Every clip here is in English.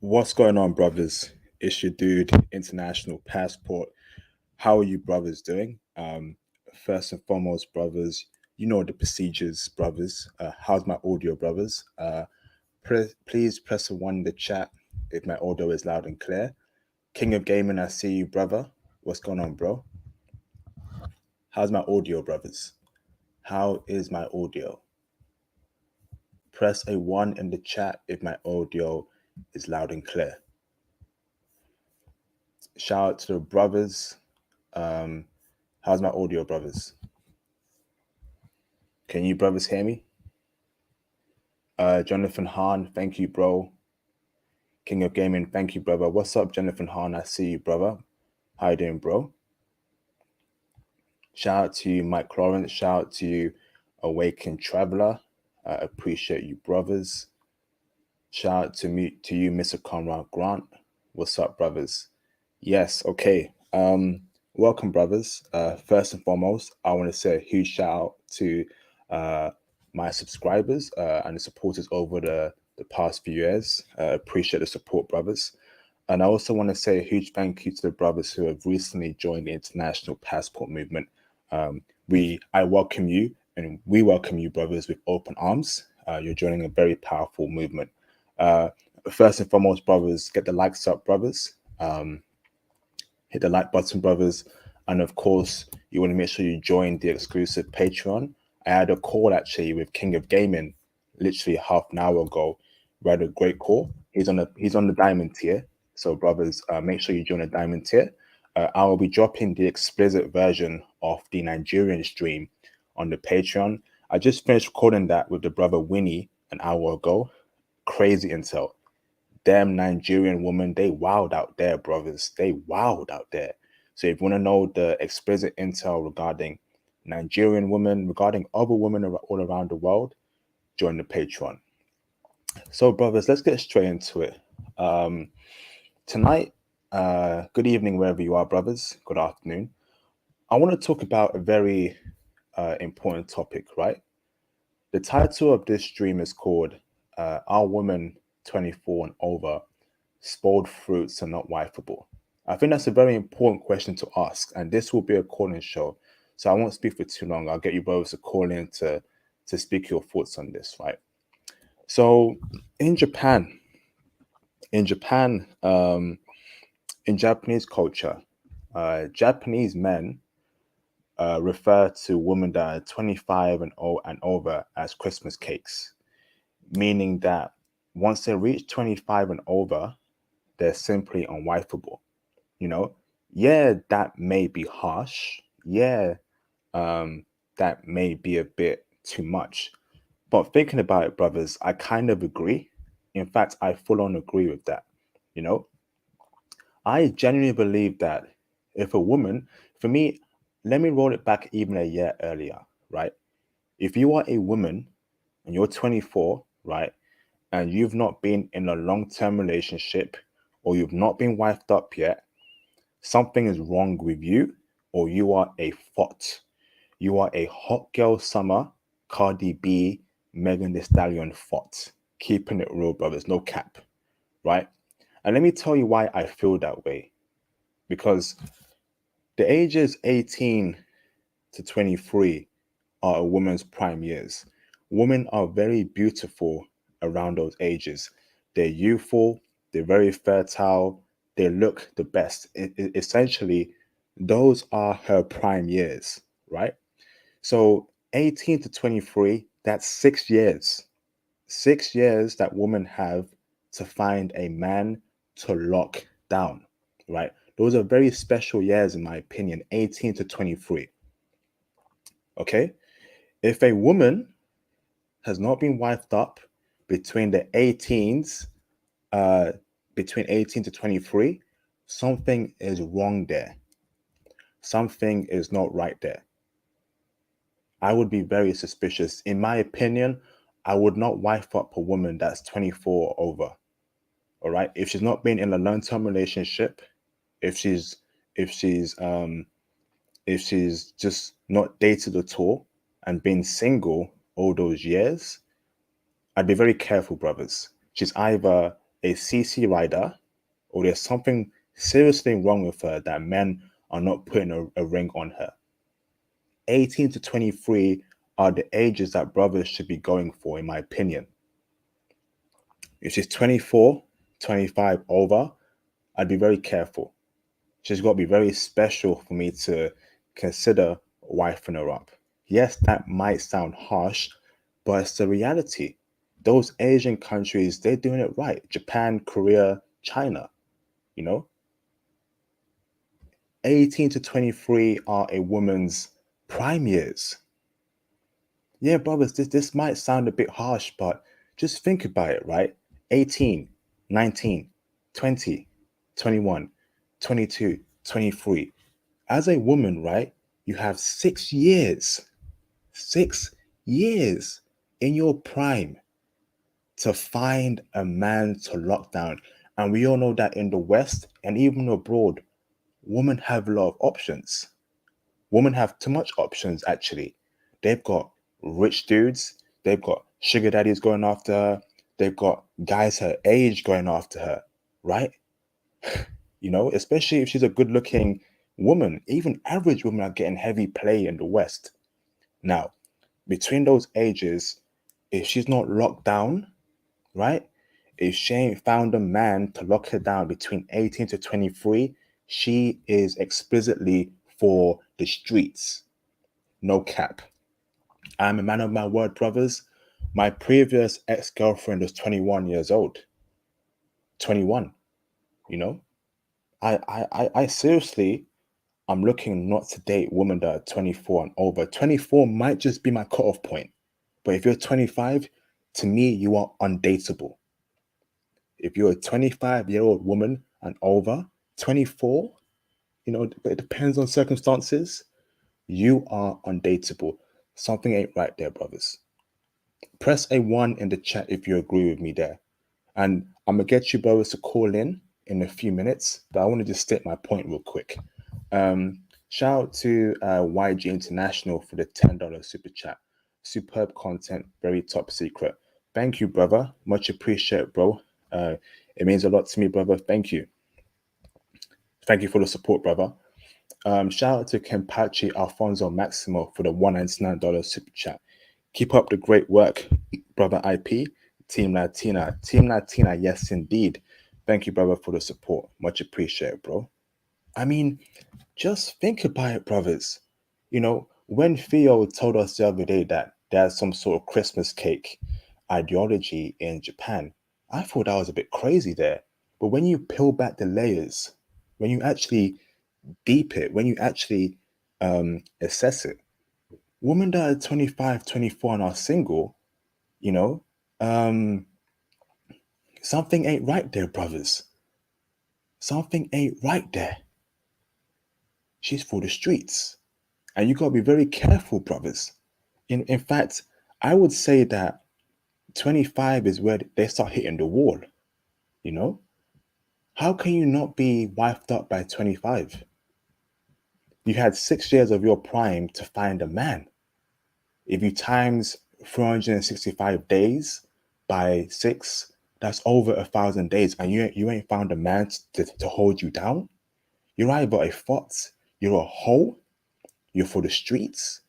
What's going on, brothers? It's your dude, International Passport. How are you, brothers, doing? First and foremost, brothers, you know the procedures, brothers. How's my audio, brothers? Please press a one in the chat if my audio is loud and clear. King of Gaming, I see you, brother. What's going on, bro? How's my audio, brothers? How is my audio? Press a one in the chat if my audio is loud and clear. Shout out to the brothers. How's my audio, brothers? Can you brothers hear me? Jonathan Hahn, thank you, bro. King of Gaming, thank you, brother. What's up, Jonathan Hahn? I see you, brother. How you doing, bro? Shout out to you, Mike Lawrence. Shout out to you, Awakened Traveler. I appreciate you, brothers. Shout out to you, Mr. Conrad Grant. What's up, brothers? Yes, okay. Welcome, brothers. First and foremost, I want to say a huge shout out to my subscribers and the supporters over the past few years. Appreciate the support, brothers. And I also want to say a huge thank you to the brothers who have recently joined the International Passport Movement. I welcome you, and we welcome you, brothers, with open arms. You're joining a very powerful movement. First and foremost, brothers, get the likes up, brothers. Hit the like button, brothers. And of course, you want to make sure you join the exclusive Patreon. I had a call actually with King of Gaming literally half an hour ago. We had a great call. He's on the diamond tier. So brothers, make sure you join the diamond tier. I will be dropping the explicit version of the Nigerian stream on the Patreon. I just finished recording that with the brother Winnie an hour ago. Crazy intel. Damn Nigerian woman, they wild out there, brothers. They wild out there. So if you want to know the explicit intel regarding Nigerian women, regarding other women all around the world, join the Patreon. So, brothers, let's get straight into it. Tonight, good evening wherever you are, brothers. Good afternoon. I want to talk about a very important topic, right? The title of this stream is called Are Women 24 and Over Spoiled Fruits Are Not Wifeable? I think that's a very important question to ask, and this will be a call-in show, so I won't speak for too long. I'll get you both to call in to speak your thoughts on this, right? So in Japan, in Japanese culture, Japanese men refer to women that are 25 and over as Christmas cakes, meaning that once they reach 25 and over, they're simply unwifeable. You know, yeah, that may be harsh. Yeah, that may be a bit too much. But thinking about it, brothers, I kind of agree. In fact, I full on agree with that. You know, I genuinely believe that if a woman, for me, let me roll it back even a year earlier, right? If you are a woman and you're 24, right, and you've not been in a long-term relationship or you've not been wifed up yet, something is wrong with you, or you are a thought. You are a hot girl summer, Cardi B, Megan Thee Stallion thought. Keeping it real, brothers, no cap, right? And let me tell you why I feel that way. Because the ages 18 to 23 are a woman's prime years. Women are very beautiful around those ages. They're youthful, they're very fertile, they look the best. Essentially, those are her prime years, right? So 18 to 23, that's 6 years. 6 years that women have to find a man to lock down, right? Those are very special years, in my opinion, 18 to 23. Okay? If a woman has not been wifed up between the 18s, between 18 to 23, something is wrong there. Something is not right there. I would be very suspicious. In my opinion, I would not wife up a woman that's 24 or over. All right. If she's not been in a long-term relationship, if she's if she's just not dated at all and been single all those years, I'd be very careful, brothers. She's either a CC rider, or there's something seriously wrong with her that men are not putting a ring on her. 18 to 23 are the ages that brothers should be going for, in my opinion. If she's 24, 25 over, I'd be very careful. She's got to be very special for me to consider wifing her up. Yes, that might sound harsh, but it's the reality. Those Asian countries, they're doing it right. Japan, Korea, China, you know? 18 to 23 are a woman's prime years. Yeah, brothers, this might sound a bit harsh, but just think about it, right? 18, 19, 20, 21, 22, 23. As a woman, right, you have 6 years in your prime to find a man to lock down. And we all know that in the West and even abroad, women have a lot of options. Women have too much options, actually. They've got rich dudes, they've got sugar daddies going after her, they've got guys her age going after her, right? Especially if she's a good looking woman. Even average women are getting heavy play in the West. Now, between those ages, if she's not locked down, right? If she ain't found a man to lock her down between 18 to 23, she is explicitly for the streets. No cap. I'm a man of my word, brothers. My previous ex-girlfriend was 21 years old. 21, you know? I seriously, I'm looking not to date women that are 24 and over. 24 might just be my cutoff point. But if you're 25, to me, you are undateable. If you're a 25-year-old woman and over, 24, but it depends on circumstances, you are undateable. Something ain't right there, brothers. Press a 1 in the chat if you agree with me there. And I'm going to get you brothers to call in a few minutes, but I want to just state my point real quick. Shout out to YG International for the $10 super chat. Superb content, very top secret. Thank you, brother. Much appreciated, bro. It means a lot to me, brother. Thank you. Thank you for the support, brother. Shout out to Kenpachi Alfonso Maximo for the $199 super chat. Keep up the great work, brother IP. Team Latina. Team Latina, yes, indeed. Thank you, brother, for the support. Much appreciated, bro. I mean, just think about it, brothers. When Theo told us the other day that there's some sort of Christmas cake ideology in Japan, I thought that was a bit crazy there. But when you peel back the layers, when you actually deep it, when you actually assess it, women that are 25, 24 and are single, something ain't right there, brothers. Something ain't right there. She's for the streets. And you got to be very careful, brothers. In fact, I would say that 25 is where they start hitting the wall, How can you not be wifed up by 25? You had 6 years of your prime to find a man. If you times 365 days by 6, that's over 1,000 days, and you ain't found a man to hold you down. You're either a fox, you're a hoe, you're for the streets,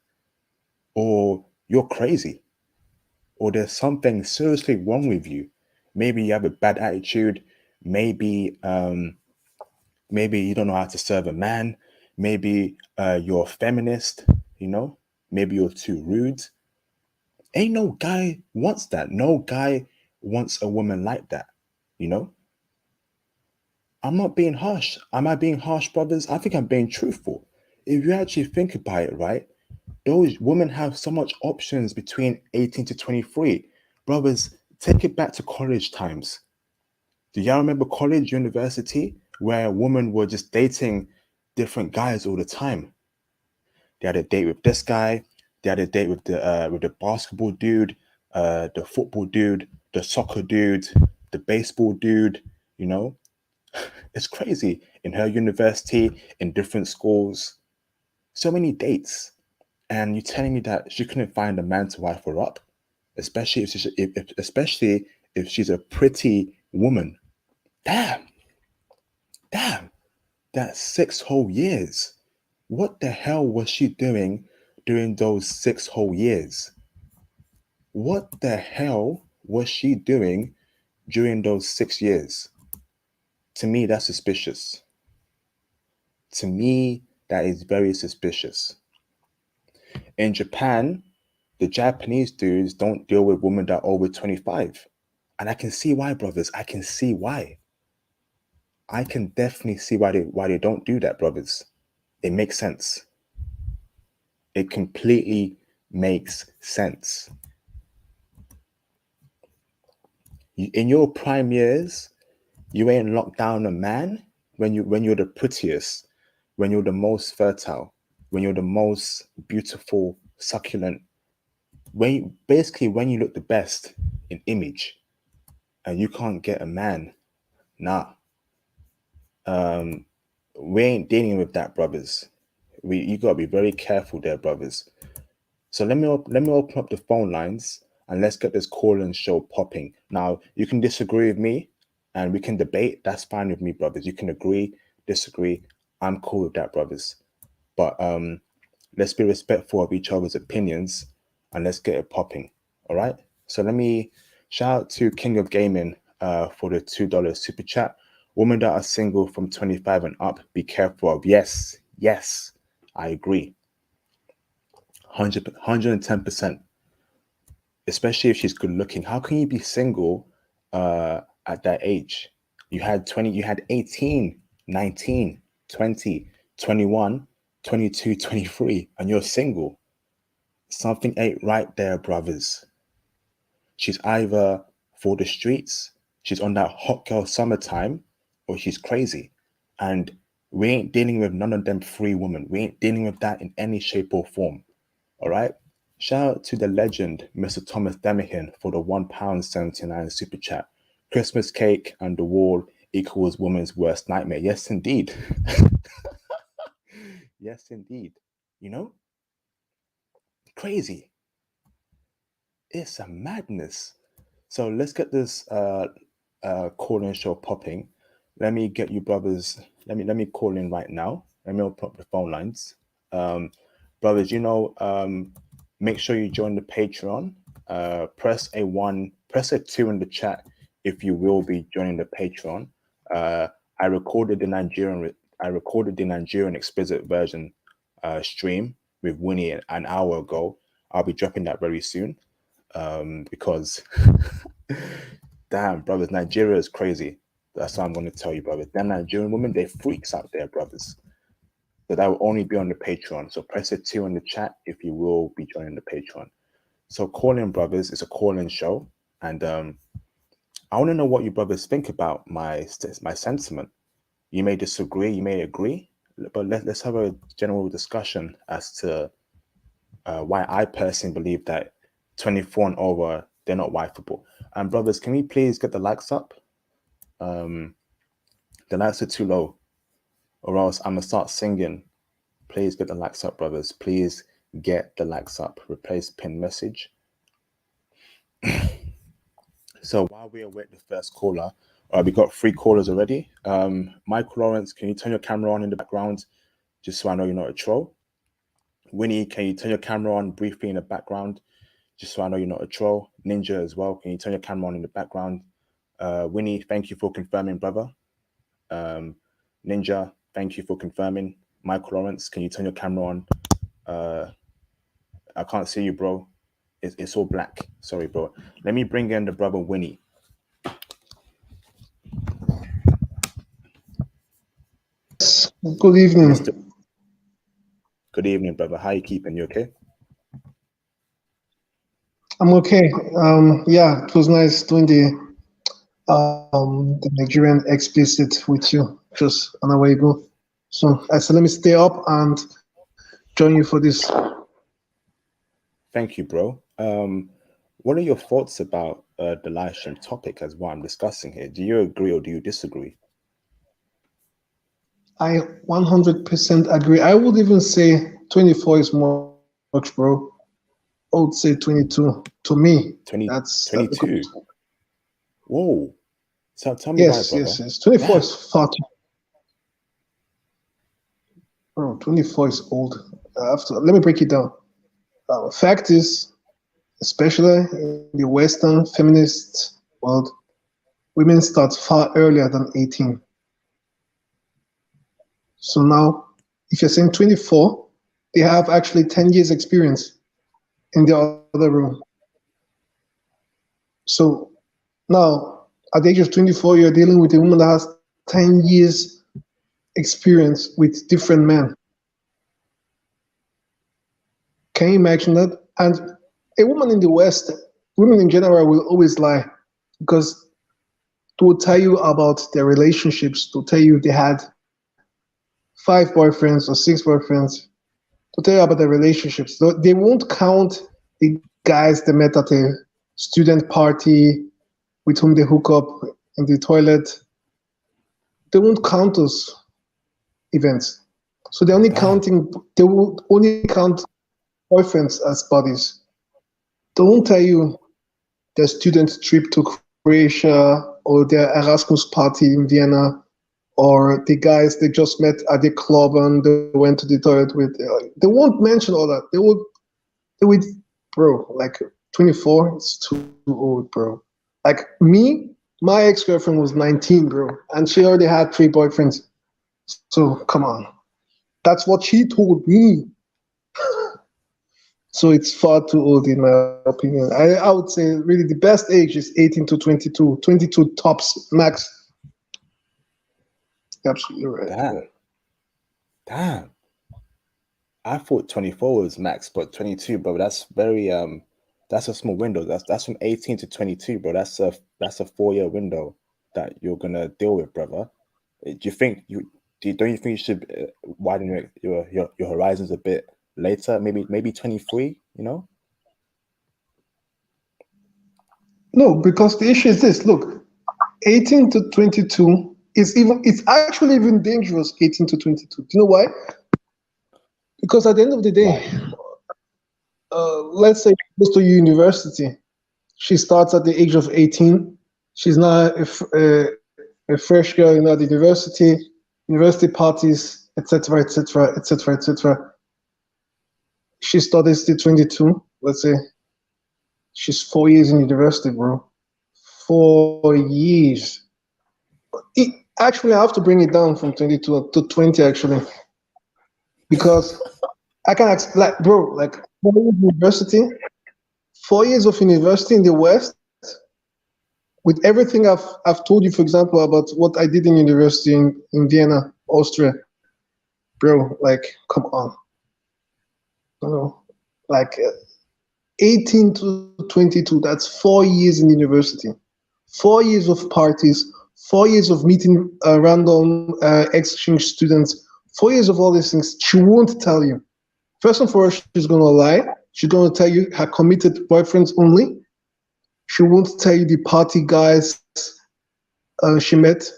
or you're crazy, or there's something seriously wrong with you. Maybe you have a bad attitude. Maybe you don't know how to serve a man. Maybe you're a feminist. Maybe you're too rude. Ain't no guy wants that. No guy wants a woman like that. I'm not being harsh. Am I being harsh, brothers? I think I'm being truthful. If you actually think about it, right? Those women have so much options between 18 to 23. Brothers, take it back to college times. Do y'all remember college, university, where women were just dating different guys all the time? They had a date with this guy. They had a date with the basketball dude, the football dude, the soccer dude, the baseball dude. It's crazy. In her university, in different schools, so many dates. And you're telling me that she couldn't find a man to wife her up, especially if she's a pretty woman. Damn, that's 6 whole years. What the hell was she doing during those 6 whole years? What the hell was she doing during those 6 years? To me, that's suspicious. To me, that is very suspicious. In Japan, the Japanese dudes don't deal with women that are over 25. And I can see why, brothers. I can see why. I can definitely see why they don't do that, brothers. It makes sense. It completely makes sense. In your prime years, you ain't locked down a man when you're the prettiest, when you're the most fertile, when you're the most beautiful, succulent, when you look the best in image, and you can't get a man. Nah. We ain't dealing with that, brothers. You gotta be very careful there, brothers. So let me open up the phone lines and let's get this call and show popping. Now you can disagree with me, and we can debate. That's fine with me, brothers. You can agree, disagree. I'm cool with that, brothers. But let's be respectful of each other's opinions and let's get it popping. All right. So let me shout out to King of Gaming for the $2 super chat. Women that are single from 25 and up, be careful of. Yes, I agree. 110%. Especially if she's good looking. How can you be single at that age? You had 18, 19, 20, 21, 22, 23, and you're single. Something ain't right there, brothers. She's either for the streets, she's on that hot girl summertime, or she's crazy. And we ain't dealing with none of them free women. We ain't dealing with that in any shape or form. All right? Shout out to the legend, Mr. Thomas Demihin, for the £1.79 super chat. Christmas cake and the wall equals woman's worst nightmare. Yes, indeed. Yes, indeed. You know? Crazy. It's a madness. So let's get this call-in show popping. Let me get you brothers. Let me call in right now. Let me open up the phone lines. Brothers, make sure you join the Patreon. Press a 1, press a 2 in the chat if you will be joining the Patreon. I recorded the Nigerian explicit version stream with Winnie an hour ago. I'll be dropping that very soon. Because damn, brothers, Nigeria is crazy. That's what I'm going to tell you, brothers. Them Nigerian women, they're freaks out there, brothers. So that will only be on the Patreon. So press a 2 in the chat if you will be joining the Patreon. So call in, brothers. It's a call-in show, and I want to know what you brothers think about my sentiment. You may disagree, you may agree, but let's have a general discussion as to why I personally believe that 24 and over, they're not wifeable. And brothers, can we please get the likes up? The likes are too low, or else I'm gonna start singing. Please get the likes up, brothers. Please get the likes up. Replace pin message. So while we await the first caller, we got 3 callers already. Michael Lawrence, can you turn your camera on in the background, just so I know you're not a troll? Winnie, can you turn your camera on briefly in the background, just so I know you're not a troll? Ninja as well, can you turn your camera on in the background? Winnie, thank you for confirming, brother. Ninja, thank you for confirming. Michael Lawrence, can you turn your camera on? I can't see you, bro. It's all black. Sorry, bro. Let me bring in the brother Winnie. Good evening. Good evening, brother. How you keeping? You okay? I'm okay. Yeah, it was nice doing the Nigerian explicit with you just an hour ago. So I said, let me stay up and join you for this. Thank you, bro. What are your thoughts about the live stream topic as what I'm discussing here? Do you agree or do you disagree? I 100% agree. I would even say 24 is much, bro. I would say 22. To me, 22. Whoa. So tell me why, Yes, brother. yes, yes. 24 Damn. is far too. Bro, 24 is old. Let me break it down. Fact is, especially in the Western feminist world, women start far earlier than 18. So now, if you're saying 24, they have actually 10 years experience in the other room. So now, at the age of 24, you're dealing with a woman that has 10 years experience with different men. Can you imagine that? And a woman in the West, women in general will always lie because they will tell you about their relationships, to tell you they had 5 boyfriends or 6 boyfriends, to tell you about their relationships. They won't count the guys they met at a student party with whom they hook up in the toilet. They won't count those events. So they're only Damn. counting, they will only count boyfriends as buddies. They won't tell you their student trip to Croatia or their Erasmus party in Vienna or the guys they just met at the club and they went to the toilet with. They won't mention all that. They would, bro, like 24, it's too old, bro. Like me, my ex-girlfriend was 19, bro, and she already had 3 boyfriends. So come on. That's what she told me. So it's far too old in my opinion. I would say really the best age is 18 to 22. 22 tops max. Absolutely right. Damn. Damn. I thought 24 was max, but 22, bro. That's a small window. That's from 18 to 22, bro. That's a 4 year window that you're gonna deal with, brother. Do you think don't you think you should widen your horizons a bit later? Maybe 23. You know? No, because the issue is this. Look, 18 to 22 it's actually even dangerous. 18 to 22. Do you know why? Because at the end of the day, Why? let's say she goes to university. She starts at the age of 18. She's now a fresh girl, at the university parties, etc., etc., etc., etc. She studies till 22. Let's say she's 4 years in university, bro. 4 years. It, actually, I have to bring it down from 22 to 20, actually, because I can like, bro, like 4 years university, 4 years of university in the West, with everything I've told you, for example, about what I did in university in Vienna, Austria, bro, like, come on, you know, like 18 to 22, that's 4 years in university, 4 years of parties, 4 years of meeting random exchange students, 4 years of all these things. She won't tell you. First and foremost, she's going to lie. She's going to tell you her committed boyfriends only. She won't tell you the party guys she met.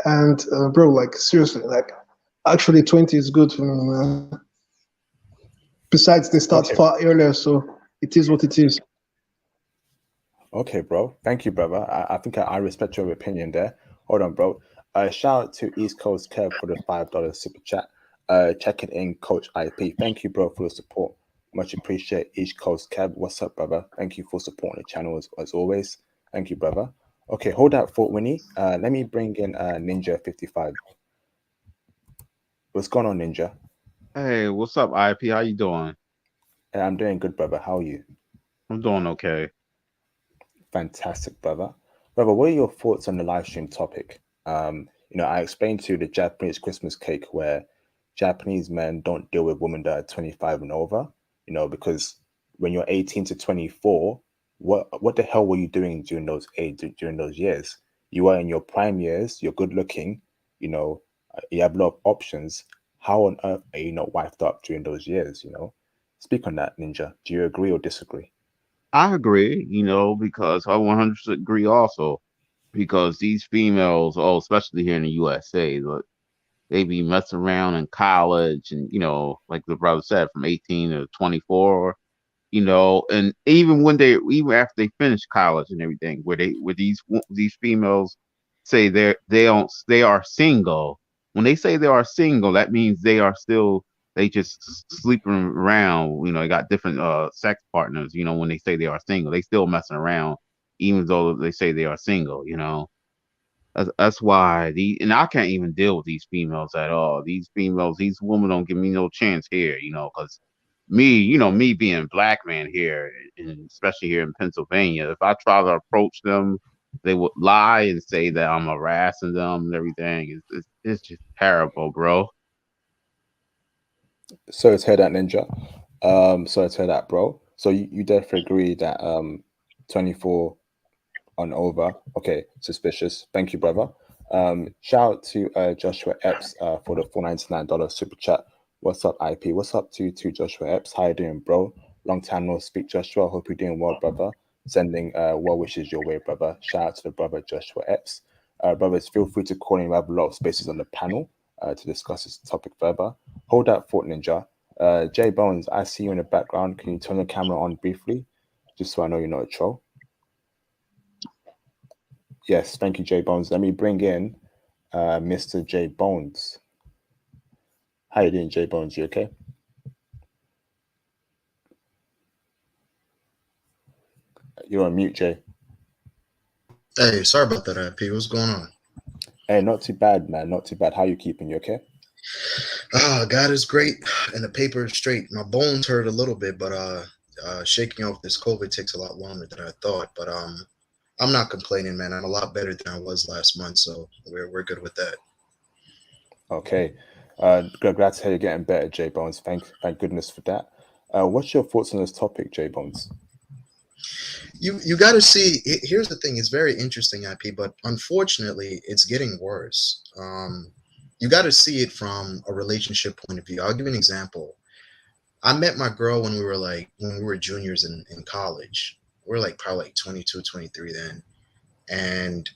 And bro, like seriously, like actually 20 is good for me, man. Besides, they start Okay. far earlier, so it is what it is. Okay, bro. Thank you, brother. I think I respect your opinion there. Hold on, bro. Shout out to East Coast Kev for the $5 super chat. Checking in, Coach IP. Thank you, bro, for the support. Much appreciate East Coast Kev. What's up, brother? Thank you for supporting the channel as always. Thank you, brother. Okay, hold that thought, Winnie. Let me bring in Ninja 55. What's going on, Ninja? Hey, what's up, IP? How you doing? I'm doing good, brother. How are you? I'm doing okay. Fantastic, brother. Brother, what are your thoughts on the live stream topic? I explained to you the Japanese Christmas cake where Japanese men don't deal with women that are 25 and over, because when you're 18 to 24, what the hell were you doing during those years? You are in your prime years, you're good looking, you have a lot of options. How on earth are you not wifed up during those years? Speak on that, Ninja. Do you agree or disagree? I agree, because I 100% agree also. Because these females, especially here in the USA, look, they be messing around in college and, like the brother said, from 18 to 24, and even after they finish college and everything, where these females say they are single. When they say they are single, that means they just sleeping around. They got different sex partners. When they say they are single, they still messing around, even though they say they are single. That's why and I can't even deal with these females at all. These women don't give me no chance here, because me being black man here, and especially here in Pennsylvania, if I try to approach them, they would lie and say that I'm harassing them and everything. It's just terrible, bro. Sorry to hear that, Ninja. Sorry to hear that, bro. So you definitely agree that 24 on over. Okay, suspicious. Thank you, brother. Shout out to Joshua Epps for the $499 super chat. What's up, IP? What's up to Joshua Epps? How you doing, bro? Long time no speak, Joshua. Hope you're doing well, brother. Sending well wishes your way, brother. Shout out to the brother Joshua Epps. Brothers, feel free to call in. We have a lot of spaces on the panel to discuss this topic further. Hold that thought, Ninja. J Bones, I see you in the background. Can you turn the camera on briefly, just so I know you're not a troll? Yes, thank you, J Bones. Let me bring in Mr. J Bones. How you doing, J Bones? You okay? You're on mute, Jay. Hey, sorry about that, IP. What's going on? Hey, not too bad, man. Not too bad. How you keeping? You okay? God is great, and the paper is straight. My bones hurt a little bit, but shaking off this COVID takes a lot longer than I thought. But I'm not complaining, man. I'm a lot better than I was last month, so we're good with that. Okay. Glad to hear you're getting better, J Bones. Thank goodness for that. What's your thoughts on this topic, J Bones? You got to see. Here's the thing. It's very interesting, IP, but unfortunately, it's getting worse. You got to see it from a relationship point of view. I'll give you an example. I met my girl when we were juniors in college. We were probably 22, 23 then. And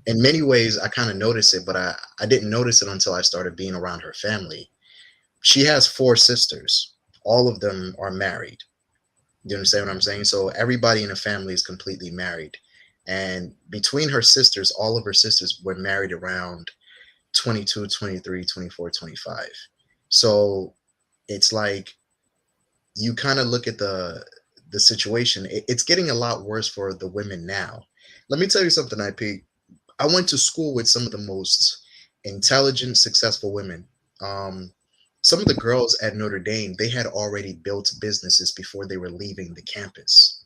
in many ways, I kind of noticed it, but I didn't notice it until I started being around her family. She has 4 sisters. All of them are married. You understand what I'm saying? So everybody in the family is completely married. And between her sisters, all of her sisters were married around 22, 23, 24, 25. So it's like you kind of look at the situation. It's getting a lot worse for the women now. Let me tell you something, IP. I went to school with some of the most intelligent, successful women. Some of the girls at Notre Dame, they had already built businesses before they were leaving the campus.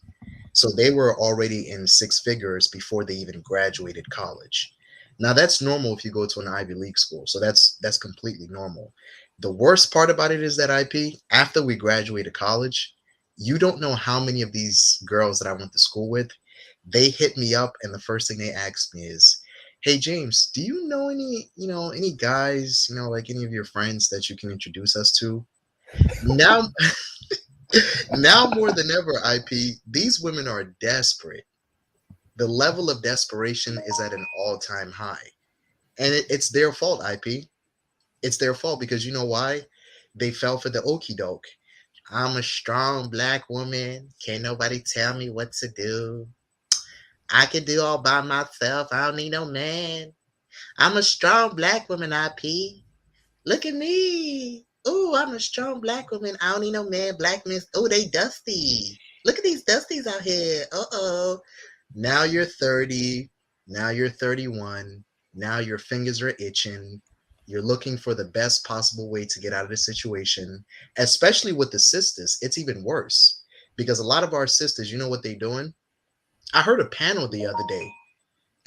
So they were already in 6 figures before they even graduated college. Now that's normal if you go to an Ivy League school. So that's completely normal. The worst part about it is that, IP, after we graduated college, you don't know how many of these girls that I went to school with, they hit me up and the first thing they ask me is, "Hey James, do you know any guys, like any of your friends that you can introduce us to?" Now now more than ever, IP, these women are desperate. The level of desperation is at an all-time high. And it's their fault, IP. It's their fault because you know why? They fell for the okie doke. I'm a strong black woman. Can't nobody tell me what to do. I can do all by myself. I don't need no man. I'm a strong black woman, IP. Look at me. Ooh, I'm a strong black woman. I don't need no man. Black men, oh, they dusty. Look at these dusties out here. Uh-oh. Now you're 30. Now you're 31. Now your fingers are itching. You're looking for the best possible way to get out of the situation, especially with the sisters. It's even worse because a lot of our sisters, you know what they're doing? I heard a panel the other day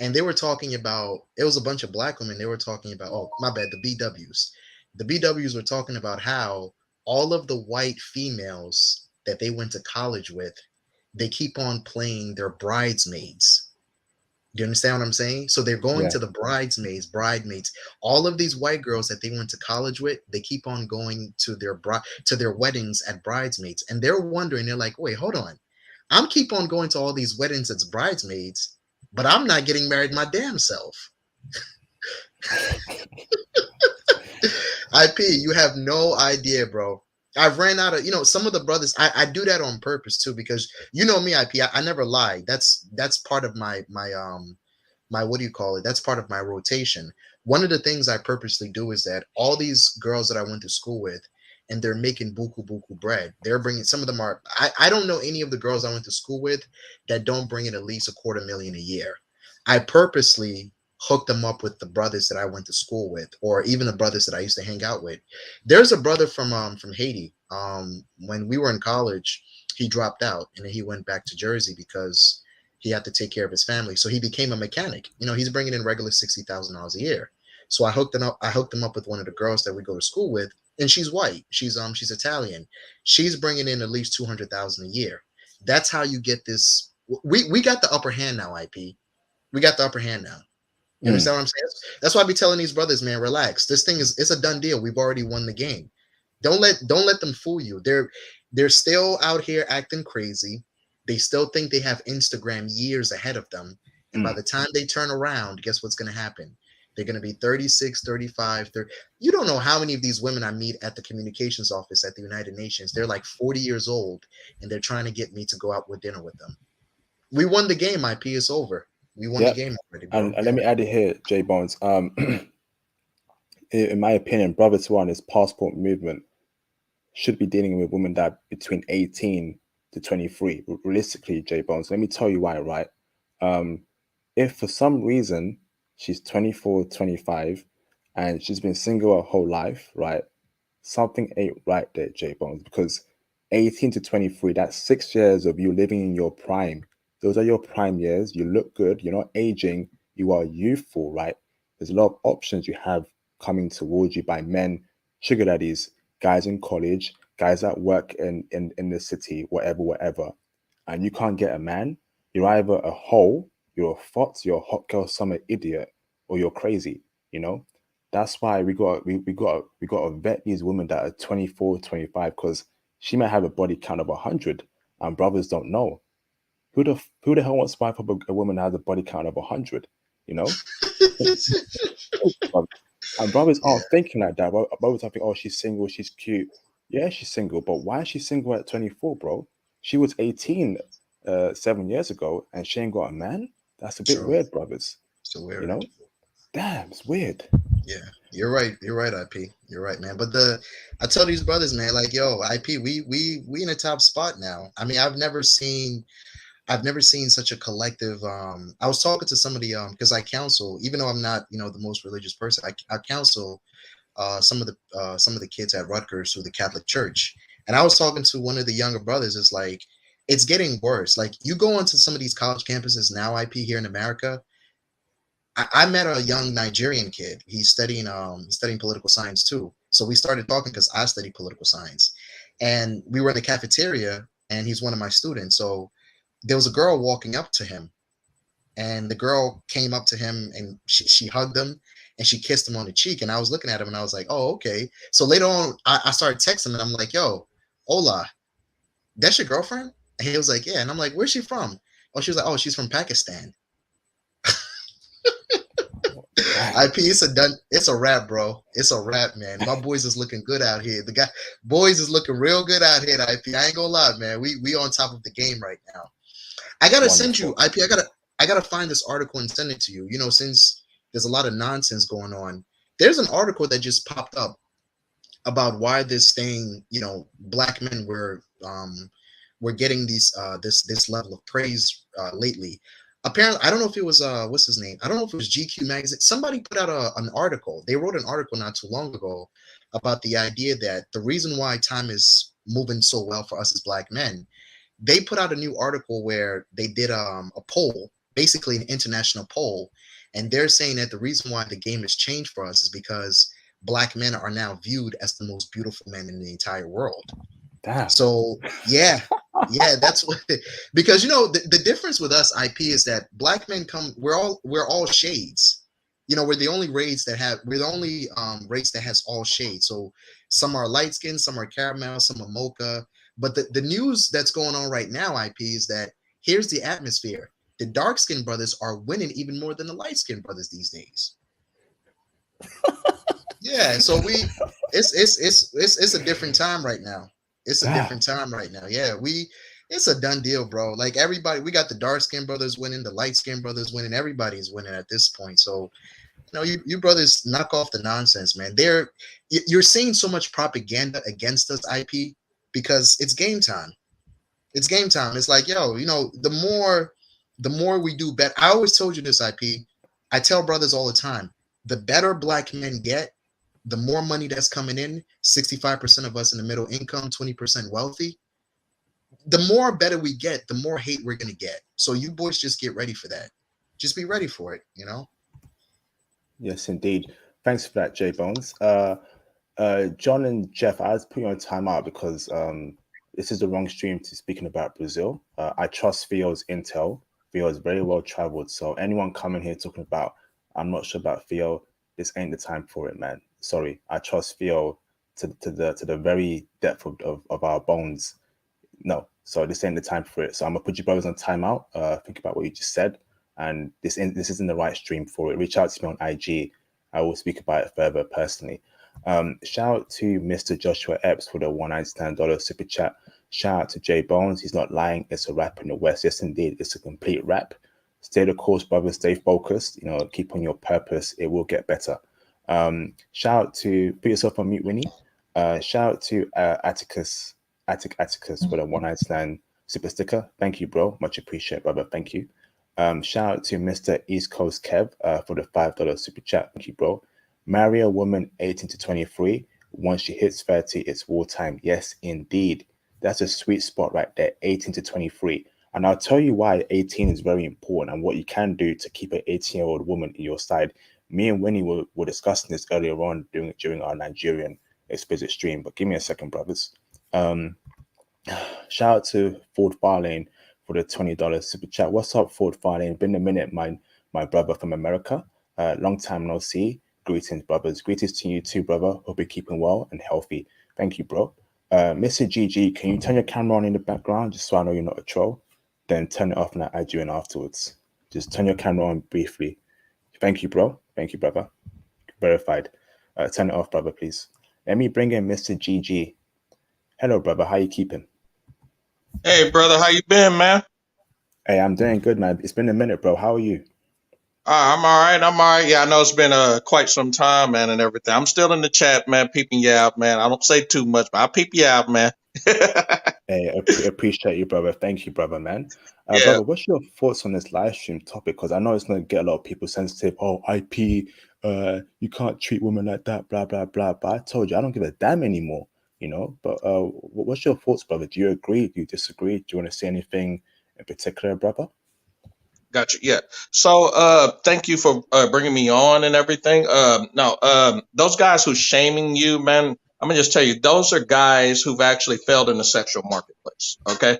and they were talking about, it was a bunch of black women. They were talking about, oh, my bad, the BWs. The BWs were talking about how all of the white females that they went to college with, they keep on playing their bridesmaids. Do you understand what I'm saying? So they're going to the bridesmaids. All of these white girls that they went to college with, they keep on going to their weddings at bridesmaids, and they're wondering. They're like, "Wait, hold on, I'm keep on going to all these weddings as bridesmaids, but I'm not getting married my damn self." IP, you have no idea, bro. I ran out of, some of the brothers. I do that on purpose too because you know me, IP. I never lie. That's part of my what do you call it? That's part of my rotation. One of the things I purposely do is that all these girls that I went to school with, and they're making buku bread. They're bringing, some of them are, I don't know any of the girls I went to school with that don't bring in at least $250,000 a year. I purposely hooked them up with the brothers that I went to school with, or even the brothers that I used to hang out with. There's a brother from Haiti. When we were in college, he dropped out and then he went back to Jersey because he had to take care of his family. So he became a mechanic. You know, he's bringing in regular $60,000 a year. So I hooked him up. I hooked him up with one of the girls that we go to school with, and she's white. She's Italian. She's bringing in at least 200,000 a year. That's how you get this. We got the upper hand now, IP. We got the upper hand now. You understand what I'm saying? That's why I be telling these brothers, man, relax. This thing it's a done deal. We've already won the game. Don't let them fool you. They're still out here acting crazy. They still think they have Instagram years ahead of them. And by the time they turn around, guess what's going to happen? They're going to be 36, 35, 30. You don't know how many of these women I meet at the communications office at the United Nations. They're like 40 years old, and they're trying to get me to go out with dinner with them. We won the game, IP. It's over. We won the game already, bro. And let me add it here, J Bones. In my opinion, Brothers One, this passport movement should be dealing with women that are between 18 to 23. Realistically, J Bones, let me tell you why, right? If for some reason she's 24, 25, and she's been single her whole life, right? Something ain't right there, J Bones, because 18 to 23, that's 6 years of you living in your prime. Those are your prime years. You look good. You're not aging. You are youthful, right? There's a lot of options you have coming towards you by men, sugar daddies, guys in college, guys that work in the city, whatever. And you can't get a man. You're either a hoe, you're a fox, you're a hot girl summer idiot, or you're crazy, you know? That's why we got to vet these women that are 24, 25, because she might have a body count of 100, and brothers don't know. Who the hell wants to wife up a woman that has a body count of 100? You know? And brothers aren't thinking like that. Brothers are thinking, oh, she's single, she's cute. Yeah, she's single, but why is she single at 24, bro? She was 18 7 years ago, and she ain't got a man? That's a bit weird, brothers. So weird. You know? Damn, it's weird. Yeah, you're right. You're right, IP. You're right, man. But I tell these brothers, man, like, yo, IP, we in a top spot now. I mean, I've never seen such a collective. I was talking to somebody because I counsel, even though I'm not, the most religious person, I counsel some of the kids at Rutgers through the Catholic Church. And I was talking to one of the younger brothers. It's like, it's getting worse. Like, you go into some of these college campuses now, IP, here in America. I met a young Nigerian kid. He's studying political science too. So we started talking because I study political science, and we were in the cafeteria, and he's one of my students. So there was a girl walking up to him, and the girl came up to him and she hugged him and she kissed him on the cheek. And I was looking at him and I was like, oh, okay. So later on, I started texting him and I'm like, yo, hola, that's your girlfriend? And he was like, yeah. And I'm like, where's she from? Oh, she was like, oh, she's from Pakistan. IP, it's a wrap, bro. It's a wrap, man. My boys is looking good out here. Boys is looking real good out here, IP. I ain't gonna lie, man. We on top of the game right now. I gotta send you, IP. I gotta find this article and send it to you. Since there's a lot of nonsense going on, there's an article that just popped up about why this thing, black men were getting this level of praise lately. Apparently, I don't know if it was what's his name? I don't know if it was GQ magazine. Somebody put out an article. They wrote an article not too long ago about the idea that the reason why time is moving so well for us as black men. They put out a new article where they did a poll, basically an international poll, and they're saying that the reason why the game has changed for us is because black men are now viewed as the most beautiful men in the entire world. Damn. So yeah, that's what, because the difference with us, IP, is that black men we're all shades. We're the only race that has all shades. So some are light skinned, some are caramel, some are mocha. But the news that's going on right now, IP, is that here's the atmosphere. The dark skinned brothers are winning even more than the light skinned brothers these days. Yeah, so it's a different time right now. It's a different time right now. Yeah, it's a done deal, bro. Like everybody, we got the dark skinned brothers winning, the light skinned brothers winning. Everybody's winning at this point. So, you brothers knock off the nonsense, man. You're seeing so much propaganda against us, IP, because it's game time. It's game time. It's like, yo, the more we do better. I always told you this, IP. I tell brothers all the time, the better black men get, the more money that's coming in, 65% of us in the middle income, 20% wealthy, the more better we get, the more hate we're gonna get. So you boys just get ready for that. Just be ready for it, Yes, indeed. Thanks for that, J Bones. John and Jeff, I was putting you on timeout because this is the wrong stream to speaking about Brazil. I trust Theo's intel. Theo is very well traveled. So anyone coming here talking about, I'm not sure about Theo, this ain't the time for it, man. Sorry. I trust Theo to the very depth of our bones. No, so this ain't the time for it. So I'm gonna put you brothers on timeout. Think about what you just said, and this isn't the right stream for it. Reach out to me on IG. I will speak about it further personally. Shout out to Mr. Joshua Epps for the $199 super chat. Shout out to J Bones. He's not lying. It's a rap in the West. Yes, indeed, it's a complete rap. Stay the course, brothers. Stay focused. Keep on your purpose. It will get better. Shout out to put yourself on mute, Winnie. Shout out to Atticus for the $199 super sticker. Thank you, bro. Much appreciated, brother. Thank you. Shout out to Mr. East Coast Kev for the $5 super chat. Thank you, bro. Marry a woman 18 to 23. Once she hits 30, it's wartime. Yes, indeed. That's a sweet spot right there, 18 to 23. And I'll tell you why 18 is very important and what you can do to keep an 18-year-old woman in your side. Me and Winnie were discussing this earlier on during our Nigerian explicit stream. But give me a second, brothers. Shout out to Ford Farlane for the $20 super chat. What's up, Ford Farlane? Been a minute, my brother from America. Long time no see. Greetings, brothers. Greetings to you too, brother. Hope you're keeping well and healthy. Thank you, bro. Mr. Gigi, can you turn your camera on in the background just so I know you're not a troll? Then turn it off and I add you in afterwards. Just turn your camera on briefly. Thank you, bro. Thank you, brother. Verified. Turn it off, brother, please. Let me bring in Mr. Gigi. Hello, brother. How you keeping? Hey, brother. How you been, man? Hey, I'm doing good, man. It's been a minute, bro. How are you? I'm all right. I'm all right. Yeah, I know it's been quite some time, man, and everything. I'm still in the chat, man, peeping you out, man. I don't say too much, but I peep you out, man. Hey, appreciate you, brother. Thank you, brother, man. Yeah. Brother, what's your thoughts on this live stream topic? Because I know it's going to get a lot of people sensitive. Oh, IP, you can't treat women like that, blah, blah, blah. But I told you, I don't give a damn anymore, But what's your thoughts, brother? Do you agree? Do you disagree? Do you want to say anything in particular, brother? Gotcha. Yeah. So, thank you for bringing me on and everything. Those guys who's shaming you, man, I'm gonna just tell you, those are guys who've actually failed in the sexual marketplace. Okay.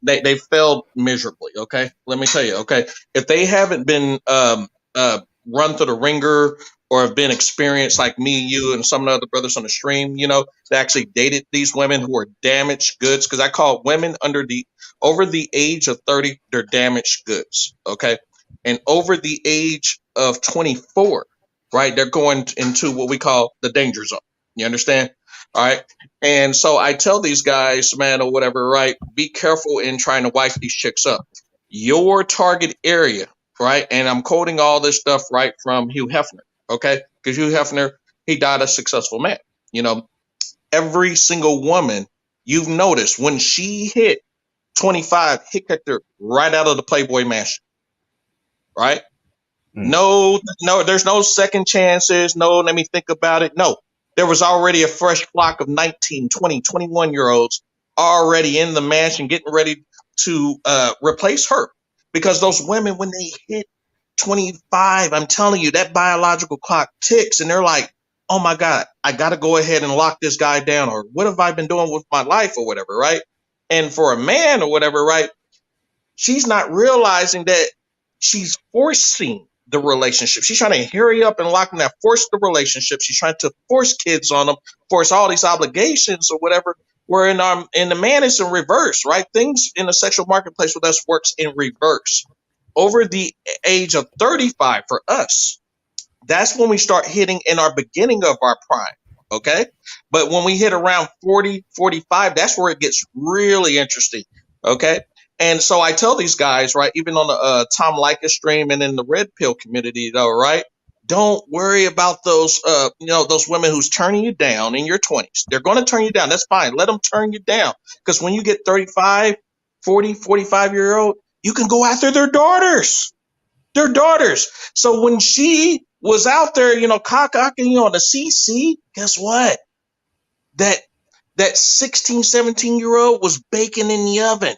They failed miserably. Okay. Let me tell you. Okay. If they haven't been run through the ringer or have been experienced like me, you, and some of the other brothers on the stream, they actually dated these women who are damaged goods, because I call women over the age of 30, they're damaged goods. Okay. And over the age of 24, right, they're going into what we call the danger zone. You understand? All right. And so I tell these guys, man, or whatever, right, be careful in trying to wife these chicks up. Your target area, right? And I'm quoting all this stuff right from Hugh Hefner. Okay. Because Hugh Hefner, he died a successful man. Every single woman you've noticed when she hit 25, he kicked her right out of the Playboy Mansion. Right? No, there's no second chances. No, let me think about it. No, there was already a fresh flock of 19, 20, 21-year-olds already in the mansion getting ready to replace her. Because those women, when they hit 25, I'm telling you, that biological clock ticks and they're like, oh my God, I got to go ahead and lock this guy down, or what have I been doing with my life or whatever, right? And for a man or whatever, right, she's not realizing that she's forcing the relationship. She's trying to hurry up and lock in that, force the relationship. She's trying to force kids on them, force all these obligations or whatever. Where in the man is in reverse, right? Things in the sexual marketplace with us works in reverse. Over the age of 35 for us, that's when we start hitting in our beginning of our prime. Okay. But when we hit around 40, 45, that's where it gets really interesting. Okay. And so I tell these guys, right, even on the Tom Leica stream and in the Red Pill community, though, right, don't worry about those, those women who's turning you down in your 20s. They're going to turn you down. That's fine. Let them turn you down. Because when you get 35, 40, 45-year-old, you can go after their daughters. Their daughters. So when she was out there, cock-cocking on the CC, guess what? That 16, 17-year-old was baking in the oven.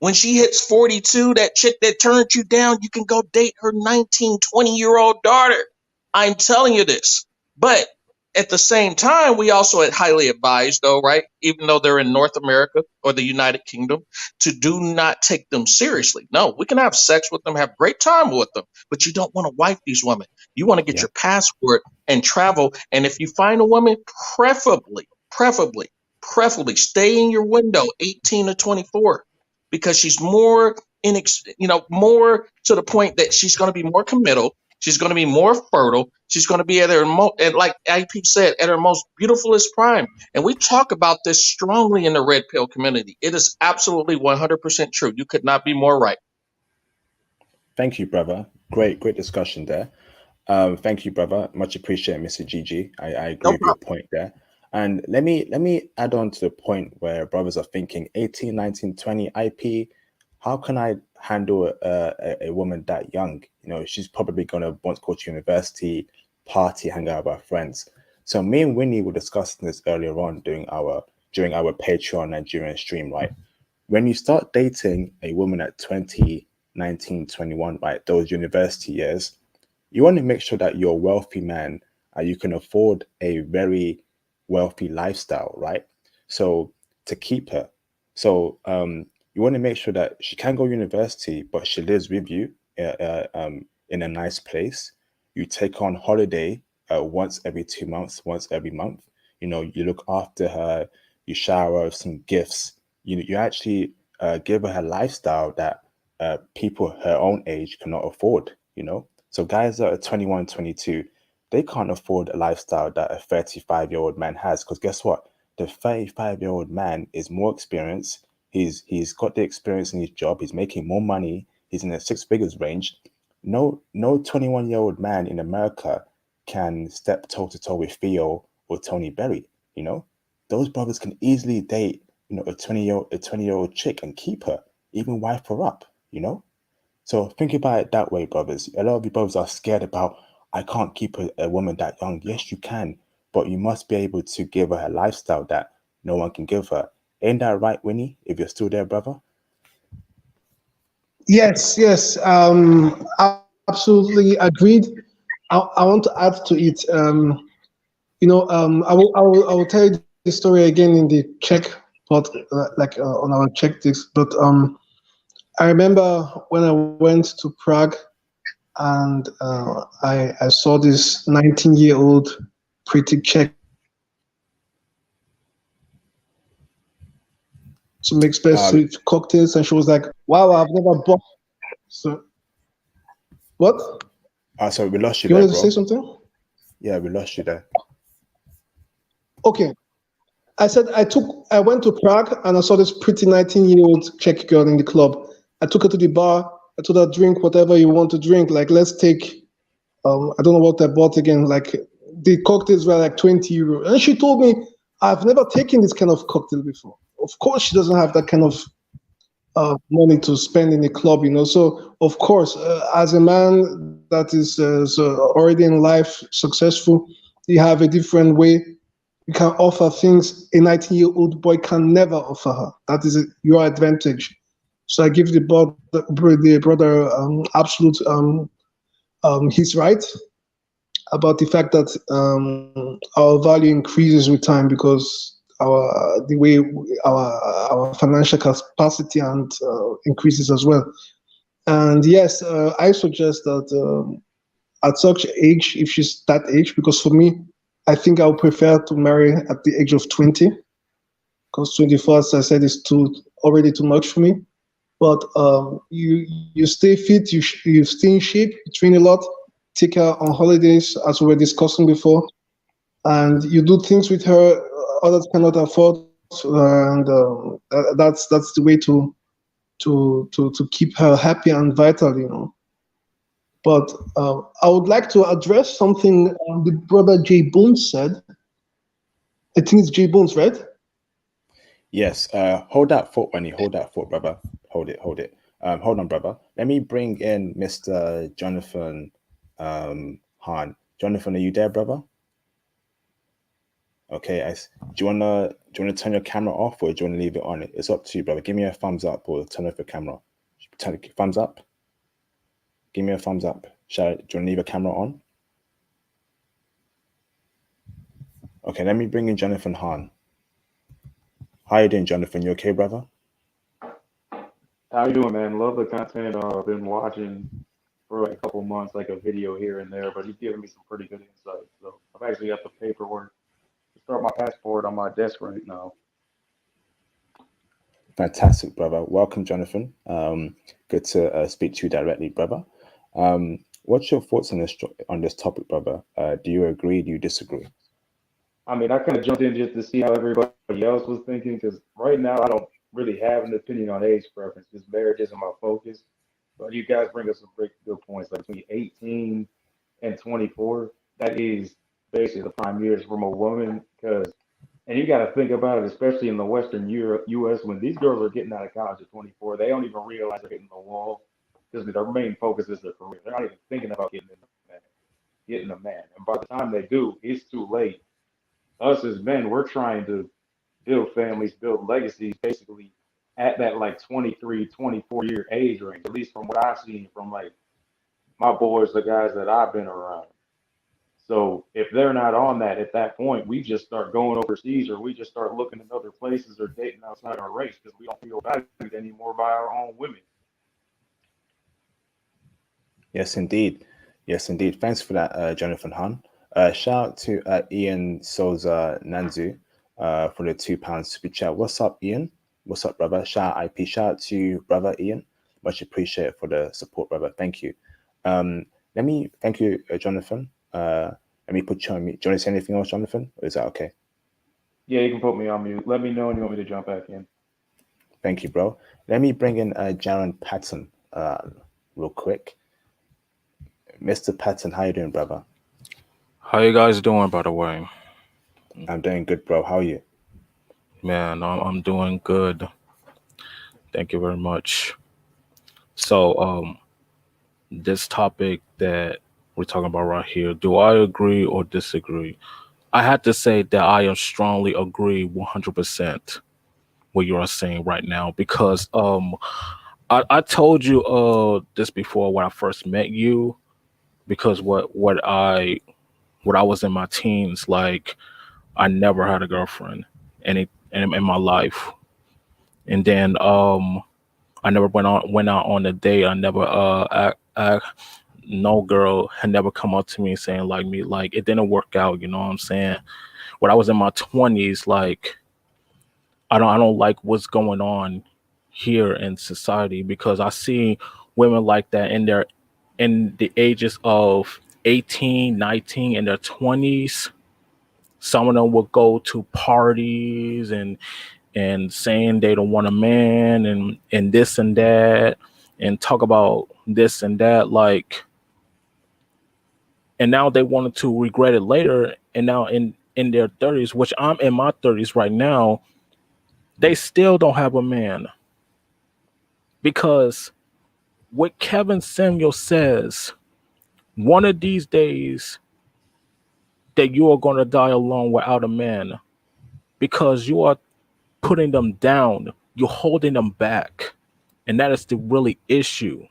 When she hits 42, that chick that turned you down, you can go date her 19, 20-year-old daughter. I'm telling you this. But at the same time, we also highly advise, though, right, even though they're in North America or the United Kingdom, to do not take them seriously. No, we can have sex with them, have great time with them, but you don't want to wife these women. You want to get Yeah. your passport and travel. And if you find a woman, preferably stay in your window 18 to 24, because she's more more to the point that she's going to be more committal. She's going to be more fertile. She's going to be at her and like IP said, at her most beautifulest prime. And we talk about this strongly in the Red Pill community. It is absolutely 100% true. You could not be more right. Thank you, brother. Great discussion there. Thank you, brother. Much appreciated, Mr. Gigi. I agree No with your problem. point there. And let me add on to the point where brothers are thinking 18, 19, 20 IP. How can I handle a woman that young? She's probably going to want to go to university, party, hang out with her friends. So me and Winnie were discussing this earlier on during our Patreon Nigerian stream, right? When you start dating a woman at 20, 19, 21, right, those university years, you want to make sure that you're a wealthy man and you can afford a very wealthy lifestyle, right? So to keep her. So you want to make sure that she can go to university, but she lives with you in a nice place. You take her on holiday once every 2 months, once every month. You look after her, you shower her with some gifts. You actually give her a lifestyle that people her own age cannot afford, So guys that are 21, 22, they can't afford a lifestyle that a 35-year-old man has. Because guess what? The 35-year-old man is more experienced. He's got the experience in his job. He's making more money. He's in the six figures range. No 21-year-old man in America can step toe to toe with Theo or Tony Berry. Those brothers can easily date, a 20-year-old chick and keep her, even wife her up. So think about it that way, brothers. A lot of you brothers are scared about, I can't keep a woman that young. Yes, you can, but you must be able to give her a lifestyle that no one can give her. Ain't that right, Winnie? If you're still there, brother? Yes, absolutely agreed. I want to add to it. I will tell you the story again in the Czech pod, on our Czech disc. But I remember when I went to Prague, and I saw this 19-year-old pretty Czech, some expensive cocktails, and she was like, "Wow, I've never bought." So, what? Sorry, we lost you You there, wanted to bro. say something? Yeah, we lost you there. Okay. I said I went to Prague and I saw this pretty 19-year-old Czech girl in the club. I took her to the bar. I told her, drink whatever you want to drink. Like, let's take, I don't know what I bought again. Like, the cocktails were like 20 euro. And she told me, I've never taken this kind of cocktail before. Of course, she doesn't have that kind of money to spend in the club, So, of course, as a man that is already in life, successful, you have a different way. You can offer things a 19-year-old boy can never offer her. That is your advantage. So I give the brother absolute he's right about the fact that our value increases with time because the way our financial capacity and increases as well. And yes, I suggest that at such age, if she's that age, because for me, I think I would prefer to marry at the age of 20, because 24, as I said, is already too much for me. But you stay fit, you stay in shape, you train a lot, take her on holidays, as we were discussing before, and you do things with her others cannot afford, and that's the way to keep her happy and vital, you know. But I would like to address something the brother Jay Bones said. I think it's Jay Bones, right? Yes. Hold that thought, Winnie. Hold that thought, brother. Hold it. Hold it. Hold on, brother. Let me bring in Mr. Jonathan Hahn. Jonathan, are you there, brother? Okay. Do you wanna turn your camera off, or do you wanna leave it on? It's up to you, brother. Give me a thumbs up or turn off your camera. Thumbs up. Give me a thumbs up. Do you wanna leave your camera on? Okay. Let me bring in Jonathan Hahn. How you doing, Jonathan? You okay, brother? How you doing, man? Love the content. I've been watching for like a couple months, like a video here and there, but he's giving me some pretty good insight. So I've actually got the paperwork to start my passport on my desk right now. Fantastic, brother. Welcome, Jonathan. Good to speak to you directly, brother. What's your thoughts on this topic, brother? Do you agree? Do you disagree? I mean, I kind of jumped in just to see how everybody else was thinking, because right now I don't really have an opinion on age preference, because marriage isn't my focus. But you guys bring up some great good points, like between 18 and 24, that is basically the prime years from a woman, because and you got to think about it, especially in the Western U.S., when these girls are getting out of college at 24, they don't even realize they're hitting the wall because their main focus is their career. They're not even thinking about getting a man. And by the time they do, it's too late. Us as men, we're trying to build families, build legacies, basically at that like 23, 24-year age range, at least from what I've seen from like my boys, the guys that I've been around. So if they're not on that at that point, we just start going overseas, or we just start looking at other places or dating outside our race because we don't feel valued anymore by our own women. Yes, indeed. Yes, indeed. Thanks for that, Jonathan Hahn. Shout out to Ian Souza Nanzu for the £2 super chat. What's up, Ian? What's up, brother? Shout out IP. Shout out to you, brother Ian. Much appreciated for the support, brother. Thank you. Let me thank you, Jonathan. Let me put you on mute. Do you want to say anything else, Jonathan? Or is that okay? Yeah, you can put me on mute. Let me know when you want me to jump back in. Thank you, bro. Let me bring in Jaren Patton real quick. Mr. Patton, how you doing, brother? How you guys doing, by the way? I'm doing good, bro. How are you? Man, I'm doing good. Thank you very much. So, this topic that we're talking about right here, do I agree or disagree? I had to say that I am strongly agree 100% what you are saying right now, because I told you this before when I first met you, because what I was in my teens, like I never had a girlfriend in my life. And then I never went out on a date. I never no girl had never come up to me saying like me, like it didn't work out, you know what I'm saying? When I was in my 20s, like I don't like what's going on here in society, because I see women like that in the ages of 18, 19, in their 20s. Some of them will go to parties and saying they don't want a man and this and that, and talk about this and that, like, and now they wanted to regret it later, and now in their 30s, which I'm in my 30s right now, they still don't have a man. Because what Kevin Samuel says, one of these days that you are going to die alone without a man, because you are putting them down, you're holding them back. And that is the really issue.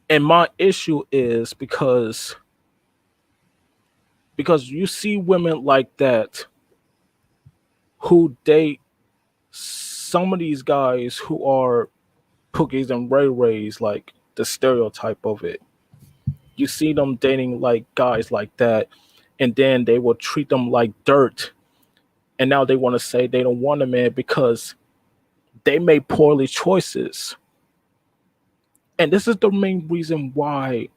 And my issue is because you see women like that who date some of these guys who are cookies and Ray Rays, like the stereotype of it. You see them dating like guys like that, and then they will treat them like dirt. And now they want to say they don't want a man because they made poorly choices. And this is the main reason why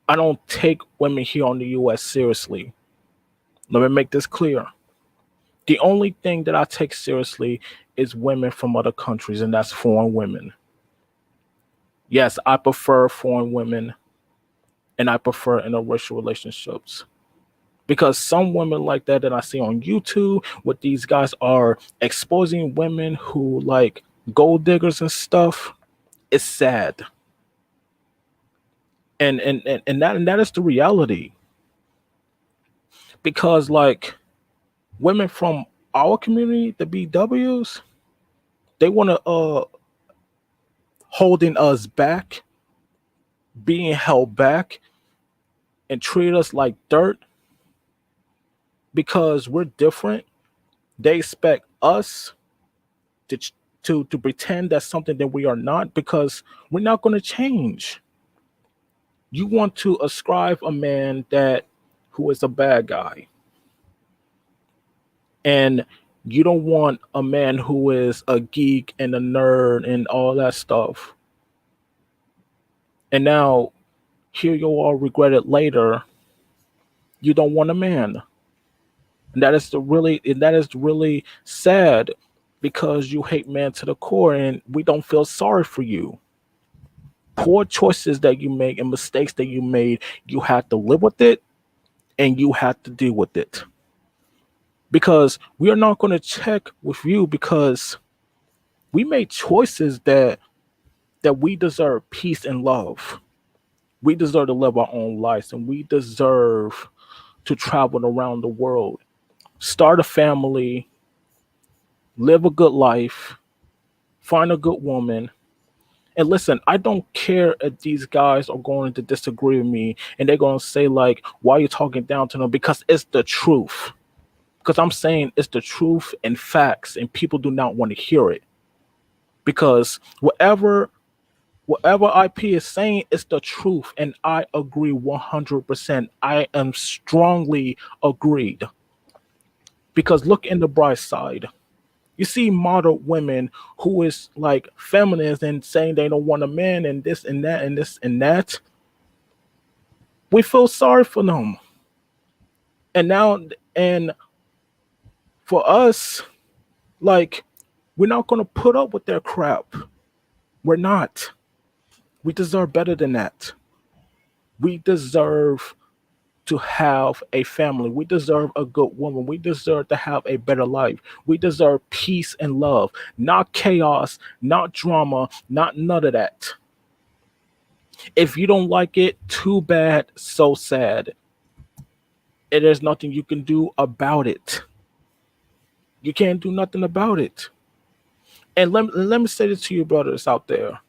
I don't take women here on the US seriously. Let me make this clear. The only thing that I take seriously is women from other countries, and that's foreign women. Yes, I prefer foreign women, and I prefer interracial relationships. Because some women like that I see on YouTube, what these guys are exposing women who like gold diggers and stuff, it's sad. And that is the reality. Because like women from our community, the BWs, they want to holding us back, being held back, and treat us like dirt because we're different. They expect us to to pretend that's something that we are not, because we're not going to change. You want to ascribe a man that who is a bad guy, and you don't want a man who is a geek and a nerd and all that stuff. And now here you all regret it later. You don't want a man. And that is really sad, because you hate man to the core and we don't feel sorry for you. Poor choices that you make and mistakes that you made, you have to live with it and you have to deal with it. Because we are not going to check with you, because we made choices that we deserve peace and love. We deserve to live our own lives, and we deserve to travel around the world, start a family, live a good life, find a good woman. And listen, I don't care if these guys are going to disagree with me and they're going to say like, why are you talking down to them? Because it's the truth. Because I'm saying it's the truth and facts, and people do not want to hear it. Because whatever IP is saying is the truth, and I agree 100%. I am strongly agreed. Because look in the bright side. You see model women who is like feminists and saying they don't want a man and this and that and this and that. We feel sorry for them. And now, and for us, like, we're not going to put up with their crap. We're not. We deserve better than that. We deserve to have a family. We deserve a good woman. We deserve to have a better life. We deserve peace and love, not chaos, not drama, not none of that. If you don't like it, too bad, so sad. And there's nothing you can do about it. You can't do nothing about it. And let me say this to you brothers out there.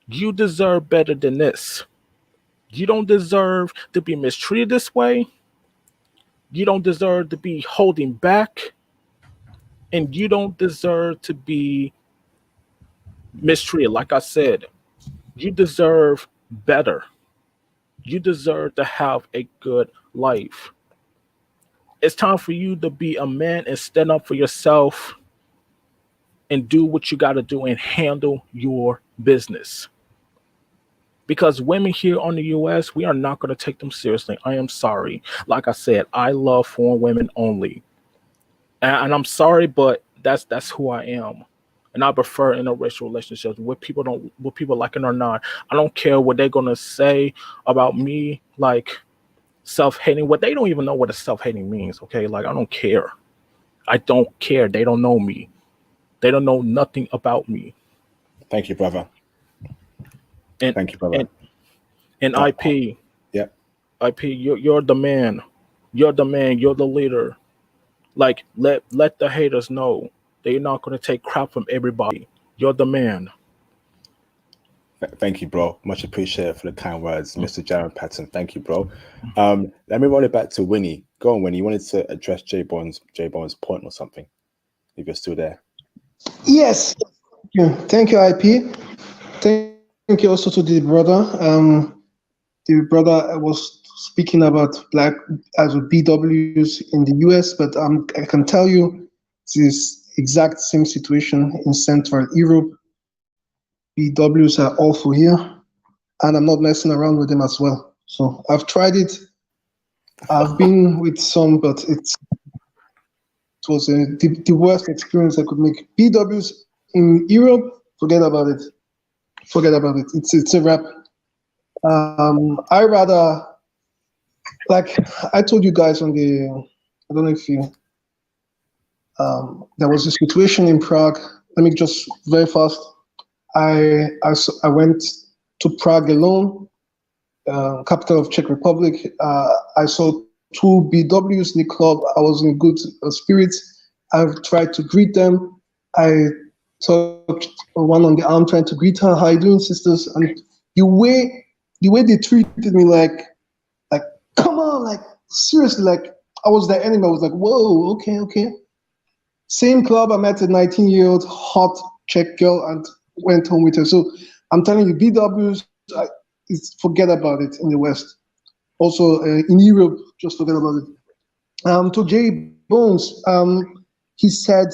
You deserve better than this. You don't deserve to be mistreated this way. You don't deserve to be holding back. And you don't deserve to be mistreated. Like I said, you deserve better. You deserve to have a good life. It's time for you to be a man and stand up for yourself and do what you got to do and handle your business. Because women here on the US, we are not going to take them seriously. I am sorry. Like I said, I love foreign women only. And I'm sorry, but that's who I am. And I prefer interracial relationships with people like it or not. I don't care what they're gonna say about me, like self-hating. What they don't even know what a self-hating means, okay? Like I don't care. I don't care. They don't know me. They don't know nothing about me. Thank you, brother. And thank you, brother. And IP. Yeah. IP, you're the man. You're the man. You're the leader. Like let the haters know that you're not going to take crap from everybody. You're the man. Thank you, bro. Much appreciated for the kind words, Mr. Jaren Patton. Thank you, bro. Let me roll it back to Winnie. Go on, Winnie. You wanted to address J Bond's point or something, if you're still there. Yes. Thank you, IP. Thank you also to the brother. The brother was speaking about black as BWs in the US, but I can tell you this exact same situation in Central Europe. BWs are awful here, and I'm not messing around with them as well. So I've tried it. I've been with some, but it was the worst experience I could make. BWs in Europe, forget about it. Forget about it. It's a wrap. I rather, like I told you guys on the, I don't know if you, there was a situation in Prague. Let me just very fast. I went to Prague alone, capital of Czech Republic. I saw two BWs in the club. I was in good spirits. I tried to greet them. I touched one on the arm, trying to greet her. How you doing, sisters? And the way they treated me, like, come on, like seriously, like I was their enemy. I was like, whoa, okay. Same club, I met a 19-year-old hot Czech girl and went home with her. So I'm telling you, BWs, forget about it in the West. Also in Europe, just forget about it. To Jay Bones, he said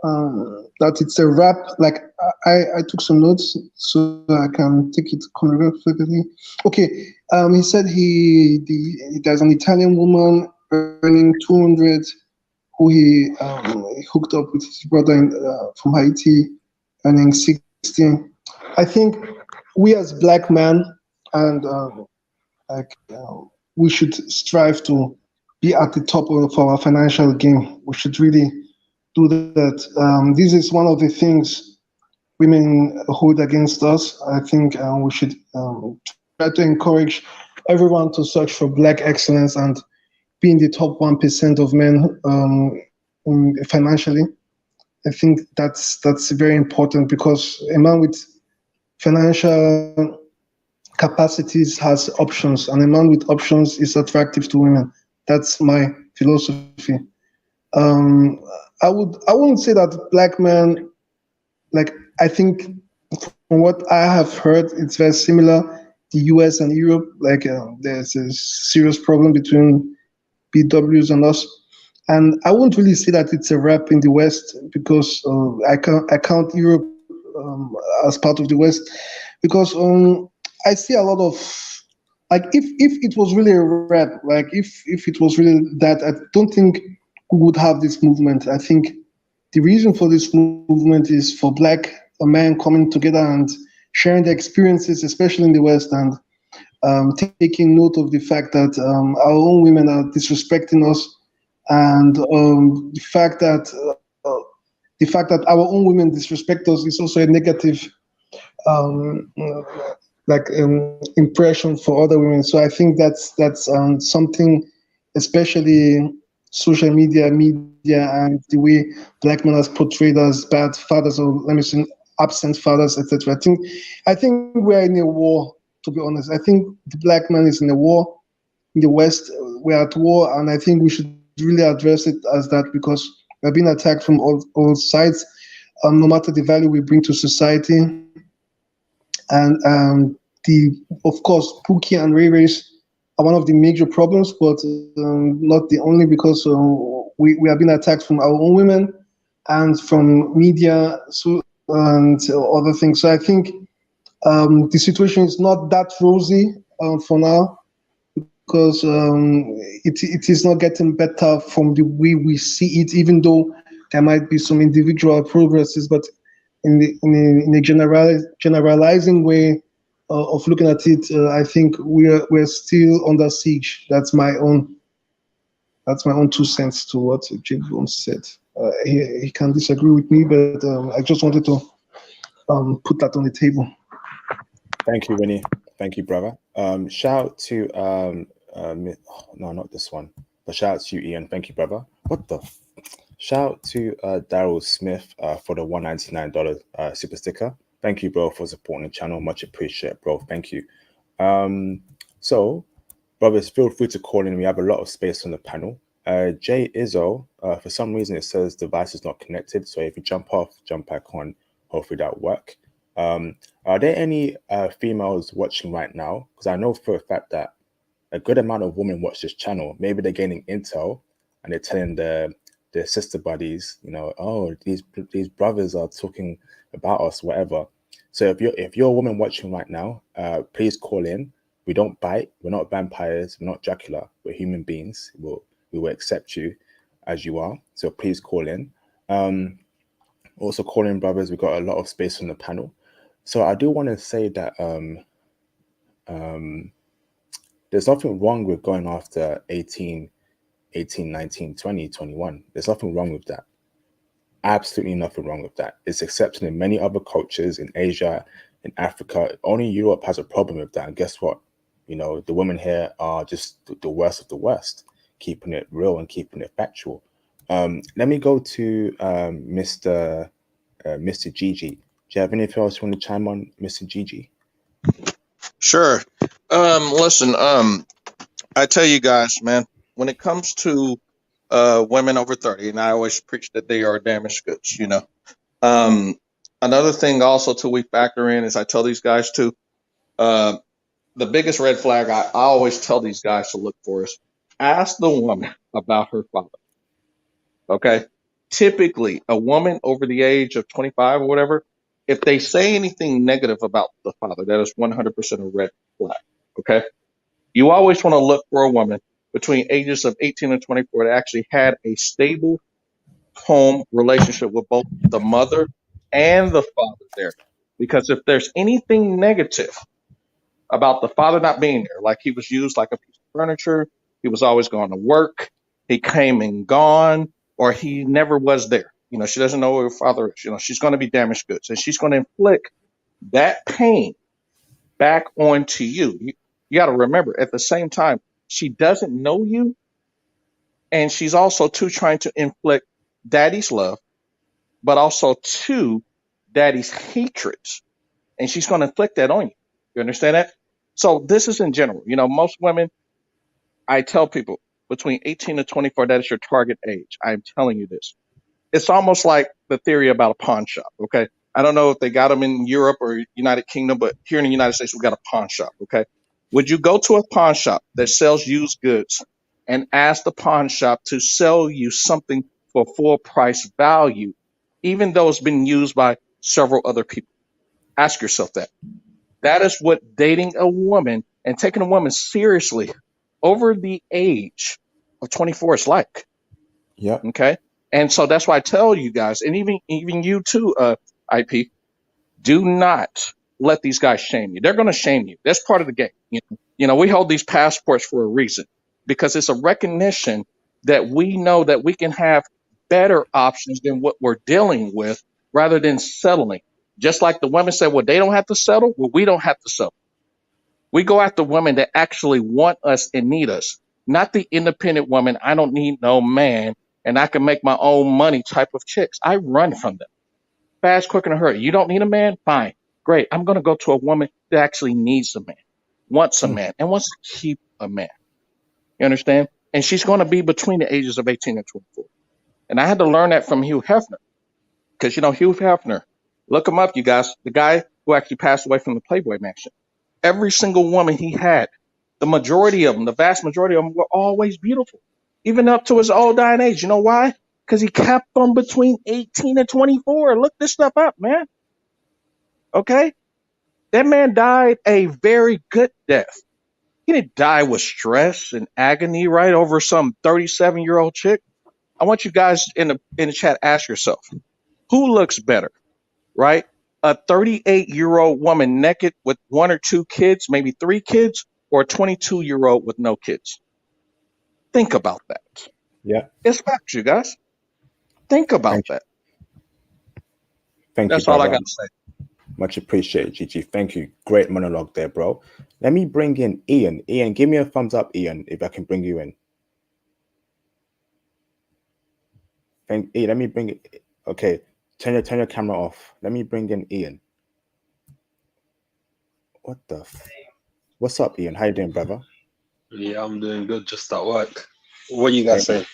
that it's a wrap. Like I took some notes so I can take it chronologically. Okay, he said there's an Italian woman earning 200 who he hooked up with his brother from Haiti, earning 16. I think we as black men and we should strive to be at the top of our financial game. We should really do that. This is one of the things women hold against us. I think we should try to encourage everyone to search for black excellence and be in the top 1% of men financially. I think that's very important because a man with financial capacities has options, and a man with options is attractive to women. That's my philosophy. I wouldn't say that black men, like I think from what I have heard, it's very similar. The US and Europe, like there's a serious problem between BWs and us. And I wouldn't really say that it's a wrap in the West because I count Europe as part of the West because I see a lot of, like if it was really a wrap, like if it was really that, I don't think we would have this movement. I think the reason for this movement is for black men coming together and sharing their experiences, especially in the West, and taking note of the fact that our own women are disrespecting us, and the fact that our own women disrespect us is also a negative impression for other women. So I think that's something, especially social media, and the way black men are portrayed as bad fathers, or let me say absent fathers, etc. I think we're in a war. To be honest, I think the black man is in a war. In the West, we're at war, and I think we should really address it as that because we're being attacked from all sides, no matter the value we bring to society. And of course, Pookie and Ray Rays are one of the major problems, but not the only, because we have been attacked from our own women and from media and other things. So I think the situation is not that rosy for now, because it is not getting better from the way we see it, even though there might be some individual progresses, but in a generalizing way of looking at it, I think we're still under siege. That's my own 2 cents to what Jake Bones said. He can disagree with me, but I just wanted to put that on the table. Thank you, Winnie. Thank you, brother. Shout out to no, not this one, but shout out to you, Ian. Thank you, brother. What the? Shout out to Daryl Smith for the $199 super sticker. Thank you, bro, for supporting the channel. Much appreciated, bro. Thank you. So, brothers, feel free to call in. We have a lot of space on the panel. Jay Izzo, for some reason it says device is not connected. So if you jump off, jump back on, hopefully that'll work. Are there any females watching right now? Because I know for a fact that a good amount of women watch this channel. Maybe they're gaining intel and they're telling their sister buddies, you know, oh, these brothers are talking about us, whatever. So if you're a woman watching right now, please call in. we don't bite. We're not vampires. We're not Dracula. We're human beings. We will accept you as you are. So please call in. Also call in, brothers. We've got a lot of space on the panel. So I do want to say that there's nothing wrong with going after 18, 19, 20, 21. There's nothing wrong with that. Absolutely nothing wrong with that. It's accepted in many other cultures, in Asia, in Africa. Only Europe has a problem with that. And guess what? You know, the women here are just the worst of the worst, keeping it real and keeping it factual. Let me go to Mr. Gigi. Do you have anything else you want to chime on, Mr. Gigi? Sure. Listen, I tell you guys, man, when it comes to women over 30, and I always preach that they are damaged goods, you know. Another thing also to we factor in is I tell these guys too, the biggest red flag I always tell these guys to look for is ask the woman about her father. Okay. Typically, a woman over the age of 25 or whatever, if they say anything negative about the father, that is 100% a red flag. Okay. You always want to look for a woman between ages of 18 and 24 that actually had a stable home relationship with both the mother and the father there. Because if there's anything negative about the father not being there, like he was used like a piece of furniture, he was always going to work, he came and gone, or he never was there. You know, she doesn't know who her father is. You know, she's going to be damaged goods, and she's going to inflict that pain back onto you. You got to remember, at the same time, she doesn't know you, and she's also too trying to inflict daddy's love, but also too daddy's hatreds, and she's going to inflict that on you. You understand that? So this is in general. You know, most women, I tell people between 18 and 24, that is your target age. I'm telling you this. It's almost like the theory about a pawn shop. Okay. I don't know if they got them in Europe or United Kingdom, but here in the United States, we got a pawn shop. Okay. Would you go to a pawn shop that sells used goods and ask the pawn shop to sell you something for full price value, even though it's been used by several other people? Ask yourself that. That is what dating a woman and taking a woman seriously over the age of 24 is like. Yeah. Okay. And so that's why I tell you guys, and even you too, IP, do not let these guys shame you. They're going to shame you. That's part of the game. You know, we hold these passports for a reason, because it's a recognition that we know that we can have better options than what we're dealing with rather than settling. Just like the women said, well, they don't have to settle. Well, we don't have to settle. We go after women that actually want us and need us, not the independent woman. I don't need no man and I can make my own money type of chicks. I run from them. Fast, quick, and a hurry. You don't need a man? Fine. Great. I'm going to go to a woman that actually needs a man, wants a man, and wants to keep a man. You understand? And she's going to be between the ages of 18 and 24. And I had to learn that from Hugh Hefner. Because, you know, Hugh Hefner, look him up, you guys, the guy who actually passed away from the Playboy Mansion. Every single woman he had, the majority of them, the vast majority of them were always beautiful, even up to his old dying age. You know why? Because he kept them between 18 and 24. Look this stuff up, man. Okay? That man died a very good death. He didn't die with stress and agony, right, over some 37-year-old chick. I want you guys in the chat, ask yourself, who looks better, right? A 38-year-old woman naked with 1 or 2 kids, maybe 3 kids, or a 22-year-old with no kids? Think about that. Yeah. It's facts, you guys. Think about that. Thank you, That's all I brother. got to say. Much appreciated, Gigi. Thank you. Great monologue there, bro. Let me bring in Ian. Ian, give me a thumbs up, Ian, if I can bring you in. Let me bring it. Okay, turn your camera off. Let me bring in Ian. What's up, Ian? How you doing, brother? Yeah, I'm doing good. Just at work. What you guys saying?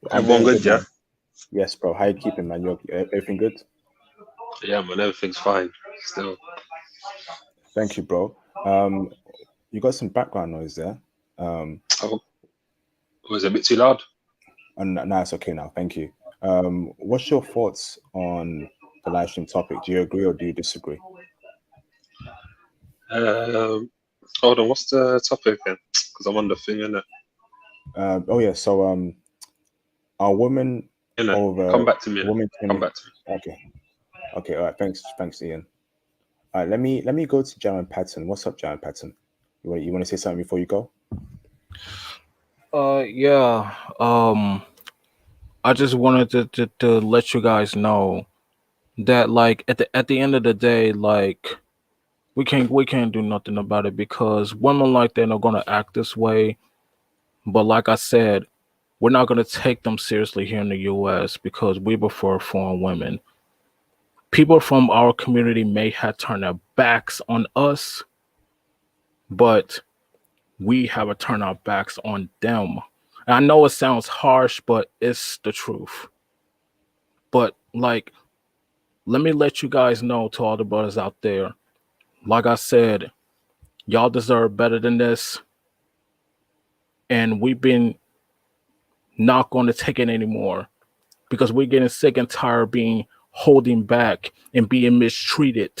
I'm Everyone doing good, yeah? man. Yes, bro. How you keeping, man? You everything good? Yeah, man. Everything's fine. Still. Thank you, bro. You got some background noise there. Was it a bit too loud? No, it's okay now. Thank you. What's your thoughts on the live stream topic? Do you agree or do you disagree? Hold on, what's the topic again? Because I'm on the thing, innit? Oh yeah. So are women Innit? over Come back to me, innit? women? Come back to me. Okay. Okay. All right. Thanks, Ian. All right. Let me go to Jaren Patton. What's up, Jaren Patton? You want to say something before you go? Yeah. I just wanted to let you guys know that like at the end of the day, like we can't do nothing about it because women like that are gonna act this way. But like I said, we're not gonna take them seriously here in the US because we prefer foreign women. People from our community may have turned their backs on us, but we have to turn our backs on them. And I know it sounds harsh, but it's the truth. But like, let me let you guys know to all the brothers out there. Like I said, y'all deserve better than this. And we've been not going to take it anymore because we're getting sick and tired of being holding back and being mistreated.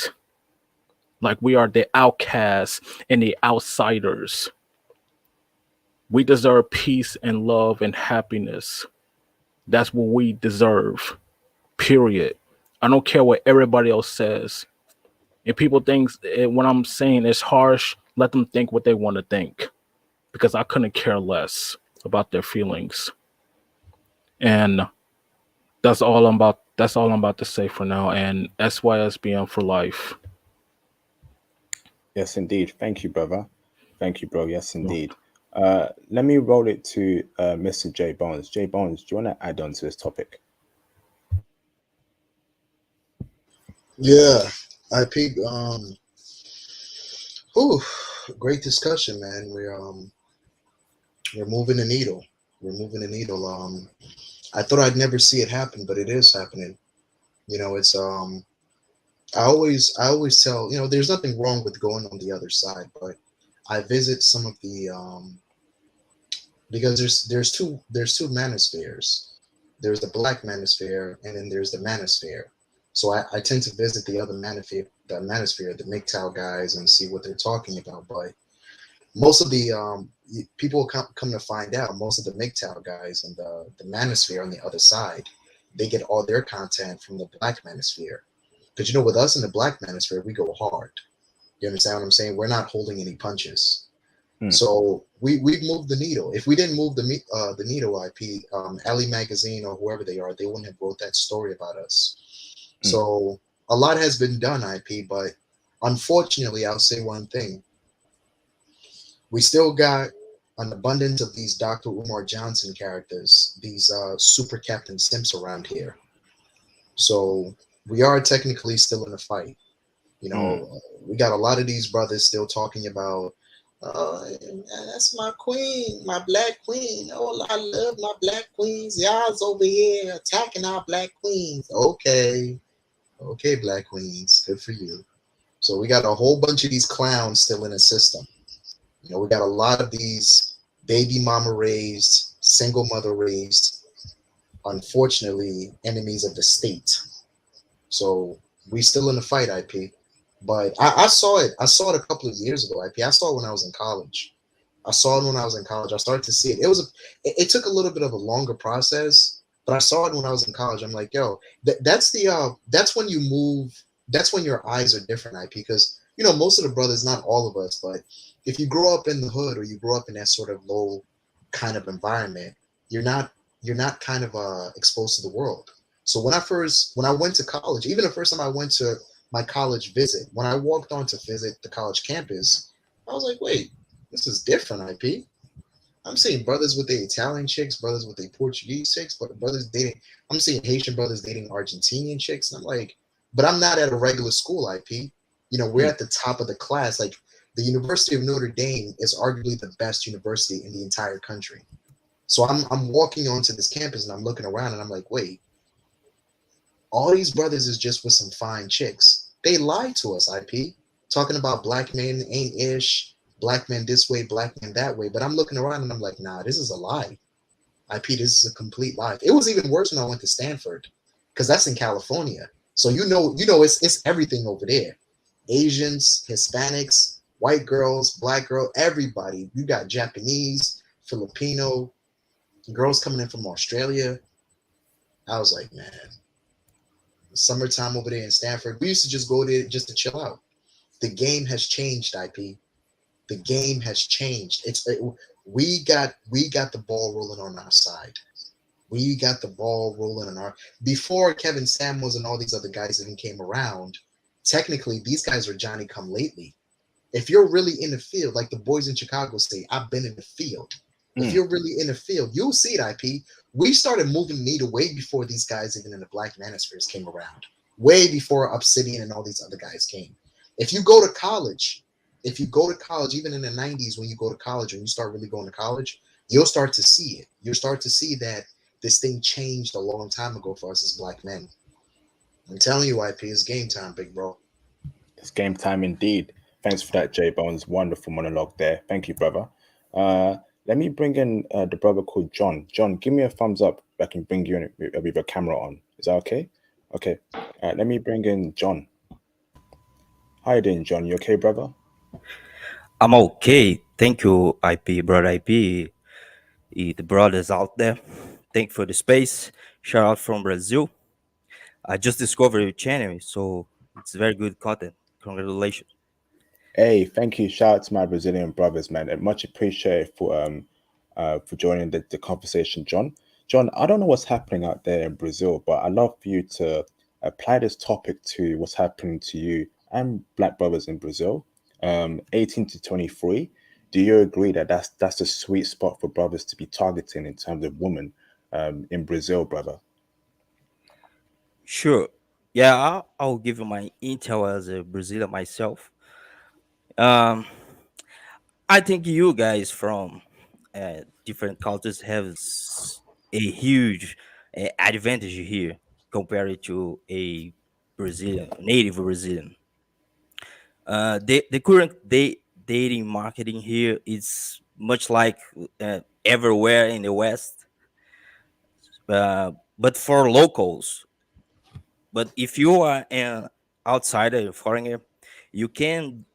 Like we are the outcasts and the outsiders. We deserve peace and love and happiness. That's what we deserve. Period. I don't care what everybody else says. If people think what I'm saying is harsh, let them think what they want to think. Because I couldn't care less about their feelings. And that's all I'm about to say for now. And SYSBM for life. Yes, indeed. Thank you, brother. Thank you, bro. Yes, indeed. Let me roll it to Mr. J Bones. J Bones, do you want to add on to this topic? Yeah, IP. Whew, great discussion, man. We're moving the needle. We're moving the needle. I thought I'd never see it happen, but it is happening. It's I always tell, there's nothing wrong with going on the other side, but I visit some of the because there's two manospheres. There's the black manosphere and then there's the manosphere. So I tend to visit the other manosphere, the MGTOW guys, and see what they're talking about. But most of the people come to find out, most of the MGTOW guys and the manosphere on the other side, they get all their content from the black manosphere. Because with us in the black manosphere, we go hard. You understand what I'm saying? We're not holding any punches. So we've moved the needle. If we didn't move the needle, IP, Ali Magazine or whoever they are, they wouldn't have wrote that story about us. So a lot has been done, IP, but unfortunately, I'll say one thing. We still got an abundance of these Dr. Umar Johnson characters, these super Captain Simps around here. So we are technically still in a fight. We got a lot of these brothers still talking about, that's my queen, my black queen. Oh, I love my black queens. Y'all's over here attacking our black queens. Okay, black queens, good for you. So we got a whole bunch of these clowns still in the system. We got a lot of these baby mama raised, single mother raised, unfortunately, enemies of the state. So we still in the fight, IP. But I saw it. I saw it a couple of years ago, IP. I saw it when I was in college. I started to see it. It took a little bit of a longer process, but I saw it when I was in college. I'm like, yo, that's when you move. That's when your eyes are different, IP. Because most of the brothers, not all of us, but if you grow up in the hood or you grow up in that sort of low kind of environment, you're not kind of exposed to the world. So when I went to college, even the first time I went to my college visit, when I walked on to visit the college campus, I was like, wait, this is different, IP. I'm seeing brothers with the Italian chicks, brothers with the Portuguese chicks, but brothers dating. I'm seeing Haitian brothers dating Argentinian chicks. And I'm like, but I'm not at a regular school, IP. We're at the top of the class. Like the University of Notre Dame is arguably the best university in the entire country. So I'm walking onto this campus and I'm looking around and I'm like, wait, all these brothers is just with some fine chicks. They lied to us, IP, talking about black men ain't ish, black men this way, black men that way. But I'm looking around and I'm like, nah, this is a lie. IP, this is a complete lie. It was even worse when I went to Stanford, because that's in California. So it's everything over there. Asians, Hispanics, white girls, black girl, everybody. You got Japanese, Filipino, girls coming in from Australia. I was like, man, summertime over there in Stanford. We used to just go there just to chill out. The game has changed, IP. The game has changed. We got the ball rolling on our side. We got the ball rolling on our before Kevin Samuels and all these other guys even came around. Technically, these guys are Johnny come lately. If you're really in the field, like the boys in Chicago say, I've been in the field. If you're really in the field, you'll see it, IP. We started moving the needle way before these guys, even in the Black Manospheres, came around. Way before Obsidian and all these other guys came. If you go to college, even in the 90s, when you go to college, when you start really going to college, you'll start to see it. You'll start to see that this thing changed a long time ago for us as black men. I'm telling you, IP, it's game time, big bro. It's game time indeed. Thanks for that, J Bones. Wonderful monologue there. Thank you, brother. Let me bring in the brother called John. John, give me a thumbs up. I can bring you in with your camera on. Is that okay? Okay. Let me bring in John. How you doing, John? You okay, brother? I'm okay. Thank you, IP, brother IP. The brothers out there. Thank you for the space. Shout out from Brazil. I just discovered your channel, so it's very good content. Congratulations. Hey, thank you. Shout out to my Brazilian brothers, man. And much appreciated for joining the conversation, John. John, I don't know what's happening out there in Brazil, but I'd love for you to apply this topic to what's happening to you and black brothers in Brazil. 18 to 23. Do you agree that that's a sweet spot for brothers to be targeting in terms of women in Brazil, brother? Sure. Yeah, I'll give you my intel as a Brazilian myself. Um, I think you guys from different cultures have a huge advantage here compared to a Brazilian, native Brazilian. The current dating marketing here is much like everywhere in the West, but for locals. But if you are an outsider, a foreigner, you can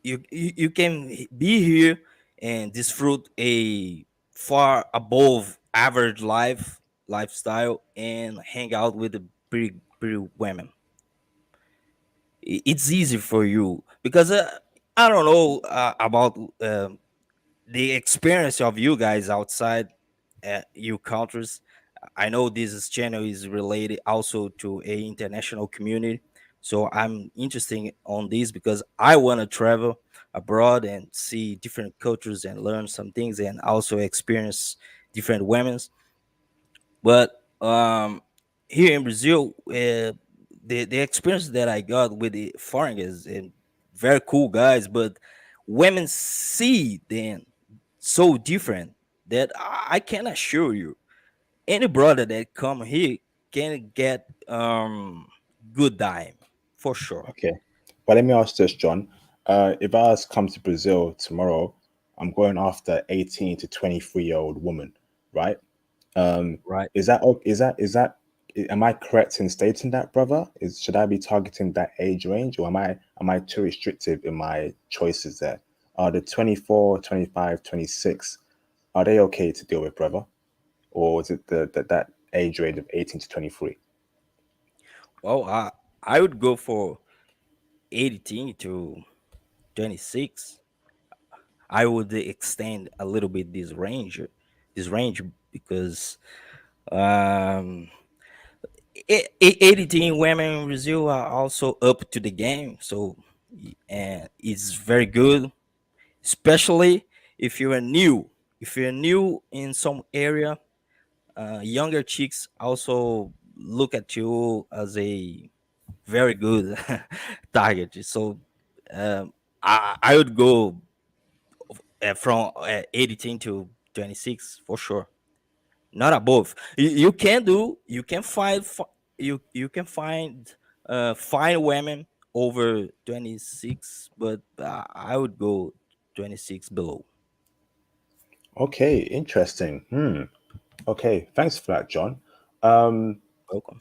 you can be here and disfruit a far above average lifestyle and hang out with the pretty women. It's easy for you because I don't know about the experience of you guys outside your countries. I know this channel is related also to a international community, so I'm interested on this because I want to travel abroad and see different cultures and learn some things and also experience different women's. But here in Brazil, the experience that I got with the foreigners and very cool guys, but women see them so different that I can assure you, any brother that come here can get good time for sure. Okay. But let me ask this, John. If I was come to Brazil tomorrow, I'm going after 18 to 23-year-old woman, right? Right. Is that am I correct in stating that, brother? Should I be targeting that age range, or am I too restrictive in my choices there? Are the 24, 25, 26, are they okay to deal with, brother? Or is it that age range of 18 to 23? Well, I would go for 18 to 26. I would extend a little bit this range because um 18 women in Brazil are also up to the game, so and it's very good, especially if you are new. If you're new in some area, younger chicks also look at you as a very good target. So I would go from 18 to 26 for sure, not above. You can find you can find fine women over 26, but I would go 26 below. Okay, interesting. Okay, thanks for that, John. Um, Welcome.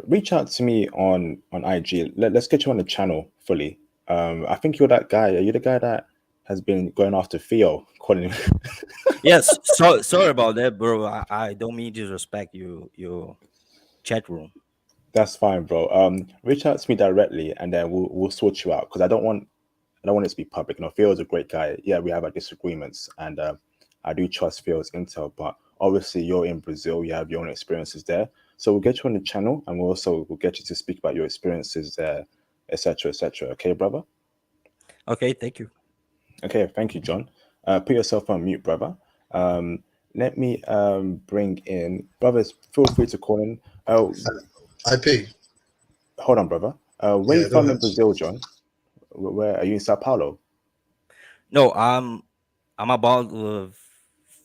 reach out to me on IG. Let's get you on the channel fully. I think you're that guy. Are you the guy that has been going after Theo, calling him? Yes, so sorry about that, bro. I don't mean to disrespect your chat room. That's fine, bro. Reach out to me directly, and then we'll sort you out, because I don't want it to be public. You know, Theo is a great guy. Yeah, we have our disagreements, and I do trust Theo's intel, but obviously you're in Brazil, you have your own experiences there. So we'll get you on the channel, and we'll get you to speak about your experiences there, etc., etc. Okay, brother? Okay, thank you. Okay, thank you, John. Put yourself on mute, brother. Let me bring in brothers. Feel free to call in. IP. Hold on, brother. Where Yeah, you go from in ahead. Brazil, John? Where are you in Sao Paulo? No, I'm about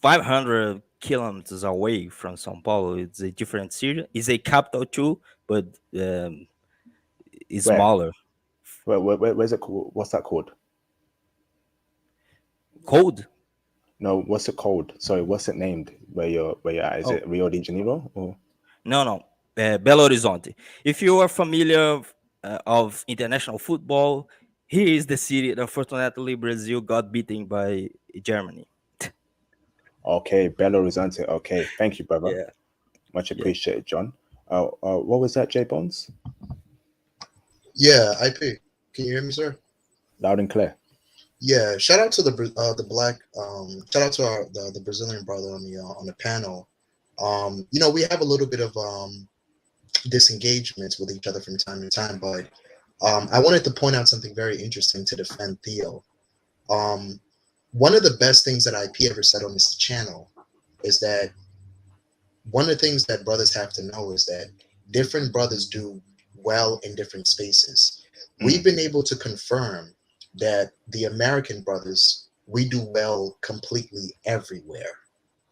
500 kilometers away from São Paulo. It's a different city. It's a capital too, but it's Where? smaller. Where's it called? What's that called? Cold? No, what's it called? Sorry, what's it named? Where you're at? Is Oh, it Rio de Janeiro? Or no. Belo Horizonte. If you are familiar of international football, here is the city that unfortunately Brazil got beaten by Germany. okay, Belo Horizonte. Okay, thank you, brother. Yeah, Much yeah. appreciated, John. What was that, J Bones? Yeah, IP. Can you hear me, sir? Loud and clear. Yeah. Shout out to the black. Shout out to the Brazilian brother on the panel. We have a little bit of disengagements with each other from time to time, but I wanted to point out something very interesting to defend Theo. One of the best things that IP ever said on this channel is that one of the things that brothers have to know is that different brothers do well in different spaces. We've been able to confirm that the American brothers, we do well completely everywhere.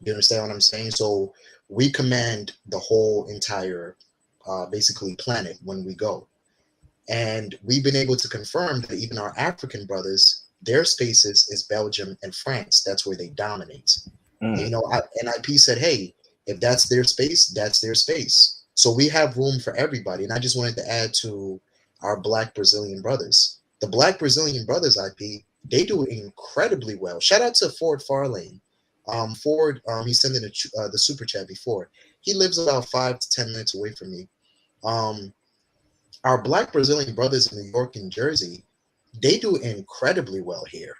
You understand what I'm saying? So we command the whole entire, basically, planet when we go. And we've been able to confirm that even our African brothers, their spaces is Belgium and France. That's where they dominate. And, and IP said, hey, if that's their space, that's their space. So we have room for everybody. And I just wanted to add to our black Brazilian brothers. The black Brazilian brothers, IP, they do incredibly well. Shout out to Ford Farlane. Ford, he sent in the super chat before. He lives about 5 to 10 minutes away from me. Our black Brazilian brothers in New York and Jersey, they do incredibly well here.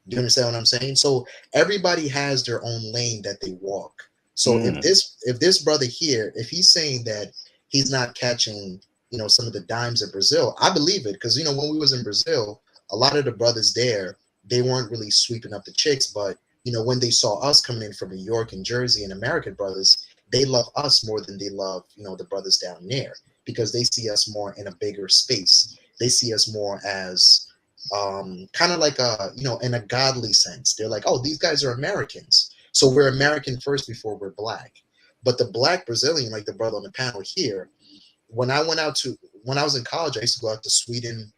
Do you understand what I'm saying? So everybody has their own lane that they walk. So if this brother here, if he's saying that he's not catching, some of the dimes of Brazil, I believe it, because when we was in Brazil, a lot of the brothers there, they weren't really sweeping up the chicks, but when they saw us coming in from New York and Jersey and American brothers, they love us more than they love, the brothers down there, because they see us more in a bigger space. They see us more as kind of like in a godly sense. They're like, oh, these guys are Americans, so we're American first before we're black. But the black Brazilian, like the brother on the panel here, when I was in college, I used to go out to Sweden,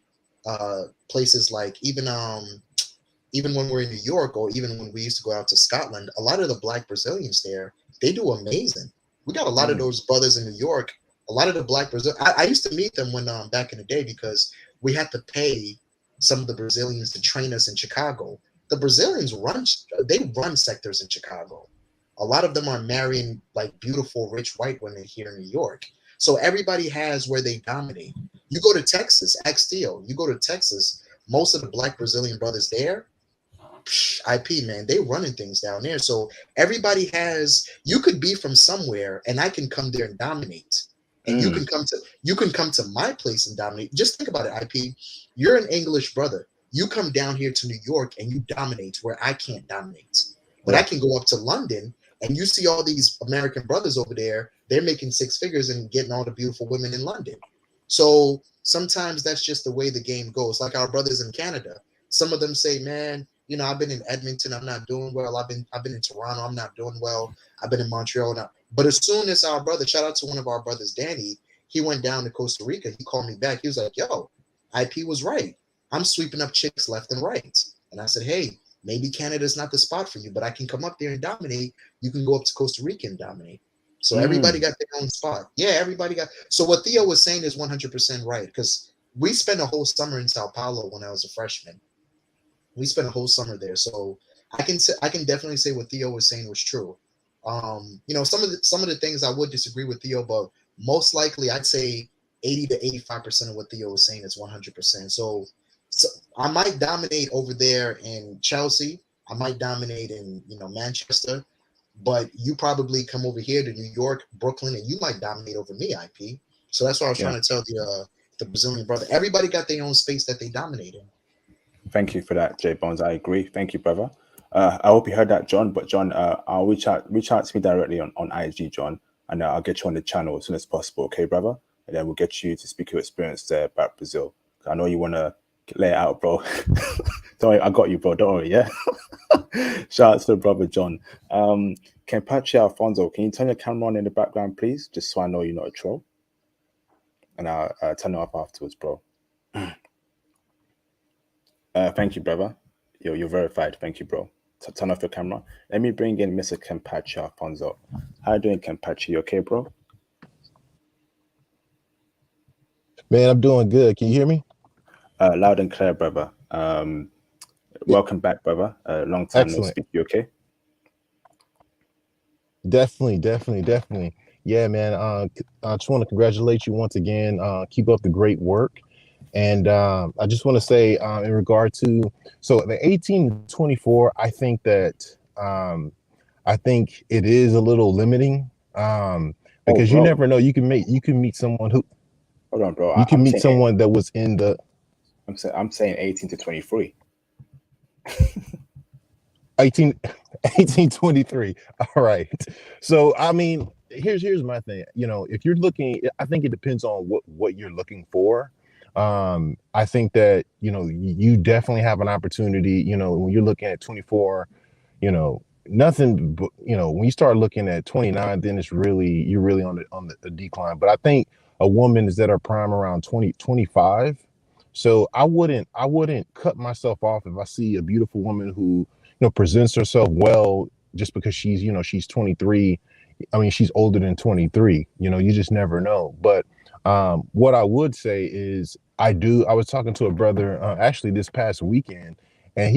places like even when we're in New York, or even when we used to go out to Scotland, a lot of the black Brazilians there, they do amazing. We got a lot of those brothers in New York. A lot of the black Brazil, I used to meet them when back in the day, because we had to pay some of the Brazilians to train us in Chicago. The Brazilians run sectors in Chicago. A lot of them are marrying like beautiful, rich white women here in New York. So everybody has where they dominate. You go to Texas, X Steel. You go to Texas, most of the black Brazilian brothers there, IP, man, they running things down there. So everybody has. You could be from somewhere, and I can come there and dominate. And you can come to my place and dominate. Just think about it, IP. You're an English brother. You come down here to New York and you dominate where I can't dominate. But I can go up to London and you see all these American brothers over there. They're making 6 figures and getting all the beautiful women in London. So sometimes that's just the way the game goes. Like our brothers in Canada. Some of them say, man, I've been in Edmonton, I'm not doing well. I've been in Toronto, I'm not doing well. I've been in Montreal now. But as soon as our brother, shout out to one of our brothers, Danny, he went down to Costa Rica. He called me back. He was like, yo, IP was right. I'm sweeping up chicks left and right. And I said, hey, maybe Canada's not the spot for you, but I can come up there and dominate. You can go up to Costa Rica and dominate. So everybody got their own spot. Yeah, everybody got. So what Theo was saying is 100% right, because we spent a whole summer in Sao Paulo when I was a freshman. We spent a whole summer there, so I can definitely say what Theo was saying was true. Some of the things I would disagree with Theo, but most likely I'd say 80 to 85% of what Theo was saying is 100%. So I might dominate over there in Chelsea. I might dominate in Manchester, but you probably come over here to New York, Brooklyn, and you might dominate over me, IP. So that's what I was trying to tell the Brazilian brother. Everybody got their own space that they dominate in. Thank you for that, J Bones. I agree. Thank you, brother. I hope you heard that, John. But John, I'll reach out to me directly on IG, John, and I'll get you on the channel as soon as possible. Okay, brother? And then we'll get you to speak your experience there about Brazil. I know you want to lay it out, bro. Don't worry, I got you, bro. Don't worry, yeah? Shout out to the brother, John. Kenpachi Alfonso, can you turn your camera on in the background, please? Just so I know you're not a troll. And I'll turn it off afterwards, bro. Thank you, brother. You're verified. Thank you, bro. Turn off your camera. Let me bring in Mr. Kenpachi Alfonso. How you doing, Kenpachi? You okay, bro? Man, I'm doing good. Can you hear me? Loud and clear, brother. Welcome back, brother. Long time no speak. You okay? Definitely. Yeah, man. I just want to congratulate you once again. Keep up the great work. And I just want to say in regard to, so the 18 to 24, I think that it is a little limiting because you never know. You can meet someone who. Hold on, bro. You can meet someone that was in the. I'm saying 18 to 23. 18, 23. All right. So, I mean, here's my thing. If you're looking, I think it depends on what you're looking for. I think that, you definitely have an opportunity, when you're looking at 24, nothing, but, when you start looking at 29, then you're really on the decline. But I think a woman is at her prime around 25. So I wouldn't cut myself off if I see a beautiful woman who, presents herself well just because she's 23. I mean, she's older than 23, you just never know. But what I would say is I was talking to a brother actually this past weekend, and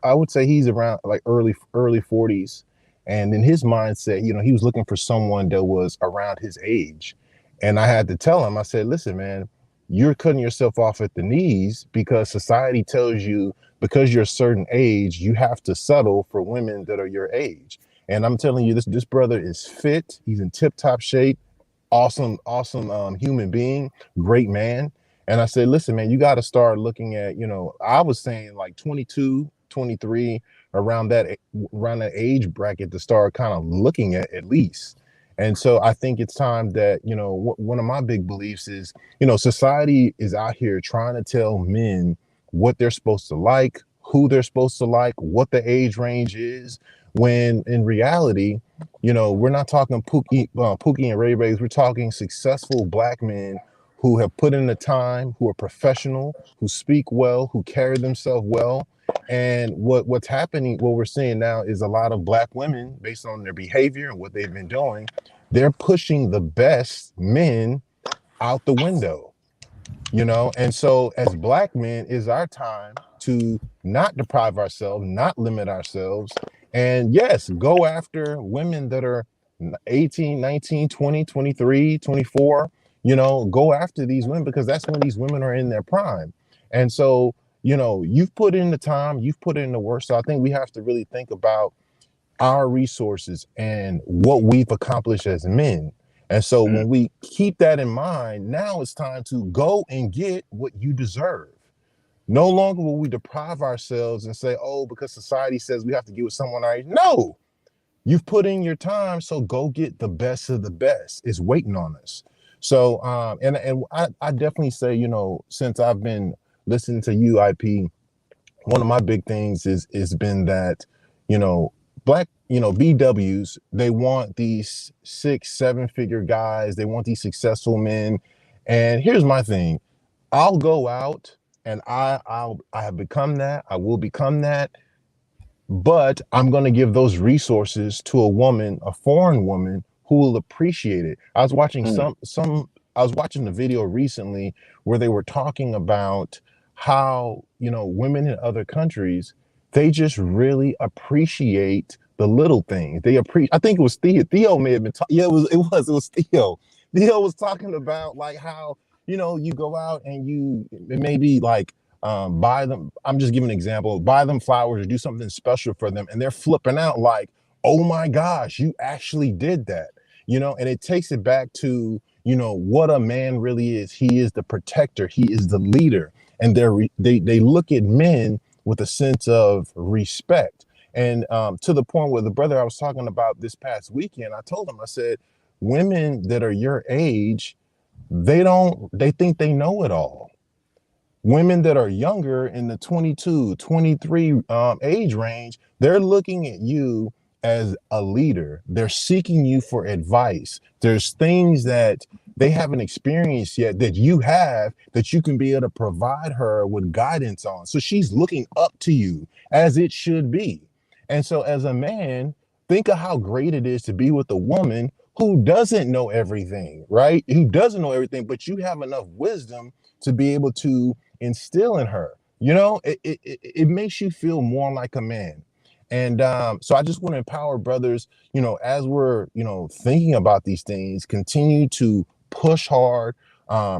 I would say he's around like early 40s. And in his mindset, he was looking for someone that was around his age. And I had to tell him, I said, listen, man, you're cutting yourself off at the knees because society tells you because you're a certain age, you have to settle for women that are your age. And I'm telling you, this brother is fit. He's in tip-top shape. Awesome human being, great man. And I said, listen, man, you got to start looking at, I was saying like 22, 23, around that age bracket to start kind of looking at least. And so I think it's time that, one of my big beliefs is, society is out here trying to tell men what they're supposed to like, who they're supposed to like, what the age range is, when in reality, we're not talking Pookie and Ray Rays. We're talking successful Black men who have put in the time, who are professional, who speak well, who carry themselves well. And what's happening, what we're seeing now is a lot of Black women, based on their behavior and what they've been doing, they're pushing the best men out the window, And so as Black men, is our time to not deprive ourselves, not limit ourselves, and yes, go after women that are 18, 19, 20, 23, 24, go after these women because that's when these women are in their prime. And so, you've put in the time, you've put in the work. So I think we have to really think about our resources and what we've accomplished as men. And so when we keep that in mind, now it's time to go and get what you deserve. No longer will we deprive ourselves and say, oh, because society says we have to get with someone our age. No, you've put in your time, so go get the best of the best. It's waiting on us. So, and I definitely say, since I've been listening to you, IP, one of my big things is been that, Black, BWs, they want these 6-7 figure guys. They want these successful men. And here's my thing. I'll go out and I have become that. I will become that. But I'm going to give those resources to a woman, a foreign woman, who will appreciate it. I was watching some I was watching the video recently where they were talking about how, you know, women in other countries, they just really appreciate the little things. They appreciate, I think it was Theo. Theo may have been talking. Yeah, it was Theo. Theo was talking about like how, you know, you go out and you maybe like buy them. I'm just giving an example, buy them flowers or do something special for them. And they're flipping out like, oh my gosh, you actually did that, you know, and it takes it back to, you know, what a man really is. He is the protector. He is the leader. And they look at men with a sense of respect. And to the point where the brother I was talking about this past weekend, I told him, I said, women that are your age, they think they know it all. Women that are younger in the 22, 23 age range, they're looking at you as a leader. They're seeking you for advice. There's things that they haven't experienced yet that you have that you can be able to provide her with guidance on. So she's looking up to you, as it should be. And so as a man, think of how great it is to be with a woman who doesn't know everything, right? Who doesn't know everything, but you have enough wisdom to be able to instill in her. You know, it makes you feel more like a man. And so I just want to empower brothers, you know, as we're, you know, thinking about these things, continue to push hard,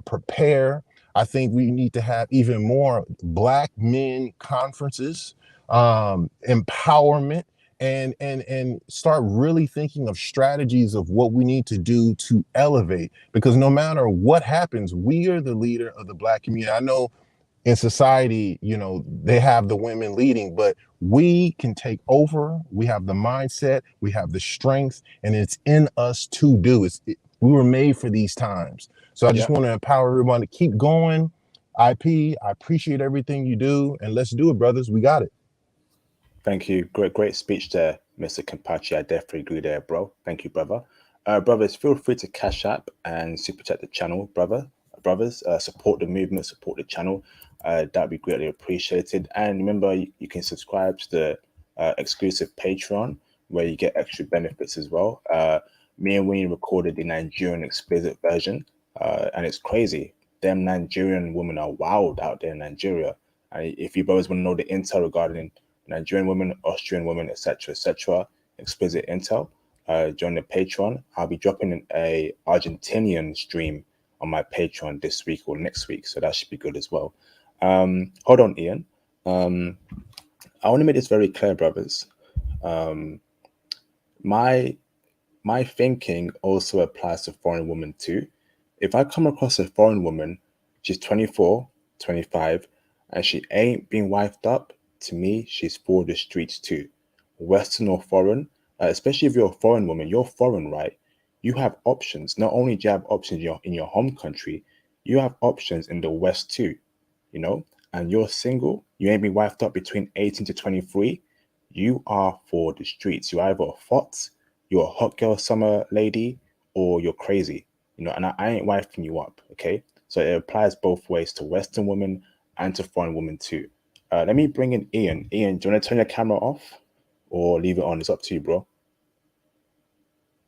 prepare. I think we need to have even more Black men conferences, empowerment, and start really thinking of strategies of what we need to do to elevate, because no matter what happens, we are the leader of the Black community. I know in society, you know, they have the women leading, but we can take over. We have the mindset, we have the strength, and it's in us to do. We were made for these times. So I just want to empower everyone to keep going. IP, I appreciate everything you do, and let's do it, brothers. We got it. Thank you. Great speech there, Mr. Kenpachi. I definitely agree there, bro. Thank you, brother. Brothers, feel free to cash app and super chat the channel, brothers. Support the movement, support the channel. That'd be greatly appreciated. And remember, you can subscribe to the exclusive Patreon where you get extra benefits as well. Me and Winnie recorded the Nigerian explicit version, and it's crazy. Them Nigerian women are wild out there in Nigeria. And if you brothers want to know the intel regarding Nigerian women, Austrian women, etc., explicit intel, join the Patreon. I'll be dropping a Argentinian stream on my Patreon this week or next week, so that should be good as well. Hold on, Ian. I want to make this very clear, brothers. My thinking also applies to foreign women too. If I come across a foreign woman, she's 24, 25, and she ain't been wifed up, to me, she's for the streets too. Western or foreign, especially if you're a foreign woman, you're foreign, right? You have options. Not only do you have options in your home country, you have options in the West too, you know? And you're single, you ain't been wifed up between 18 to 23, you are for the streets. You're either a FOTS, you're a hot girl summer lady, or you're crazy, you know, and I ain't wifing you up, okay? So it applies both ways to Western women and to foreign women too. Let me bring in Ian. Ian, do you want to turn your camera off or leave it on? It's up to you, bro.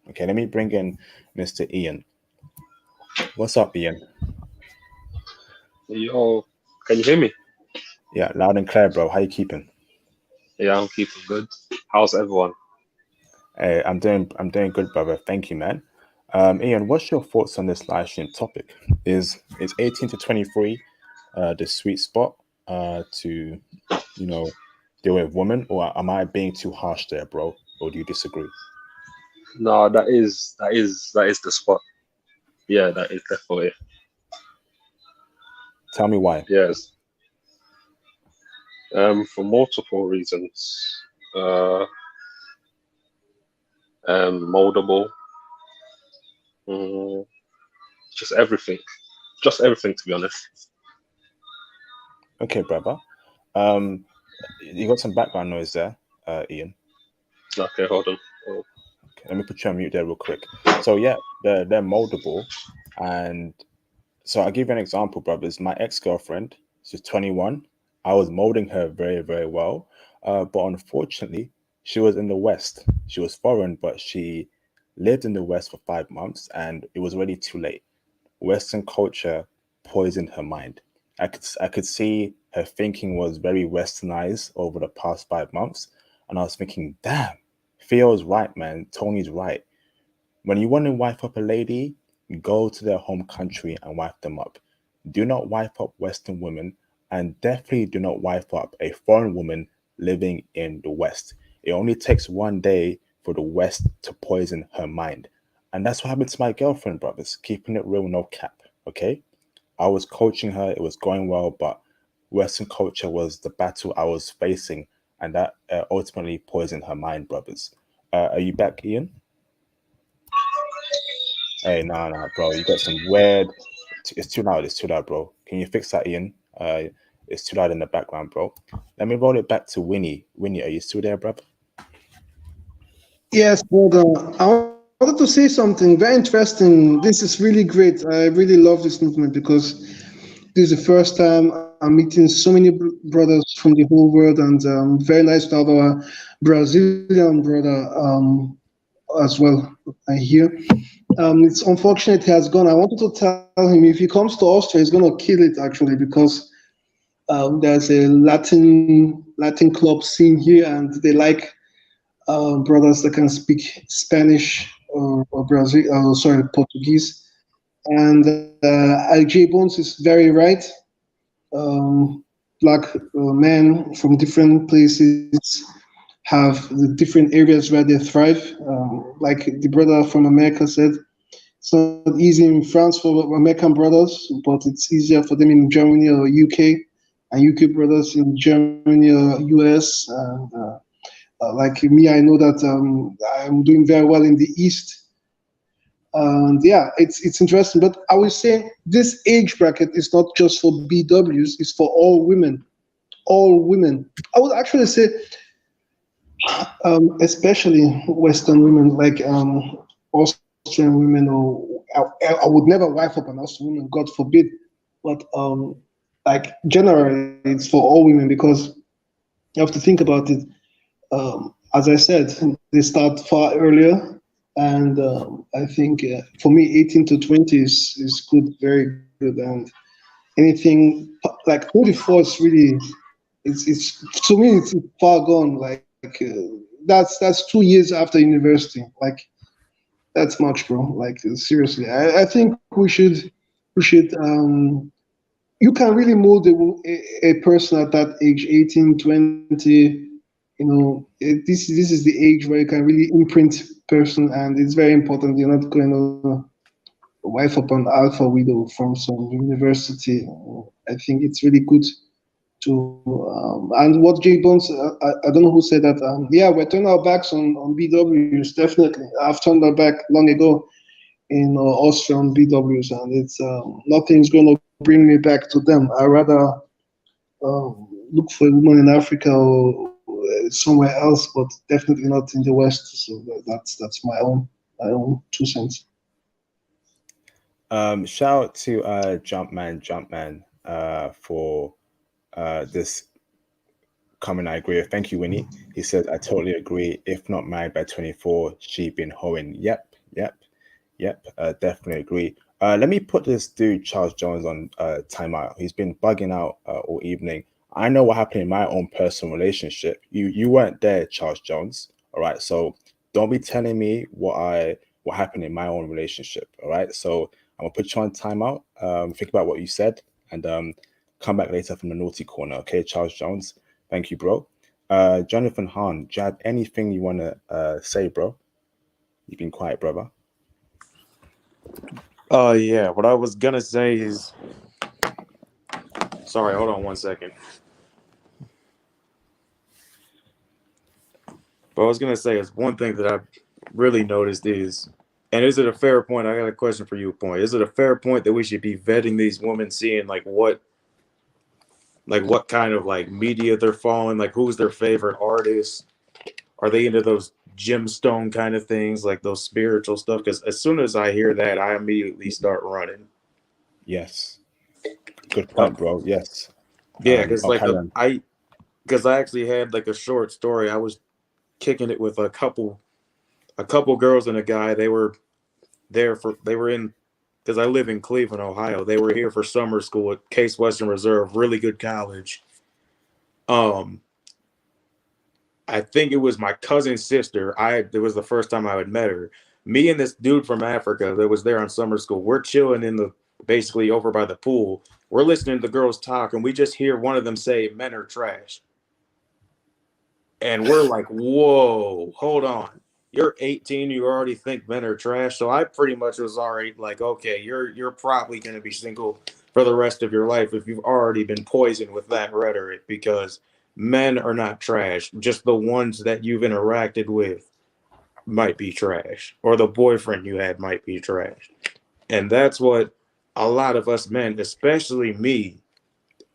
Okay, let me bring in Mr. Ian. What's up, Ian? Yo, can you hear me? Yeah, loud and clear, bro. How you keeping? Yeah, I'm keeping good. How's everyone? Hey, I'm doing good, brother. Thank you, man. Ian, what's your thoughts on this live stream topic? Is 18 to 23 the sweet spot to, you know, deal with women, or am I being too harsh there, bro? Or do you disagree? No, that is the spot. Yeah, that is definitely. Tell me why. Yes. For multiple reasons. Moldable. Just everything. Just everything, to be honest. Okay, brother. You got some background noise there, Ian. Okay, hold on. Oh. Okay, let me put you on mute there real quick. So yeah, they're moldable, and so I'll give you an example, brothers. My ex-girlfriend, she's 21. I was molding her very, very well, but unfortunately, she was in the West. She was foreign, but she lived in the West for 5 months, and it was already too late. Western culture poisoned her mind. I could see her thinking was very westernized over the past 5 months, and I was thinking, damn, Theo's right, man. Tony's right. When you want to wife up a lady, go to their home country and wife them up. Do not wife up Western women, and definitely do not wife up a foreign woman living in the West. It only takes one day for the West to poison her mind. And that's what happened to my girlfriend, brothers. Keeping it real, no cap. Okay? I was coaching her, it was going well, but Western culture was the battle I was facing, and that ultimately poisoned her mind, brothers. Are you back, Ian? Hey, nah, bro. You got some weird. It's too loud. It's too loud, bro. Can you fix that, Ian? It's too loud in the background, bro. Let me roll it back to Winnie. Winnie, are you still there, bro? Yes, brother. I wanted to say something very interesting. This is really great. I really love this movement because this is the first time I'm meeting so many brothers from the whole world, and very nice to have our Brazilian brother as well here. It's unfortunate he has gone. I wanted to tell him if he comes to Austria, he's gonna kill it actually because there's a Latin club scene here, and they like brothers that can speak Spanish or Brazil, sorry, Portuguese. And J Bones is very right. Black men from different places have the different areas where they thrive. Like the brother from America said, it's not easy in France for American brothers, but it's easier for them in Germany or UK, and UK brothers in Germany or US. Like me, I know that I'm doing very well in the East. And yeah, it's interesting. But I would say this age bracket is not just for BWs; it's for all women. All women. I would actually say, especially Western women, like Austrian women, or I would never wife up an Austrian woman, God forbid. But like generally, it's for all women because you have to think about it. As I said, they start far earlier, and I think for me, 18 to 20 is good, very good, and anything like 24 is really, it's to me it's far gone. Like that's 2 years after university. Like that's much, bro. Like seriously, I think we should you can really mold a person at that age, 18, 20. This is the age where you can really imprint person, and it's very important. You're not going to wife up an alpha widow from some university. I think it's really good to and what J Bones, I don't know who said that. Yeah, we're turning our backs on BWs. Definitely, I've turned my back long ago in Austria on BWs, and it's nothing's going to bring me back to them. I rather look for a woman in Africa or somewhere else, but definitely not in the West. So that's my own 2 cents. Shout out to Jumpman for this comment. I agree. Thank you, Winnie. He said, I totally agree. If not married by 24, she been hoeing. Yep. Definitely agree. Let me put this dude Charles Jones on timeout. He's been bugging out all evening. I know what happened in my own personal relationship. You weren't there, Charles Jones. All right. So don't be telling me what happened in my own relationship. All right. So I'm gonna put you on timeout. Think about what you said and come back later from the naughty corner. Okay, Charles Jones. Thank you, bro. Jonathan Hahn, do you have anything you want to say, bro? You've been quiet, brother. Yeah, what I was gonna say is, sorry, hold on 1 second. What I was gonna say is one thing that I've really noticed is, and is it a fair point? I got a question for you, Point. Is it a fair point that we should be vetting these women, seeing what kind of media they're following, who's their favorite artists? Are they into those gemstone kind of things, like those spiritual stuff? Because as soon as I hear that, I immediately start running. Yes. Good point, bro. Yes. Yeah, because okay, because I actually had a short story. I was kicking it with a couple girls and a guy. They were because I live in Cleveland, Ohio. They were here for summer school at Case Western Reserve, really good college. I think it was my cousin's sister. It was the first time I had met her. Me and this dude from Africa that was there on summer school, we're chilling basically over by the pool. We're listening to the girls talk, and we just hear one of them say, "Men are trash." And we're like, whoa, hold on. You're 18, you already think men are trash. So I pretty much was already like, okay, you're probably going to be single for the rest of your life if you've already been poisoned with that rhetoric, because men are not trash. Just the ones that you've interacted with might be trash, or the boyfriend you had might be trash. And that's what a lot of us men, especially me,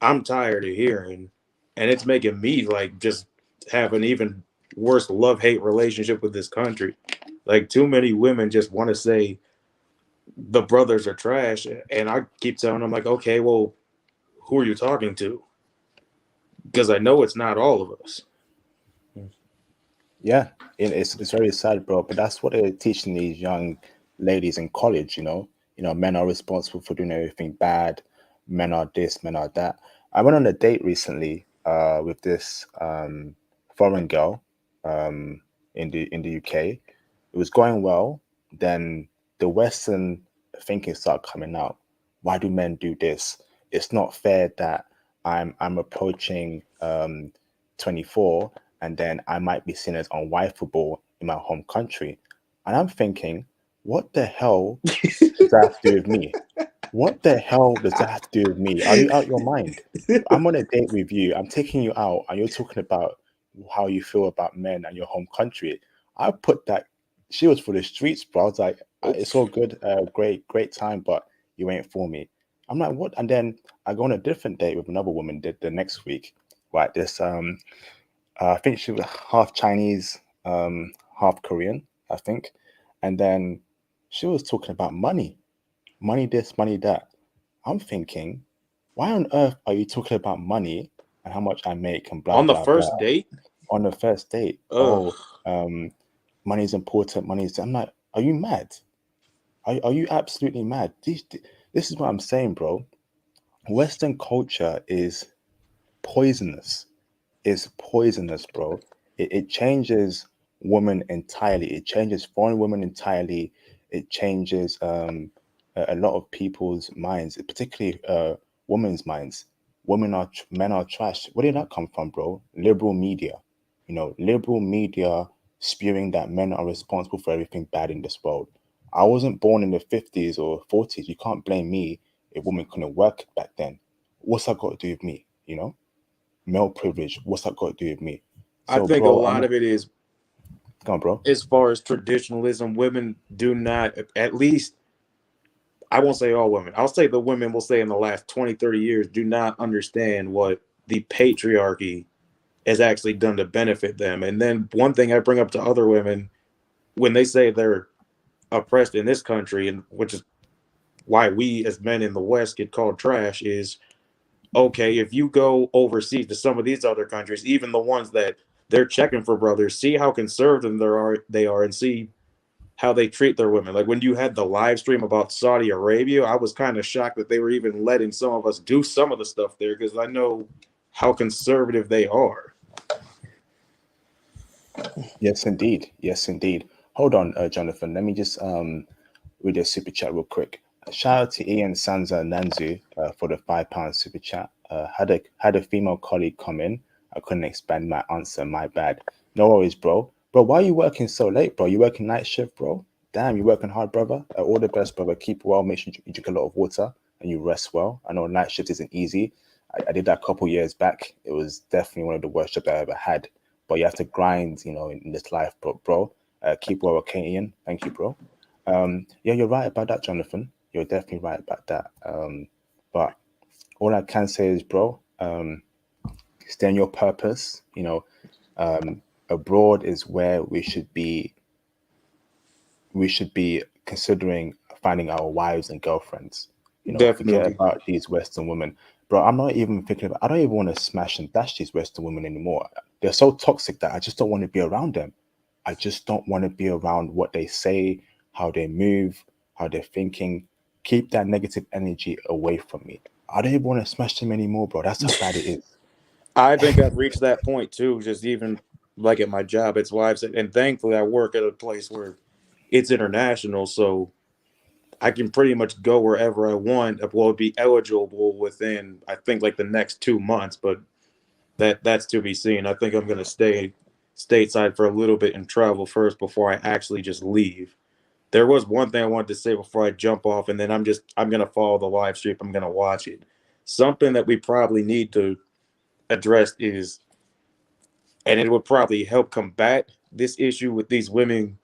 I'm tired of hearing. And it's making me like just have an even worse love-hate relationship with this country. Like, too many women just want to say the brothers are trash, and I keep telling them, like, okay, well, who are you talking to? Because I know it's not all of us. Yeah, it's very sad, bro. But that's what they're teaching these young ladies in college. Men are responsible for doing everything bad. Men are this, men are that. I went on a date recently with this foreign girl in the UK. It was going well. Then the Western thinking started coming out. Why do men do this? It's not fair that I'm approaching 24, and then I might be seen as unwifeable in my home country. And I'm thinking, what the hell does that have to do with me? What the hell does that have to do with me? Are you out your mind? I'm on a date with you. I'm taking you out, and you're talking about how you feel about men and your home country. I put that. She was for the streets, bro. I was like, it's all good, great time, but you ain't for me. I'm like, what? And then I go on a different date with another woman the next week. Right, this I think she was half Chinese, half Korean, I think. And then she was talking about money this, money that. I'm thinking, why on earth are you talking about money and how much I make and blah On the blah blah first date? on the first date? Ugh. Money is important. I'm like, are you mad? Are you absolutely mad? This is what I'm saying, bro. Western culture is poisonous. Is poisonous, bro. It changes women entirely. It changes foreign women entirely. It changes a lot of people's minds, particularly women's minds. Men are trash. Where did that come from, bro? Liberal media. Liberal media spewing that men are responsible for everything bad in this world. I wasn't born in the 50s or 40s. You can't blame me if women couldn't work back then. What's that got to do with me? Male privilege. What's that got to do with me? I So, think a bro, lot of it is, go on, bro. as far as traditionalism, women do not, at least, I won't say all women. I'll say the women will say in the last 20, 30 years, do not understand what the patriarchy has actually done to benefit them. And then one thing I bring up to other women, when they say they're oppressed in this country, and which is why we as men in the West get called trash, is okay, if you go overseas to some of these other countries, even the ones that they're checking for brothers, see how conservative they are, and see how they treat their women. Like when you had the live stream about Saudi Arabia, I was kind of shocked that they were even letting some of us do some of the stuff there, because I know how conservative they are. Yes, indeed. Yes, indeed. Hold on, Jonathan. Let me just read a super chat real quick. Shout out to Ian Sanza Nanzu for the £5 super chat. Had a female colleague come in. I couldn't expand my answer. My bad. No worries, bro. Bro, why are you working so late, bro? You working night shift, bro? Damn, you working hard, brother. All the best, brother. Keep well. Make sure you drink a lot of water and you rest well. I know night shift isn't easy. I did that a couple years back. It was definitely one of the worst jobs I ever had. But you have to grind, in this life, bro. Keep well, okay, Ian. Thank you, bro. Yeah, you're right about that, Jonathan. You're definitely right about that. But all I can say is, bro, stay on your purpose. Abroad is where we should be considering finding our wives and girlfriends. Forget Definitely. about these Western women. Bro, I'm not even thinking about, I don't even want to smash and dash these Western women anymore. They're so toxic that I just don't want to be around them. I just don't want to be around what they say, how they move, how they're thinking. Keep that negative energy away from me. I don't even want to smash them anymore, bro. That's how bad it is. I think I've reached that point too. Just even like at my job, it's why I've said, and thankfully I work at a place where it's international, so I can pretty much go wherever I want. Well, be eligible within I think like the next 2 months, but that's to be seen. I think I'm gonna stay stateside for a little bit and travel first before I actually just leave. There was one thing I wanted to say before I jump off, and then I'm gonna follow the live stream. I'm gonna watch it. Something that we probably need to address is, and it would probably help combat this issue with these women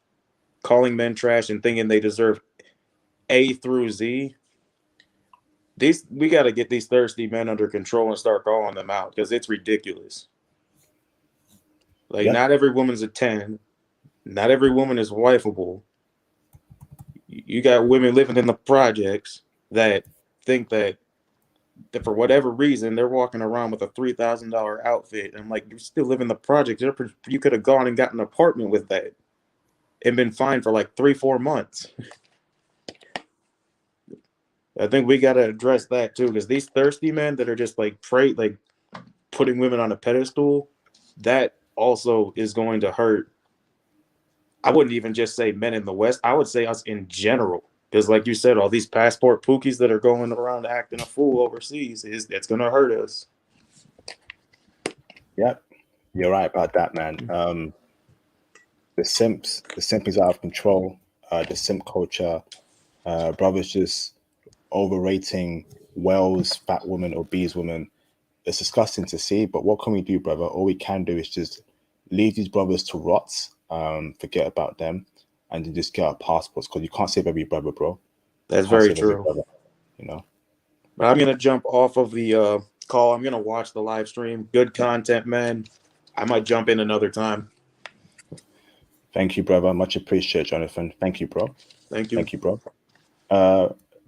calling men trash and thinking they deserve A through Z. We got to get these thirsty men under control and start calling them out because it's ridiculous. Like, Yeah. not every woman's a 10. Not every woman is wifeable. You got women living in the projects that think that for whatever reason they're walking around with a $3,000 outfit. And I'm like, you still live in the project. You could have gone and got an apartment with that and been fine for like 3-4 months. I think we got to address that too, because these thirsty men that are just like putting women on a pedestal, that also is going to hurt. I wouldn't even just say men in the West. I would say us in general, because like you said, all these passport pookies that are going around acting a fool overseas, it's going to hurt us. Yep, you're right about that, man. The simp is out of control. The simp culture, brothers just overrating Wells, fat women, obese women. It's disgusting to see, but what can we do, brother? All we can do is just leave these brothers to rot, forget about them, and then just get our passports, because you can't save every brother, bro. That's very true. Brother, you know. But I'm gonna jump off of the call. I'm gonna watch the live stream. Good content, man. I might jump in another time. Thank you, brother. Much appreciated, Jonathan. Thank you, bro. Thank you. Thank you, bro.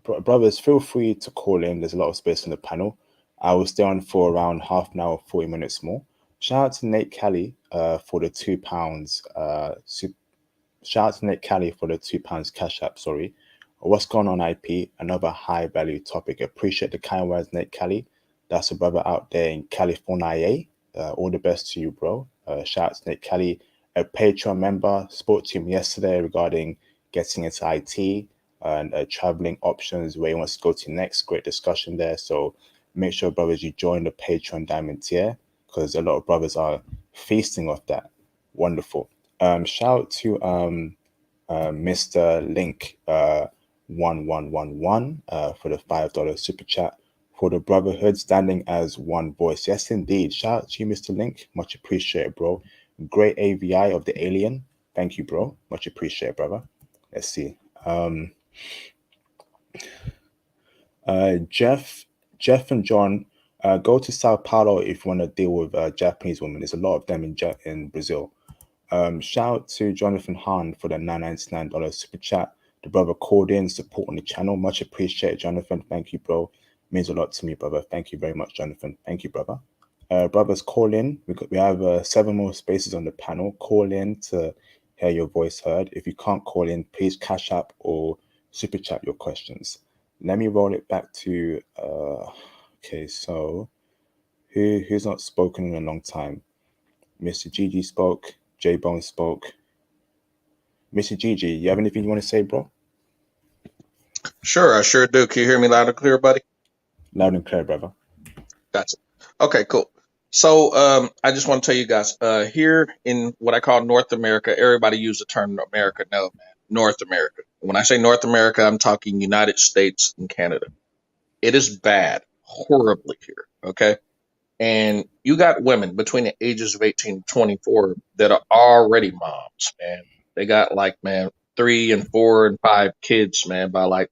Brothers, feel free to call in. There's a lot of space on the panel. I will stay on for around half an hour, 40 minutes more. Shout out to Nate Kelly for the £2. Shout out to Nate Kelly for the £2 cash app. Sorry. What's going on, IP? Another high value topic. Appreciate the kind words, Nate Kelly. That's a brother out there in California. All the best to you, bro. Shout out to Nate Kelly, a Patreon member. Spoke to him yesterday regarding getting into IT and traveling options, where he wants to go to next. Great discussion there. So make sure, brothers, you join the Patreon Diamond tier, because a lot of brothers are feasting off that. Wonderful. Shout out to Mr. Link 1111 for the $5 super chat. For the brotherhood, standing as one voice. Yes, indeed. Shout out to you, Mr. Link. Much appreciated, bro. Great AVI of the alien. Thank you, bro. Much appreciated, brother. Let's see. Jeff and John, go to Sao Paulo if you want to deal with Japanese women. There's a lot of them in Brazil. Shout out to Jonathan Hahn for the $9.99 super chat. The brother called in, supporting the channel. Much appreciated, Jonathan. Thank you, bro. Means a lot to me, brother. Thank you very much, Jonathan. Thank you, brother. Brothers, call in. We have 7 more spaces on the panel. Call in to hear your voice heard. If you can't call in, please cash app or super chat your questions. Let me roll it back to okay, so who's not spoken in a long time? Mr. Gigi spoke, J Bone spoke. Mr. Gigi, you have anything you want to say, bro? Sure, I sure do. Can you hear me loud and clear, buddy? Loud and clear, brother. Gotcha. Okay, cool. So I just want to tell you guys, here in what I call North America, everybody use the term America. No, man, North America. When I say North America, I'm talking United States and Canada. It is bad, horribly here, okay? And you got women between the ages of 18 and 24 that are already moms, man. They got like, man, 3 and 4 and 5 kids, man, by like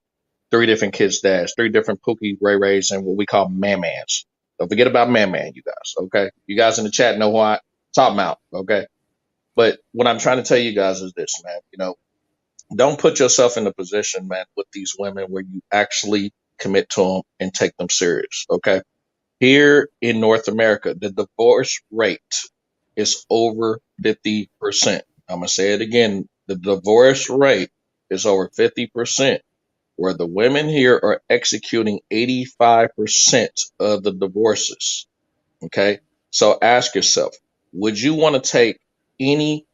3 different kids' dads, 3 different Pookie Ray Rays, and what we call man-mans. Don't forget about man-man, you guys, okay? You guys in the chat know who I'm talking about, okay? But what I'm trying to tell you guys is this, man. You know, don't put yourself in a position, man, with these women where you actually commit to them and take them serious, okay? Here in North America, the divorce rate is over 50%. I'm going to say it again. The divorce rate is over 50%. where the women here are executing 85% of the divorces. Okay. So ask yourself, would you want to take any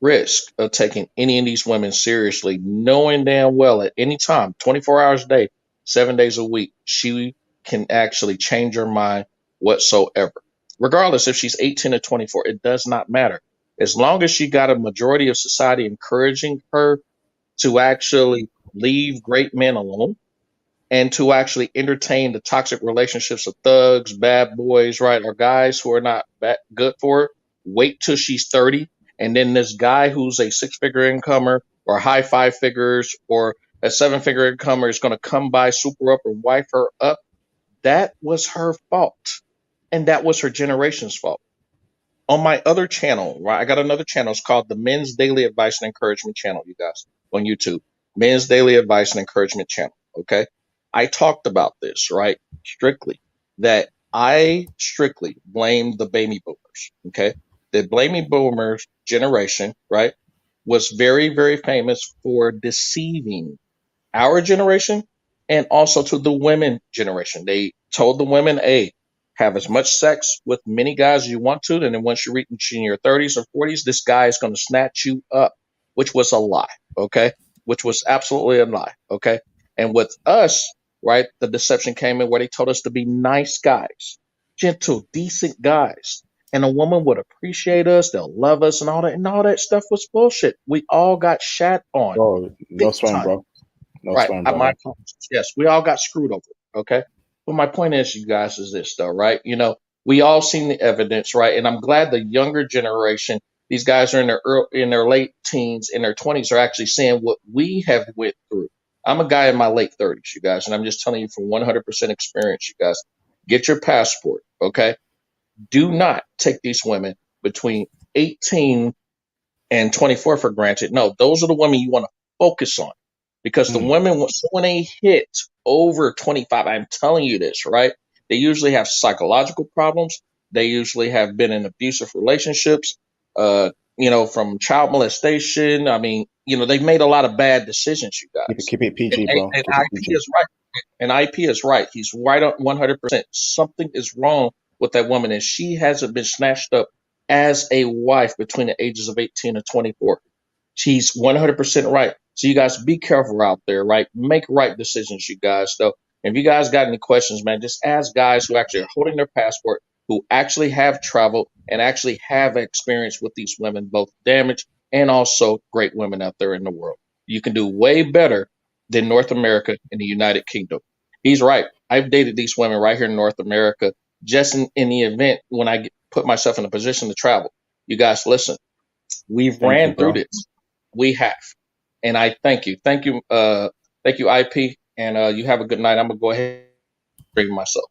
risk of taking any of these women seriously, knowing damn well at any time, 24 hours a day, 7 days a week, she can actually change her mind whatsoever? Regardless if she's 18 or 24, it does not matter. As long as she got a majority of society encouraging her to actually leave great men alone and to actually entertain the toxic relationships of thugs, bad boys, right, or guys who are not that good for her. Wait till she's 30, and then this guy who's a six-figure incomer or high five figures or a seven-figure incomer is going to come by, super up, and wife her up. That was her fault, and that was her generation's fault. On my other channel, right? I got another channel. It's called the Men's Daily Advice and Encouragement Channel, you guys, on YouTube. Men's Daily Advice and Encouragement Channel. Okay. I talked about this, right? Strictly that I strictly blame the baby boomers. Okay. The baby boomers generation, right, was very, very famous for deceiving our generation and also to the women generation. They told the women, hey, have as much sex with many guys as you want to, and then once you reach in your 30s or 40s, this guy is going to snatch you up, which was a lie, okay? Which was absolutely a lie, okay? And with us, right, the deception came in where they told us to be nice guys, gentle, decent guys. And a woman would appreciate us, they'll love us, and all that stuff was bullshit. We all got shat on Bro, no big swearing, time. bro. No Right. swearing, My brother. apologies. Yes, we all got screwed over. Okay. But my point is, you guys, is this though, right? You know, we all seen the evidence, right? And I'm glad the younger generation, these guys are in their late teens, in their 20s, are actually seeing what we have went through. I'm a guy in my late 30s, you guys, and I'm just telling you from 100% experience, you guys. Get your passport, okay? Do not take these women between 18 and 24 for granted. No, those are the women you want to focus on because the women, when they hit over 25, I'm telling you this, right? They usually have psychological problems. They usually have been in abusive relationships, from child molestation. I mean, they've made a lot of bad decisions, you guys. Keep it PG, And, bro. and Keep it IP PG. is right. And IP is right. He's right on 100%. Something is wrong with that woman, and she hasn't been snatched up as a wife between the ages of 18 and 24. She's 100% right. So you guys be careful out there, right? Make right decisions, you guys. So if you guys got any questions, man, just ask guys who actually are holding their passport, who actually have traveled and actually have experience with these women, both damaged and also great women out there in the world. You can do way better than North America and the United Kingdom. He's right. I've dated these women right here in North America just in the event when I put myself in a position to travel. You guys, listen, we've Thank you, ran through bro. this. We have. And I thank you. Thank you, IP. And you have a good night. I'm gonna go ahead and bring myself.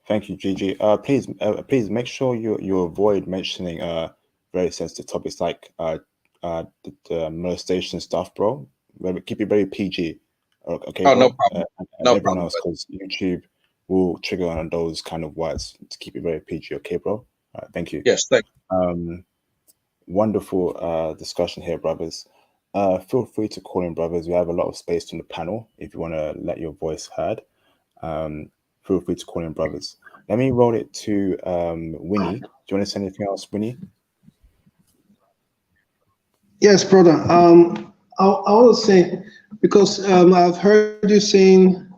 Thank you, Gigi. Please make sure you avoid mentioning very sensitive topics like the molestation stuff, bro. Keep it very PG. Okay, Oh, no bro. problem. And No everyone problem. else, because YouTube will trigger on those kind of words. To keep it very PG, okay, bro. Thank you. Yes, thank you. Wonderful discussion here, brothers. Feel free to call in, brothers. We have a lot of space on the panel if you want to let your voice heard. Feel free to call in, brothers. Let me roll it to Winnie. Do you want to say anything else, Winnie? Yes, brother. I want to say, because I've heard you saying,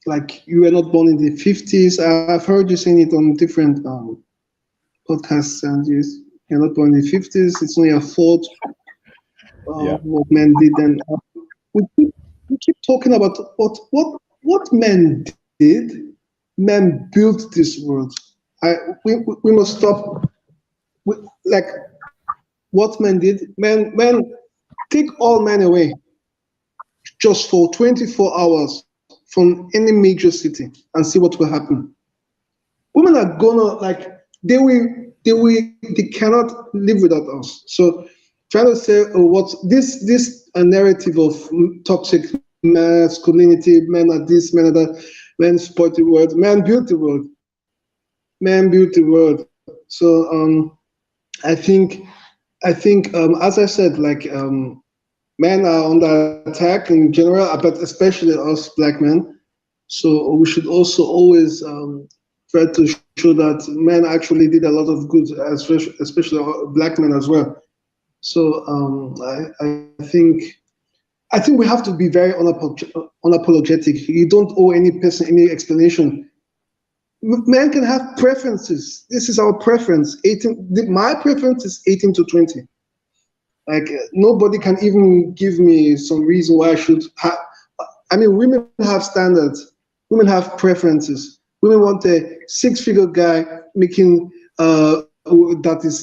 like you were not born in the 50s. I've heard you saying it on different podcasts, and you're not born in the 50s. It's only a fault what men did, and we keep talking about what men did. Men built this world. We must stop. Like what men did. Men take all men away just for 24 hours from any major city and see what will happen. Women are gonna they cannot live without us. So trying to say what this narrative of toxic masculinity, men are this, men are that, men support the world, men built the world. Men built the world. So I think as I said, men are under attack in general, but especially us black men. So we should also always try to show that men actually did a lot of good, especially black men as well. So I think we have to be very unapologetic. You don't owe any person any explanation. Men can have preferences. This is our preference. My preference is 18 to 20. Like nobody can even give me some reason why I should have. I mean, women have standards. Women have preferences. Women want a six-figure guy making that is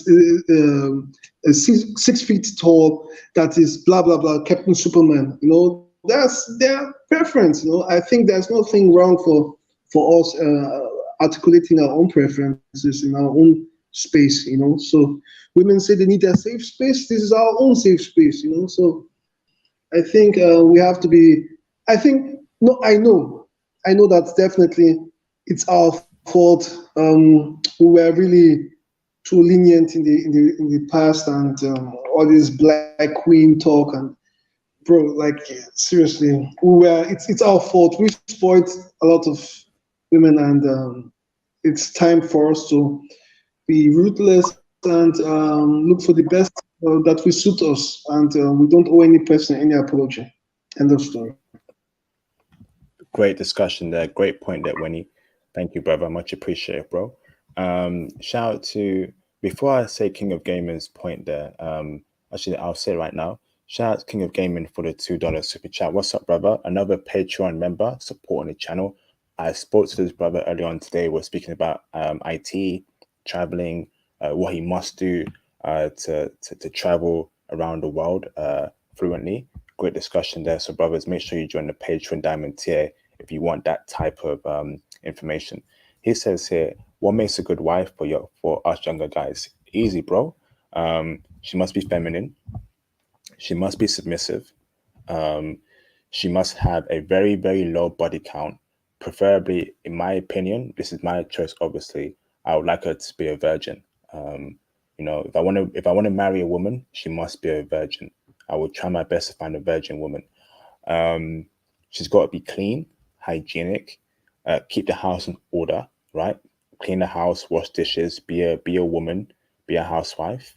6 feet tall. That is blah blah blah. Captain Superman. You know, that's their preference. You know, I think there's nothing wrong for us articulating our own preferences in our own space. You know, so women say they need a safe space. This is our own safe space. You know, so I think we have to be. I think no. I know that definitely it's our fault. We were really too lenient in the past, and all this black queen talk and bro, like seriously, it's our fault. We spoiled a lot of women, and it's time for us to be ruthless and look for the best that will suit us, and we don't owe any person any apology. End of story. Great discussion there. Great point there, Winnie. Thank you, brother. Much appreciated, bro. Shout out to, before I say King of Gaming's point there, actually, I'll say it right now. Shout out to King of Gaming for the $2 super chat. What's up, brother? Another Patreon member supporting the channel. I spoke to this brother earlier on today. We're speaking about IT, traveling, what he must do to travel around the world fluently. Great discussion there. So, brothers, make sure you join the Patreon Diamond tier if you want that type of information. He says here, what makes a good wife for us younger guys? Easy, bro. She must be feminine. She must be submissive. She must have a very, very low body count. Preferably, in my opinion, this is my choice, obviously, I would like her to be a virgin. You know, if I want to marry a woman, she must be a virgin. I will try my best to find a virgin woman. She's got to be clean, hygienic, keep the house in order, right? Clean the house, wash dishes, be a woman, be a housewife.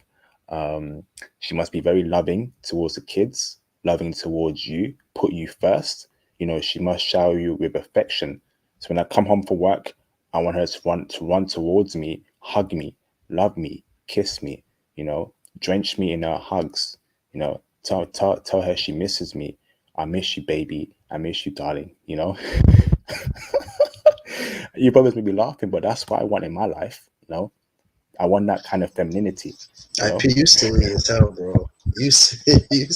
She must be very loving towards the kids, loving towards you, put you first. You know, she must shower you with affection. So when I come home from work, I want her to run towards me, hug me, love me, kiss me, you know, drench me in her hugs, you know, tell her she misses me. I miss you, baby. I miss you, darling, you know. You brothers may be laughing, but that's what I want in my life, you know. I want that kind of femininity. You silly as hell, bro. You silly.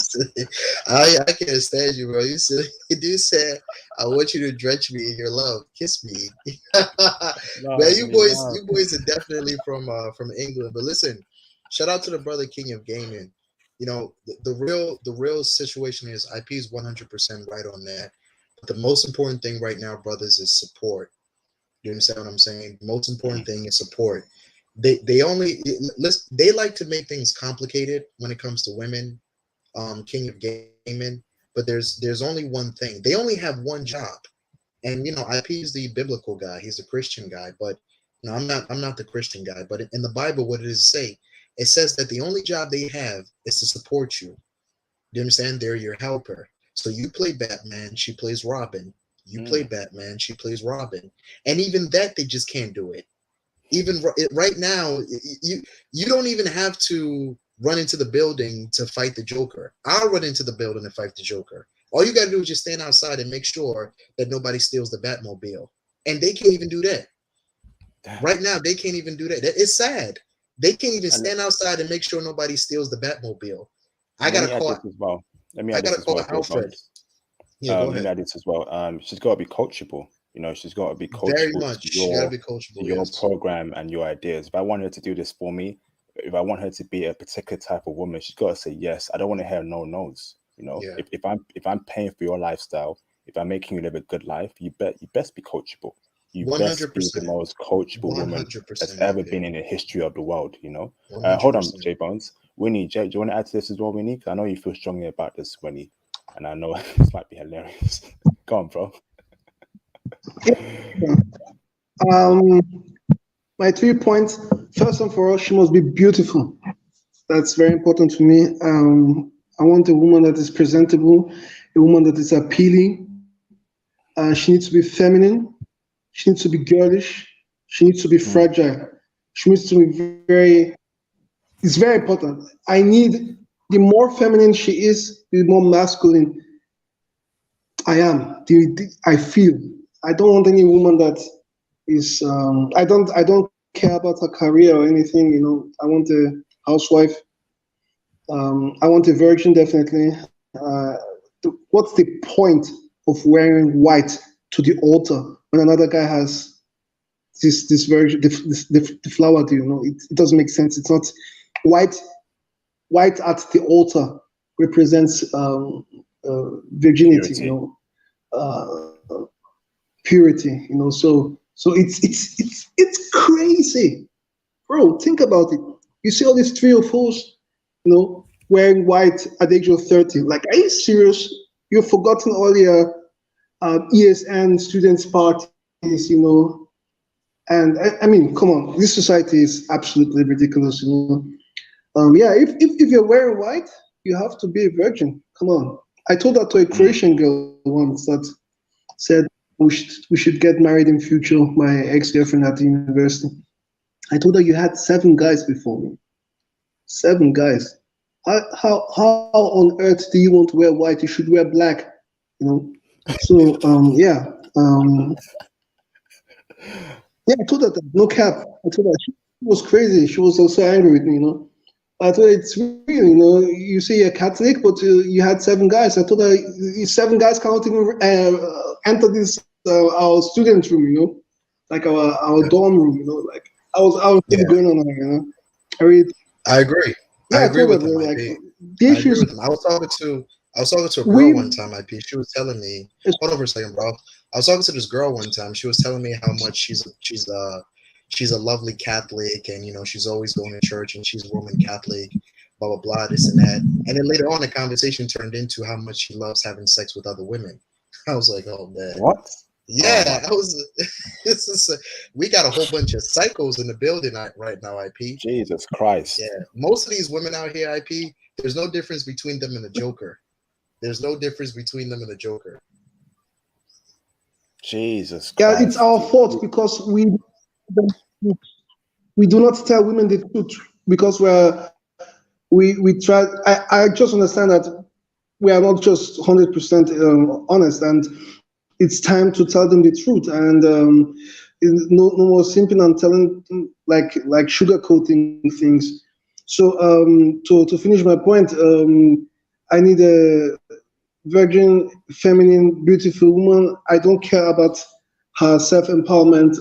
I can't stand you, bro. You silly. You said, I want you to drench me in your love. Kiss me. Man, you boys are definitely from England. But listen, shout out to the brother King of Gaming. You know, the real situation is IP is 100% right on that. But the most important thing right now, brothers, is support. You understand what I'm saying? The most important thing is support. They like to make things complicated when it comes to women, King of Gaming, but there's only one thing. They only have one job. And you know, IP is the biblical guy, he's a Christian guy, but no, I'm not the Christian guy, but in the Bible, what does it say? It says that the only job they have is to support you. You understand? They're your helper. So you play Batman, she plays Robin. You play Batman, she plays Robin. And even that, they just can't do it. Even right now, you don't even have to run into the building to fight the Joker. I'll run into the building to fight the Joker. All you got to do is just stand outside and make sure that nobody steals the Batmobile. And they can't even do that. Right now, they can't even do that. It's sad. They can't even stand outside and make sure nobody steals the Batmobile. I got to call as well. Let me I add got this to as call well. Alfred. Yeah, go Let me ahead. add this as well. She's got to be coachable. You know, she's got to be coachable Very much. She got to be coachable. to your program and your ideas. If I want her to do this for me, if I want her to be a particular type of woman, she's got to say yes. I don't want to hear no-nos. You know, if I'm paying for your lifestyle, if I'm making you live a good life, you best be coachable. You 100%. Best be the most coachable woman that's ever been in the history of the world. You know. Hold on, J Bones. Winnie, Jake, do you want to add to this as well, Winnie? 'Cause I know you feel strongly about this, Winnie, and I know this might be hilarious. Go on, bro. My 3 points. First and foremost, she must be beautiful. That's very important to me. I want a woman that is presentable, a woman that is appealing. She needs to be feminine. She needs to be girlish. She needs to be fragile. She needs to be very. It's very important. I need the more feminine she is, the more masculine I am. I feel. I don't want any woman that is. I don't care about her career or anything. You know, I want a housewife. I want a virgin, definitely. What's the point of wearing white to the altar when another guy has this virgin, the flower? Do you know? It doesn't make sense. It's not white. White at the altar represents virginity. Purity. You know, purity. You know, so it's crazy, bro. Think about it. You see all these 3 or 4s, you know, wearing white at the age of 30. Like, are you serious? You've forgotten all your ESN students' parties, you know. And I mean, come on, this society is absolutely ridiculous, you know. Yeah, if you're wearing white, you have to be a virgin. Come on. I told that to a Croatian girl once that said we should get married in future, my ex-girlfriend at the university. I told her you had 7 guys before me. 7 guys. How on earth do you want to wear white? You should wear black, you know. So yeah, I told her that, no cap. I told her she was crazy. She was also angry with me, you know. I told her it's real, you know. You say you're Catholic, but you had 7 guys. I told her 7 guys cannot even enter this our student room, you know, like our dorm room, you know. Like I was really going on, you know. I agree. Yeah, I agree with him. like IP. the I agree issues. with him. I was talking to a girl one time, IP. She was telling me, hold on for a second, bro. I was talking to this girl one time. She was telling me how much she's a lovely Catholic, and you know she's always going to church, and she's a Roman Catholic, blah blah blah, this and that. And then later on, the conversation turned into how much she loves having sex with other women. I was like, oh man, What? yeah, I was. This is we got a whole bunch of psychos in the building right now, IP. Jesus Christ. Yeah, most of these women out here, IP, there's no difference between them and the Joker. There's no difference between them and the Joker. Jesus Christ. Yeah, it's our fault because we do not tell women the truth because we try. I just understand that we are not just 100% honest, and it's time to tell them the truth. And no more simping and telling like sugarcoating things. So to finish my point, I need a virgin, feminine, beautiful woman. I don't care about her self-empowerment.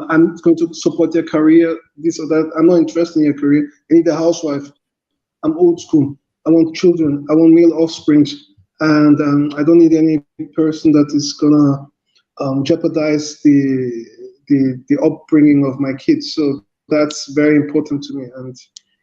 I'm going to support your career, this or that. I'm not interested in your career. I need a housewife. I'm old school. I want children. I want male offspring. And I don't need any person that is gonna jeopardize the upbringing of my kids. So that's very important to me. And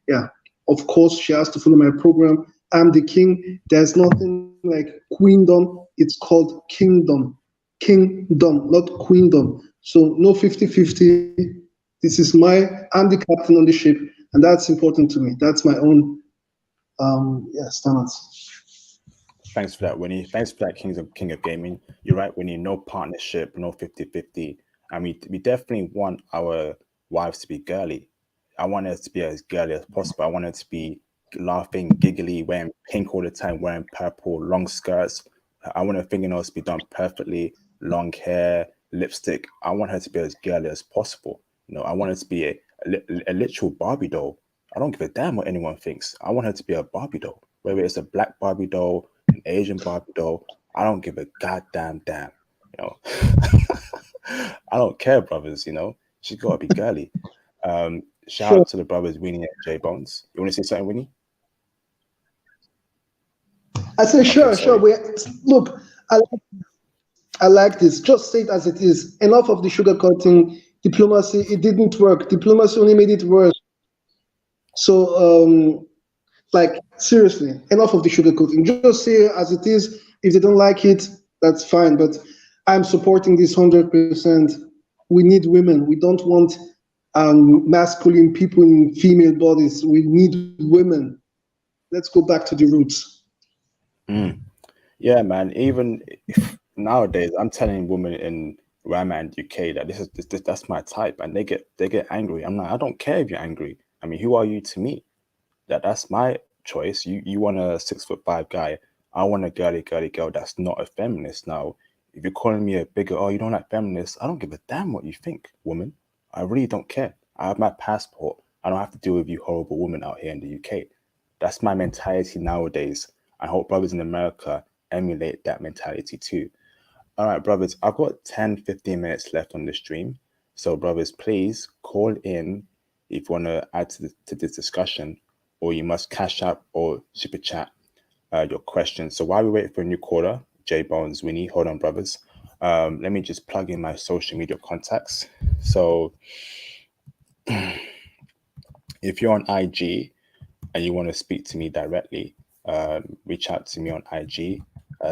yeah, of course, she has to follow my program. I'm the king. There's nothing like queendom. It's called kingdom. Kingdom, not queendom. So no 50-50. This is I'm the captain on the ship, and that's important to me. That's my own standards. Thanks for that, Winnie. Thanks for that, King of Gaming. You're right, Winnie. No partnership, no 50-50. And we definitely want our wives to be girly. I want her to be as girly as possible. I want her to be laughing, giggly, wearing pink all the time, wearing purple, long skirts. I want her fingernails to be done perfectly, long hair, lipstick. I want her to be as girly as possible. You know, I want her to be a literal Barbie doll. I don't give a damn what anyone thinks. I want her to be a Barbie doll, whether it's a black Barbie doll, an Asian Barbie doll. I don't give a goddamn damn. You know, I don't care, brothers. You know, she's got to be girly. Shout out to the brothers Winnie and J Bones. You want to say something, Winnie? I say sure. Look, I like this. Just say it as it is. Enough of the sugarcoating. Diplomacy, it didn't work. Diplomacy only made it worse. So Like, seriously, enough of the sugarcoating. Just say as it is. If they don't like it, that's fine. But I'm supporting this 100%. We need women. We don't want masculine people in female bodies. We need women. Let's go back to the roots. Mm. Yeah, man. Even if nowadays, I'm telling women in where I'm at in UK that that's my type, and they get angry. I'm like, I don't care if you're angry. I mean, who are you to me? That's my choice. You want a 6'5" guy. I want a girly girl that's not a feminist. Now, if you're calling me a bigger, oh, you don't like feminists, I don't give a damn what you think, woman. I really don't care. I have my passport. I don't have to deal with you horrible women out here in the UK. That's my mentality nowadays. I hope brothers in America emulate that mentality too. All right, brothers, I've got 10, 15 minutes left on the stream. So, brothers, please call in if you want to add to this discussion, or you must cash out or super chat your questions. So, while we wait for a new caller, J Bones, Winnie, hold on, brothers. Let me just plug in my social media contacts. So, if you're on IG and you want to speak to me directly, reach out to me on IG.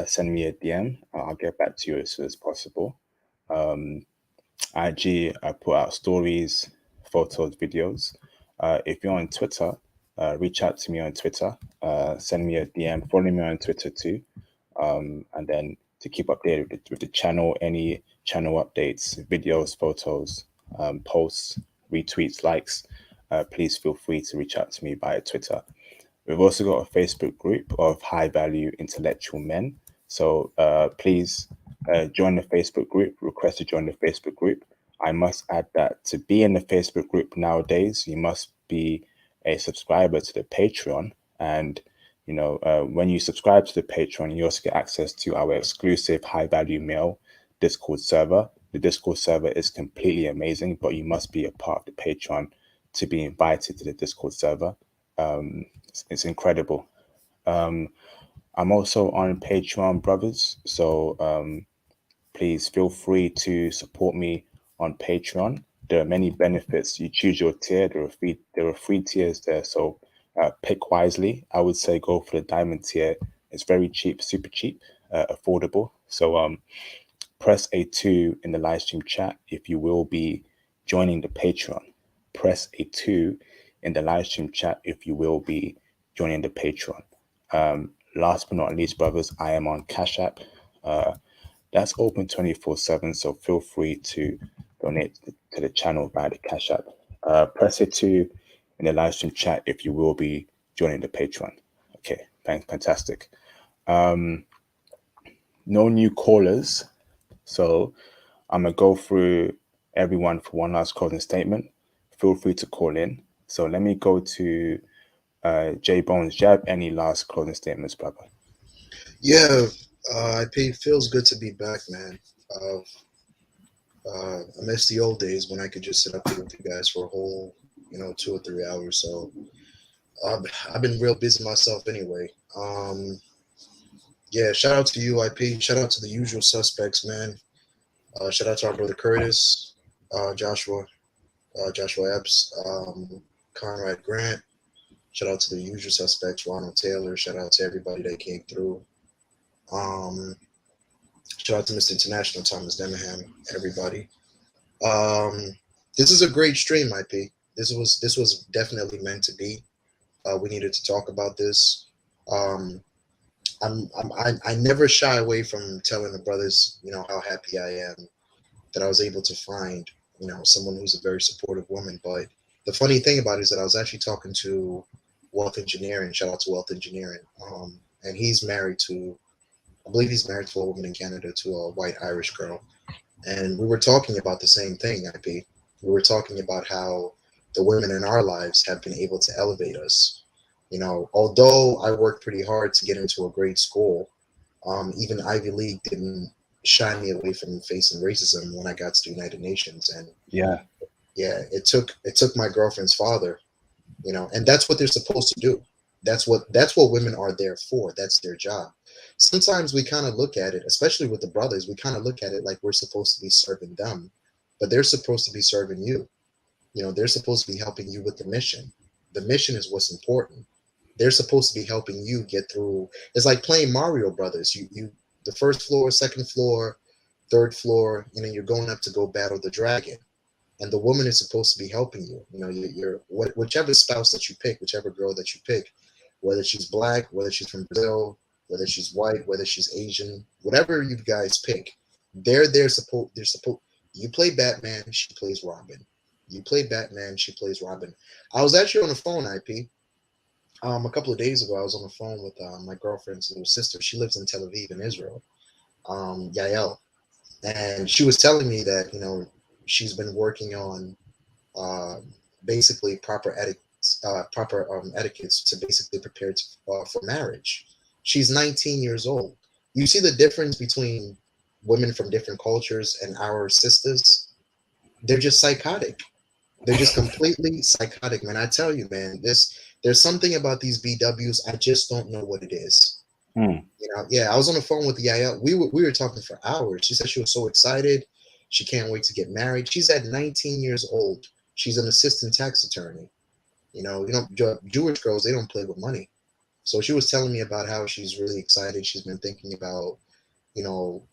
Send me a DM. I'll get back to you as soon as possible. IG, I put out stories, photos, videos. If you're on Twitter, reach out to me on Twitter. Send me a DM. Follow me on Twitter too. And then to keep updated with the channel, any channel updates, videos, photos, posts, retweets, likes, please feel free to reach out to me via Twitter. We've also got a Facebook group of high value intellectual men. So please join the Facebook group, request to join the Facebook group. I must add that to be in the Facebook group nowadays, you must be a subscriber to the Patreon. And, you know, when you subscribe to the Patreon, you also get access to our exclusive high value mail Discord server. The Discord server is completely amazing, but you must be a part of the Patreon to be invited to the Discord server. It's incredible. I'm also on Patreon, brothers. So please feel free to support me on Patreon. There are many benefits. You choose your tier. There are free tiers there. So pick wisely. I would say go for the diamond tier. It's very cheap, super cheap, affordable. So press a 2 in the live stream chat if you will be joining the Patreon. Press a 2 in the live stream chat if you will be joining the Patreon. Last but not least, brothers, I am on Cash App. That's open 24/7, so feel free to donate to the channel via the Cash App. Press a 2 in the live stream chat if you will be joining the Patreon. Okay, fantastic. No new callers, so I'm gonna go through everyone for one last closing statement. Feel free to call in. So let me go to J Bones. Do you have any last closing statements, brother? Yeah, it feels good to be back, man. I miss the old days when I could just sit up here with you guys for a whole, 2 or 3 hours. So I've been real busy myself anyway. Yeah, shout out to you, IP. Shout out to the usual suspects, man. Shout out to our brother Curtis, Joshua Epps, Conrad Grant. Shout out to the usual suspects, Ronald Taylor. Shout out to everybody that came through. Shout out to Mr. International, Thomas Demahan, everybody. This is a great stream, IP. This was definitely meant to be. We needed to talk about this. I never shy away from telling the brothers, how happy I am that I was able to find, someone who's a very supportive woman. But the funny thing about it is that I was actually talking to Wealth Engineering. Shout out to Wealth Engineering. And he's married to, I believe he's married to a woman in Canada, to a white Irish girl. And we were talking about the same thing, IP. We were talking about how the women in our lives have been able to elevate us. Although I worked pretty hard to get into a great school, even Ivy League didn't shy me away from facing racism when I got to the United Nations. And yeah, it took my girlfriend's father, and that's what they're supposed to do. That's what women are there for. That's their job. Sometimes we kind of look at it, especially with the brothers, we kind of look at it like we're supposed to be serving them, but they're supposed to be serving you. They're supposed to be helping you with the mission. The mission is what's important. They're supposed to be helping you get through. It's like playing Mario Brothers. You the first floor, second floor, third floor, and then you're going up to go battle the dragon. And the woman is supposed to be helping you. You know, whichever spouse that you pick, whichever girl that you pick, whether she's black, whether she's from Brazil, whether she's white, whether she's Asian, whatever you guys pick, they're supposed. You play Batman, she plays Robin. You play Batman, she plays Robin. I was actually on the phone, IP. A couple of days ago, I was on the phone with my girlfriend's little sister. She lives in Tel Aviv in Israel, Yael, and she was telling me that she's been working on basically proper etiquettes to basically prepare for marriage. She's 19 years old. You see the difference between women from different cultures and our sisters? They're just psychotic. They're just completely psychotic, man. I tell you, man, there's something about these BWs. I just don't know what it is. Yeah, I was on the phone with Yaya. We were talking for hours. She said she was so excited. She can't wait to get married. She's at 19 years old. She's an assistant tax attorney. Jewish girls, they don't play with money. So she was telling me about how she's really excited. She's been thinking about,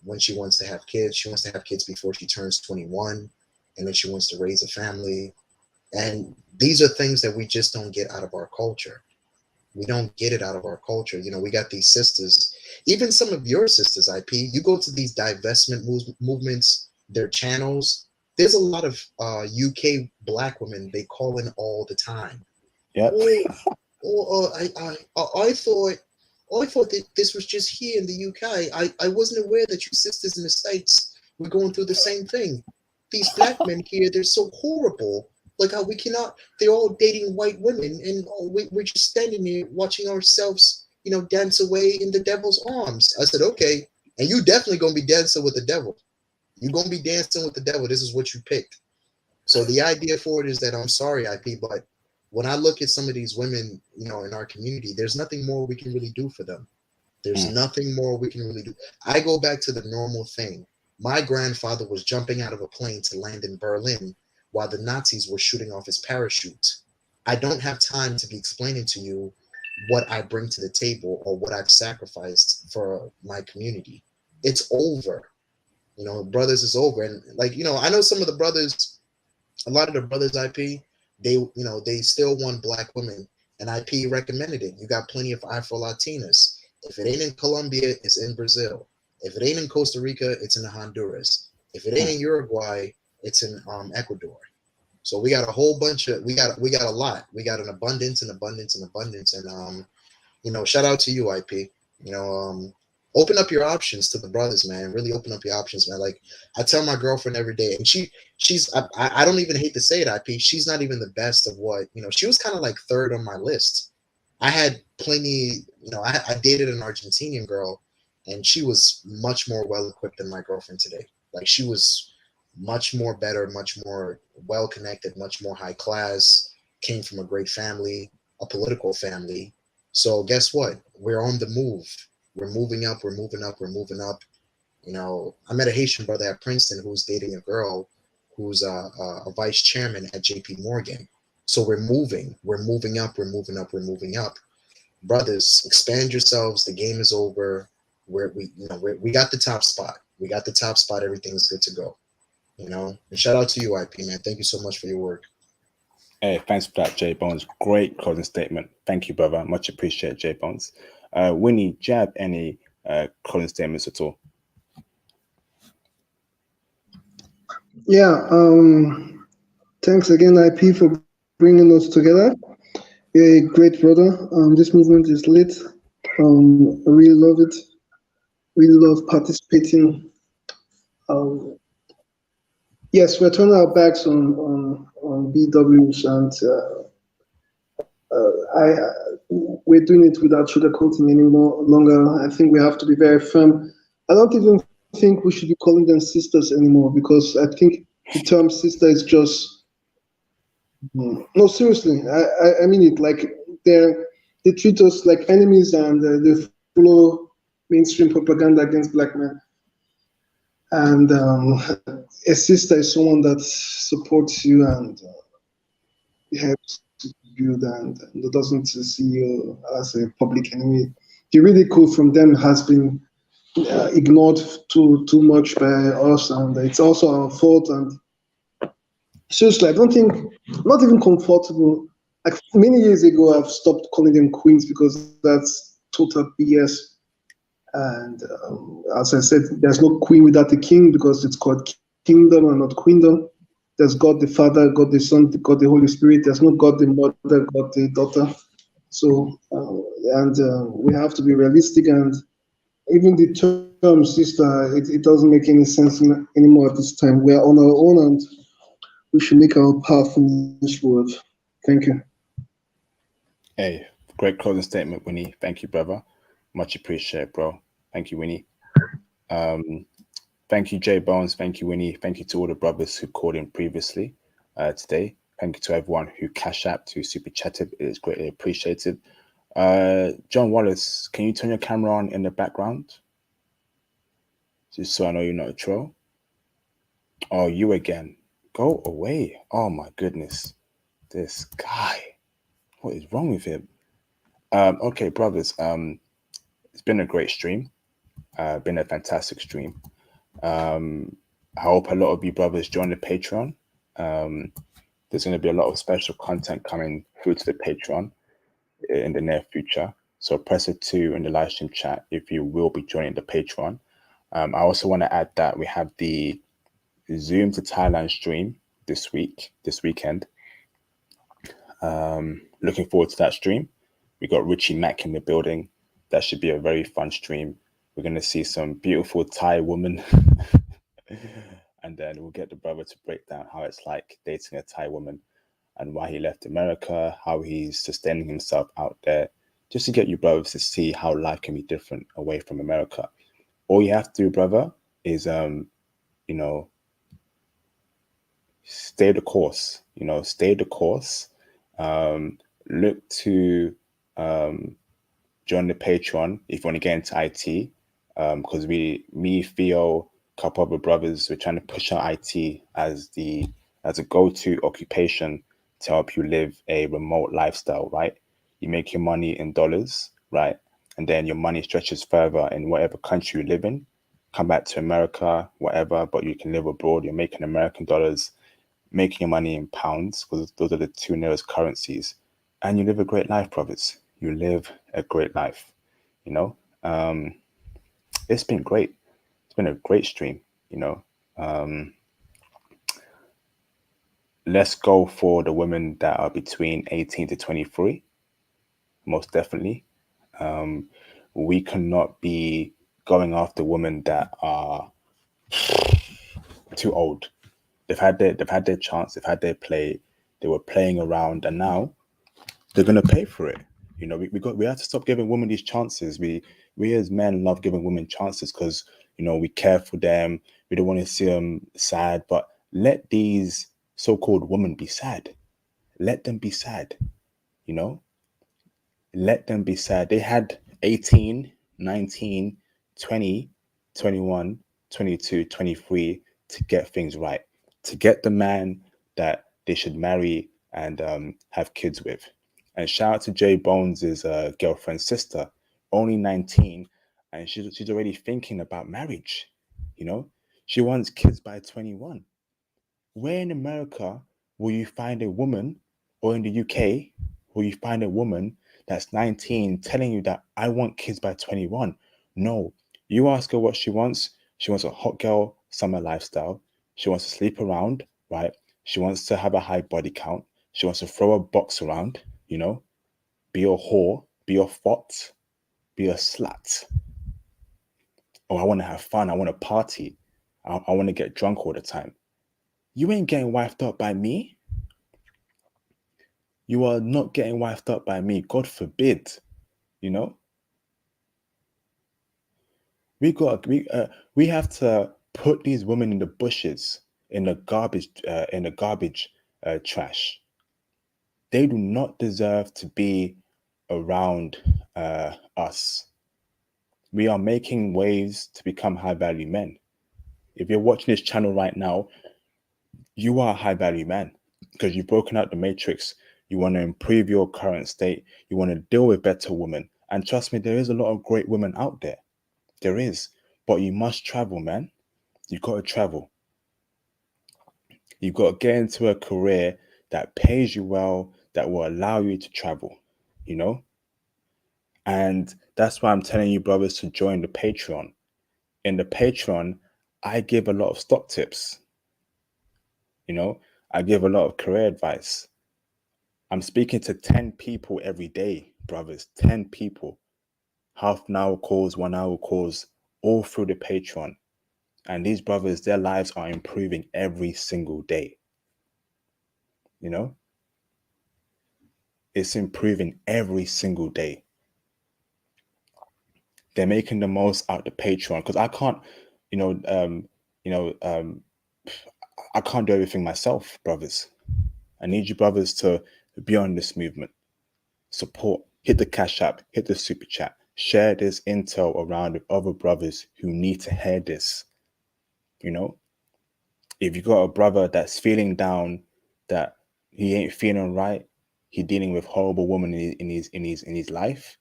when she wants to have kids. She wants to have kids before she turns 21, and then she wants to raise a family. And these are things that we just don't get out of our culture. We don't get it out of our culture. We got these sisters, even some of your sisters, IP. You go to these divestment movements, their channels. There's a lot of UK black women. They call in all the time. Yeah. I thought that this was just here in the UK. I wasn't aware that you sisters in the States were going through the same thing. These black men here, they're so horrible. Like how we cannot, they're all dating white women, and we're just standing here watching ourselves, dance away in the devil's arms. I said, okay, and you definitely going to be dancing with the devil. You're going to be dancing with the devil. This is what you picked. So the idea for it is that, I'm sorry, IP, but when I look at some of these women, in our community, there's nothing more we can really do for them. There's nothing more we can really do. I go back to the normal thing. My grandfather was jumping out of a plane to land in Berlin while the Nazis were shooting off his parachute. I don't have time to be explaining to you what I bring to the table or what I've sacrificed for my community. It's over. Brothers is over. And I know some of the brothers, a lot of the brothers, IP, they still want black women, and IP recommended it. You got plenty of Afro-Latinas. If it ain't in Colombia, it's in Brazil. If it ain't in Costa Rica, it's in Honduras. If it ain't in Uruguay, it's in Ecuador. So we got a whole bunch of, we got a lot. We got an abundance and abundance and abundance. And shout out to you, IP. Open up your options to the brothers, man. Really open up your options, man. Like I tell my girlfriend every day, and she's I don't even hate to say it, IP. She's not even the best of what, she was kind of like third on my list. I had plenty, I dated an Argentinian girl, and she was much more well-equipped than my girlfriend today. Like she was much more better, much more well-connected, much more high class, came from a great family, a political family. So guess what? We're on the move. We're moving up, we're moving up, we're moving up. I met a Haitian brother at Princeton who's dating a girl who's a vice chairman at JP Morgan. So we're moving up, we're moving up, we're moving up. Brothers, expand yourselves. The game is over. We got the top spot. We got the top spot. Everything's good to go. And shout out to you, IP, man. Thank you so much for your work. Hey, thanks for that, J Bones. Great closing statement. Thank you, brother. Much appreciated, J Bones. Winnie, do you have any closing statements at all? Yeah. Thanks again, IP, for bringing us together. You're a great brother. This movement is lit. I really love it. Really love participating. Yes, we're turning our backs on BWs, and we're doing it without sugarcoating any longer. I think we have to be very firm. I don't even think we should be calling them sisters anymore, because I think the term sister is just, no, seriously, I mean it. Like they treat us like enemies, and they follow mainstream propaganda against black men. And a sister is someone that supports you and helps build and doesn't see you as a public enemy. The really cool from them has been ignored too much by us, and it's also our fault. And seriously, I don't think, I'm not even comfortable. Like many years ago, I've stopped calling them queens because that's total BS. And as I said, there's no queen without a king because it's called kingdom and not queendom. There's God the Father, God the Son, God the Holy Spirit. There's no God the Mother, God the Daughter. So, we have to be realistic, and even the term sister, it doesn't make any sense anymore at this time. We're on our own, and we should make our path in this world. Thank you. Hey, great closing statement, Winnie. Thank you, brother. Much appreciated, bro. Thank you, Winnie. Thank you, Jay Bones. Thank you, Winnie. Thank you to all the brothers who called in previously today. Thank you to everyone who cash apped, who super chatted. It is greatly appreciated. John Wallace, can you turn your camera on in the background? Just so I know you're not a troll. Oh, you again. Go away. Oh my goodness. This guy. What is wrong with him? Okay, brothers. It's been a great stream. Been a fantastic stream. I hope a lot of you brothers join the Patreon. There's going to be a lot of special content coming through to the Patreon in the near future. So press a 2 in the live stream chat if you will be joining the Patreon. I also want to add that we have the Zoom to Thailand stream this weekend. Looking forward to that stream. We got Richie Mack in the building. That should be a very fun stream. We're going to see some beautiful Thai women. And then we'll get the brother to break down how it's like dating a Thai woman and why he left America, how he's sustaining himself out there, just to get you brothers to see how life can be different away from America. All you have to do, brother, is, stay the course, stay the course. Look to join the Patreon if you want to get into IT, because Theo, a couple other brothers, we're trying to push out IT as a go-to occupation to help you live a remote lifestyle, right? You make your money in dollars, right? And then your money stretches further in whatever country you live in. Come back to America, whatever, but you can live abroad. You're making American dollars, making your money in pounds, because those are the two nearest currencies. And you live a great life, brothers. You live a great life, It's been great. It's been a great stream, Let's go for the women that are between 18 to 23, most definitely. We cannot be going after women that are too old. They've had their chance, they've had their play, they were playing around, and now they're gonna pay for it. We have to stop giving women these chances. We as men love giving women chances because we care for them. We don't want to see them sad, but let these so-called women be sad. Let them be sad. Let them be sad. They had 18, 19, 20, 21, 22, 23 to get things right, to get the man that they should marry and have kids with. And shout out to Jay Bones' girlfriend's sister, only 19, and she's already thinking about marriage. She wants kids by 21. Where in America will you find a woman, or in the UK, will you find a woman that's 19 telling you that I want kids by 21? No. You ask her what she wants. She wants a hot girl summer lifestyle. She wants to sleep around, right? She wants to have a high body count. She wants to throw a box around, be a whore, be a thought, be a slut. Oh, I want to have fun. I want to party. I want to get drunk all the time. You ain't getting wifed up by me. You are not getting wifed up by me. God forbid. We have to put these women in the bushes, in the garbage trash. They do not deserve to be around us. We are making waves to become high value men. If you're watching this channel right now, you are a high value man because you've broken out the matrix. You want to improve your current state. You want to deal with better women. And trust me, there is a lot of great women out there. There is. But you must travel, man. You got to travel. You got to get into a career that pays you well, that will allow you to travel, you know? And that's why I'm telling you, brothers, to join the Patreon. In the Patreon, I give a lot of stock tips. You know, I give a lot of career advice. I'm speaking to 10 people every day, brothers. 10 people. Half an hour calls, 1 hour calls, all through the Patreon. And these brothers, their lives are improving every single day. You know? It's improving every single day. They're making the most out the Patreon because I can't, I can't do everything myself, brothers. I need you brothers to be on this movement. Support. Hit the Cash App. Hit the Super Chat. Share this intel around with other brothers who need to hear this. You know, if you got a brother that's feeling down, that he ain't feeling right, he dealing with horrible woman in his life,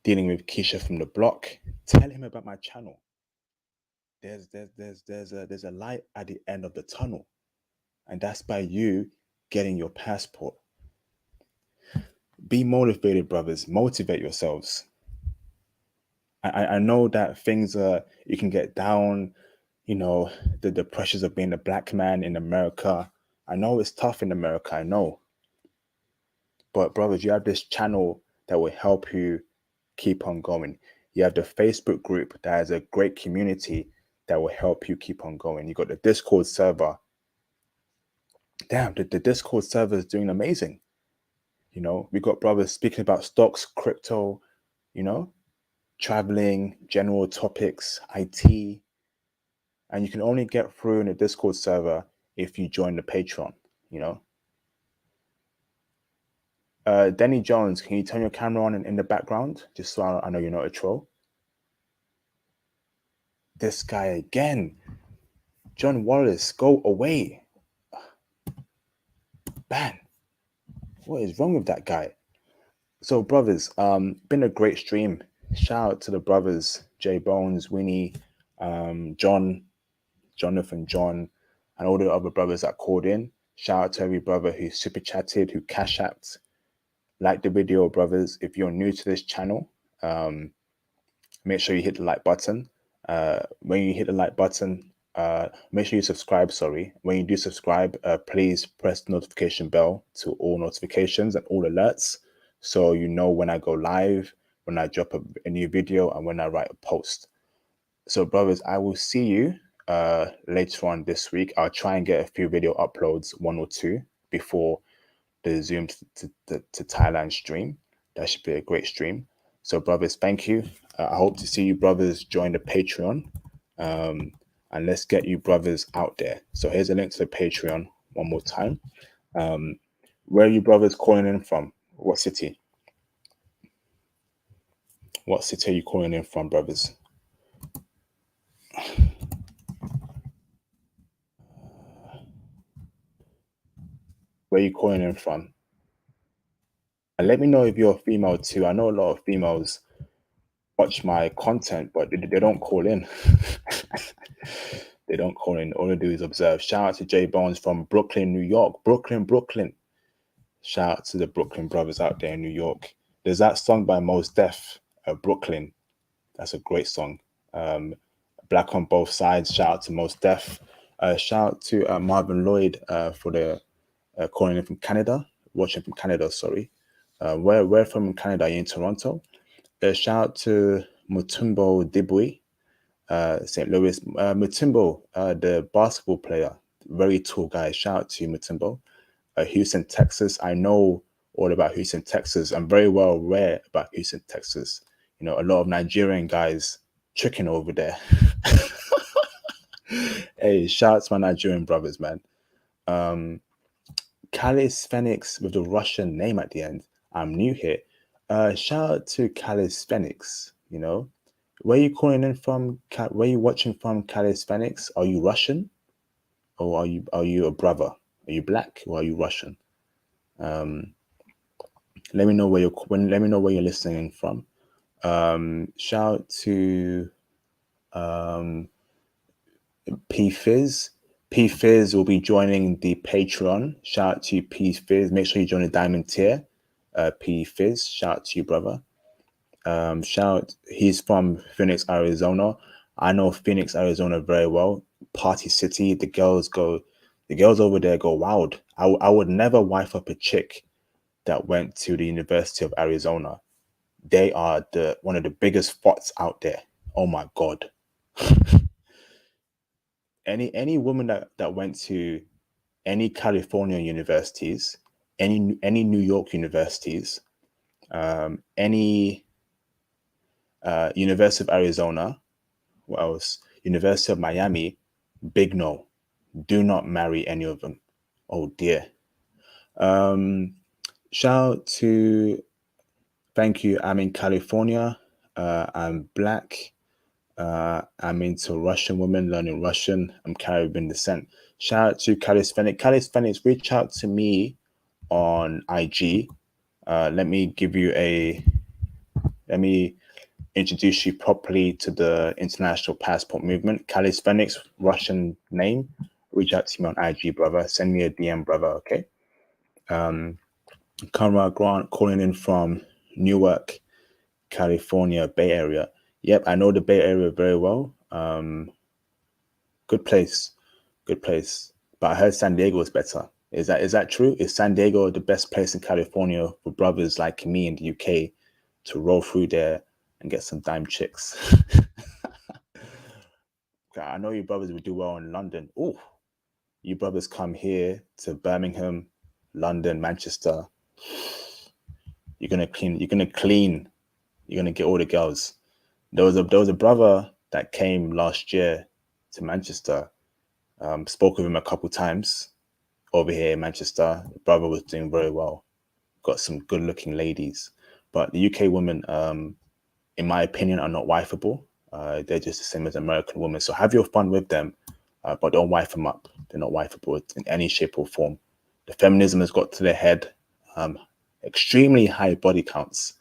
dealing with Keisha from the block, tell him about my channel. There's a light at the end of the tunnel, and that's by you getting your passport. Be motivated, brothers. Motivate yourselves. I know that things you can get down, you know, the pressures of being a black man in America. I know it's tough in America, I know. But brothers, you have this channel that will help you keep on going. You have the Facebook group that has a great community that will help you keep on going. You got the Discord server. Damn, the Discord server is doing amazing. You know, we got brothers speaking about stocks, crypto, you know, traveling, general topics, IT. And you can only get through in the Discord server if you join the Patreon, you know. Denny Jones, can you turn your camera on in the background? Just so I know you're not a troll. This guy again. John Wallace, go away. Man, what is wrong with that guy? So, brothers, been a great stream. Shout out to the brothers, J Bones, Winnie, John, Jonathan, John, and all the other brothers that called in. Shout out to every brother who super chatted, who cash apped. Like the video, brothers. If you're new to this channel, make sure you hit the like button. When you hit the like button, make sure you subscribe. Sorry. When you do subscribe, please press the notification bell to all notifications and all alerts, so you know when I go live, when I drop a new video, and when I write a post. So, brothers, I will see you later on this week. I'll try and get a few video uploads, 1 or 2, before the Zoom to Thailand stream. That should be a great stream. So, brothers, thank you. I hope to see you brothers join the Patreon. And let's get you brothers out there. So here's a link to the Patreon one more time. Where are you brothers calling in from? What city? What city are you calling in from, brothers? Where are you calling in from? And let me know if you're a female too. I know a lot of females watch my content, but they don't call in. They don't call in. All they do is observe. Shout out to J Bones from Brooklyn, New York. Brooklyn. Shout out to the Brooklyn brothers out there in New York. There's that song by Mos Def, Brooklyn. That's a great song. Black on Both Sides. Shout out to Mos Def. Shout out to Marvin Lloyd for the calling in from Canada. Watching from Canada, sorry. Where from Canada? Are you in Toronto? Shout out to Mutombo Dibui, St. Louis. Mutombo, the basketball player, very tall guy. Shout out to Mutombo. Houston, Texas. I know all about Houston, Texas. I'm very well aware about Houston, Texas. You know, a lot of Nigerian guys tricking over there. Hey, shout out to my Nigerian brothers, man. Kalis Phoenix with the Russian name at the end. I'm new here. Shout out to Kalis Phoenix. You know, where are you calling in from? Where are you watching from, Kalis Phoenix? Are you Russian, or are you a brother? Are you black or are you Russian? Let me know where you're listening from. Shout out to P Fizz. P Fizz will be joining the Patreon. Shout out to P Fizz. Make sure you join the Diamond tier. P Fizz, shout out to you, brother. He's from Phoenix, Arizona. I know Phoenix, Arizona very well. Party city. The girls over there go wild. I would never wife up a chick that went to the University of Arizona. They are one of the biggest spots out there. Oh my God. Any woman that went to any California universities, any New York universities, any University of Arizona, what else? University of Miami, big no. Do not marry any of them. Oh dear. Shout out to, thank you. I'm in California. I'm black. I'm into Russian women, learning Russian. I'm Caribbean descent. Shout out to Calisthenics. Calisthenics, reach out to me on IG. Let me introduce you properly to the international passport movement. Calisthenics, Russian name. Reach out to me on IG, brother. Send me a DM, brother, okay? Conrad Grant calling in from Newark, California, Bay Area. Yep, I know the Bay Area very well. Good place. But I heard San Diego is better. Is that true? Is San Diego the best place in California for brothers like me in the UK to roll through there and get some dime chicks? I know you brothers would do well in London. Oh, you brothers come here to Birmingham, London, Manchester. You're gonna clean. You're gonna get all the girls. There was a brother that came last year to Manchester. Spoke with him a couple times over here in Manchester. The brother was doing very well. Got some good looking ladies. But the UK women, in my opinion, are not wifeable. They're just the same as American women. So have your fun with them, but don't wife them up. They're not wifeable in any shape or form. The feminism has got to their head. Extremely high body counts.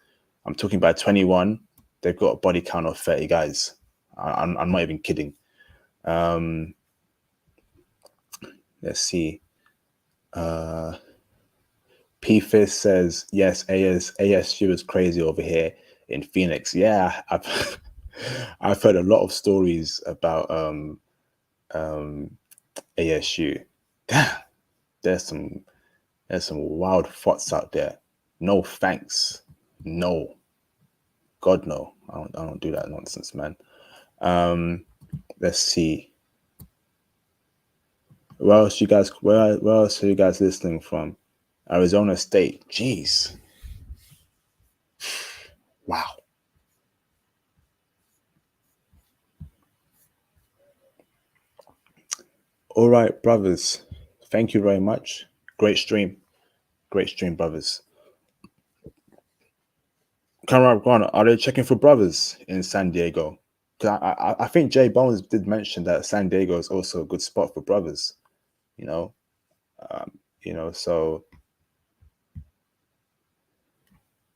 I'm talking about 21. They've got a body count of 30 guys. I'm not even kidding. Let's see. PFIS says, yes, ASU is crazy over here in Phoenix. Yeah, I've heard a lot of stories about ASU. There's some wild thoughts out there. No thanks. No. God no. I don't do that nonsense, man. Let's see. Where else are you guys listening from? Arizona State. Jeez. Wow. All right, brothers. Thank you very much. Great stream, brothers. Conrad Grant, are they checking for brothers in San Diego? Because I think Jay Bones did mention that San Diego is also a good spot for brothers. So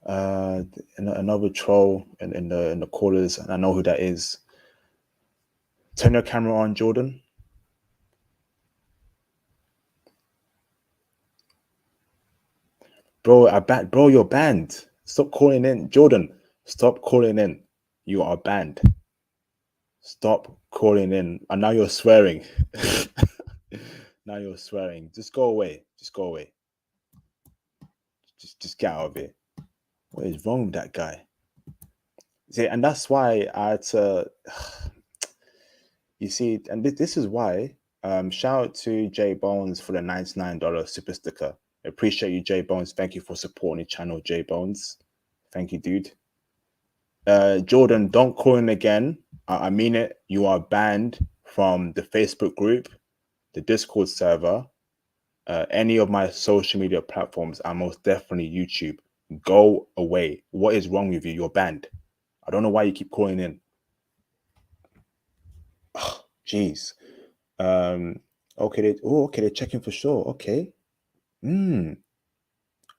another troll in the callers, and I know who that is. Turn your camera on, Jordan. Bro, you're banned. Stop calling in, Jordan. Stop calling in. You are banned. Stop calling in. And now you're swearing. Now you're swearing. Just go away. Just get out of here. What is wrong with that guy? See, and that's why I had to. You see, and this is why. Shout out to J Bones for the $99 super sticker. I appreciate you, J Bones. Thank you for supporting the channel, J Bones. Thank you, dude. Jordan, don't call in again. I mean it. You are banned from the Facebook group, the Discord server, any of my social media platforms, and most definitely YouTube. Go away. What is wrong with you? You're banned. I don't know why you keep calling in. Jeez. Okay, they're checking for sure. Okay.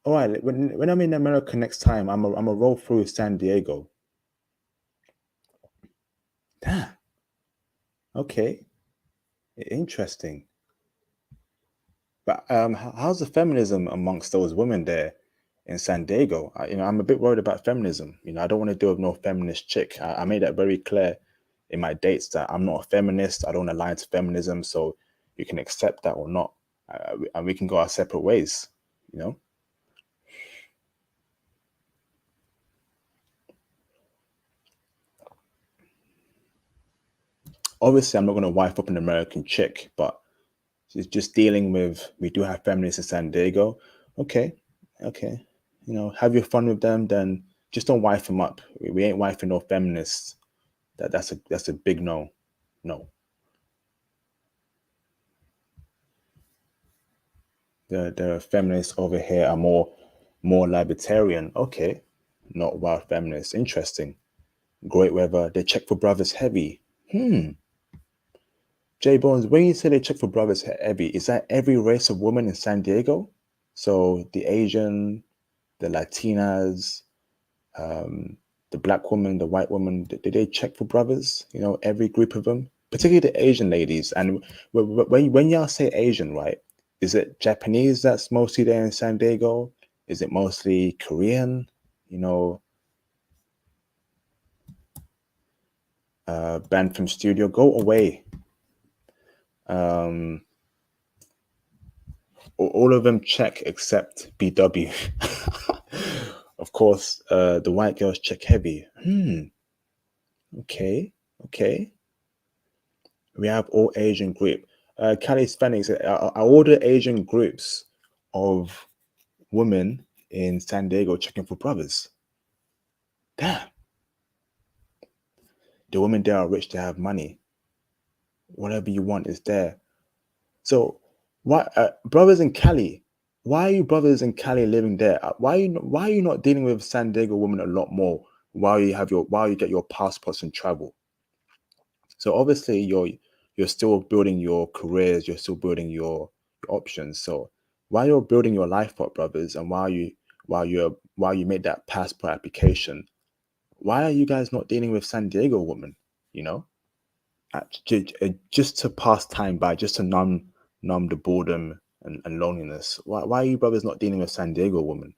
All right, when I'm in America next time, I'm a roll through San Diego. Damn. Okay. Interesting. But how's the feminism amongst those women there in San Diego? I'm a bit worried about feminism. I don't want to deal with no feminist chick. I made that very clear in my dates that I'm not a feminist. I don't align to feminism, so you can accept that or not, and we can go our separate ways. Obviously, I'm not going to wife up an American chick, but just dealing with, we do have feminists in San Diego. Okay. Have your fun with them, then just don't wife them up. We ain't wifing no feminists. That's a big no. No. The feminists over here are more libertarian. Okay. Not wild feminists. Interesting. Great weather. They check for brothers heavy. J Bones, when you say they check for brothers heavy, is that every race of women in San Diego? So the Asian, the Latinas, the black woman, the white woman, did they check for brothers? Every group of them, particularly the Asian ladies. And when y'all say Asian, right, is it Japanese that's mostly there in San Diego? Is it mostly Korean? Banned from studio, go away. All of them check except BW. Of course, the white girls check heavy. Okay. We have all Asian group. Cali Hispanics are all the Asian groups of women in San Diego checking for brothers. Damn. The women there are rich, they have money. Whatever you want is there. So why brothers in Cali? Why are you brothers in Cali living there? Why are you not dealing with San Diego women a lot more while you get your passports and travel? So obviously you're still building your careers, you're still building your options. So while you're building your life up, brothers, and while you make that passport application, why are you guys not dealing with San Diego women? Just to pass time by, just to numb the boredom and loneliness. Why are you brothers not dealing with San Diego women?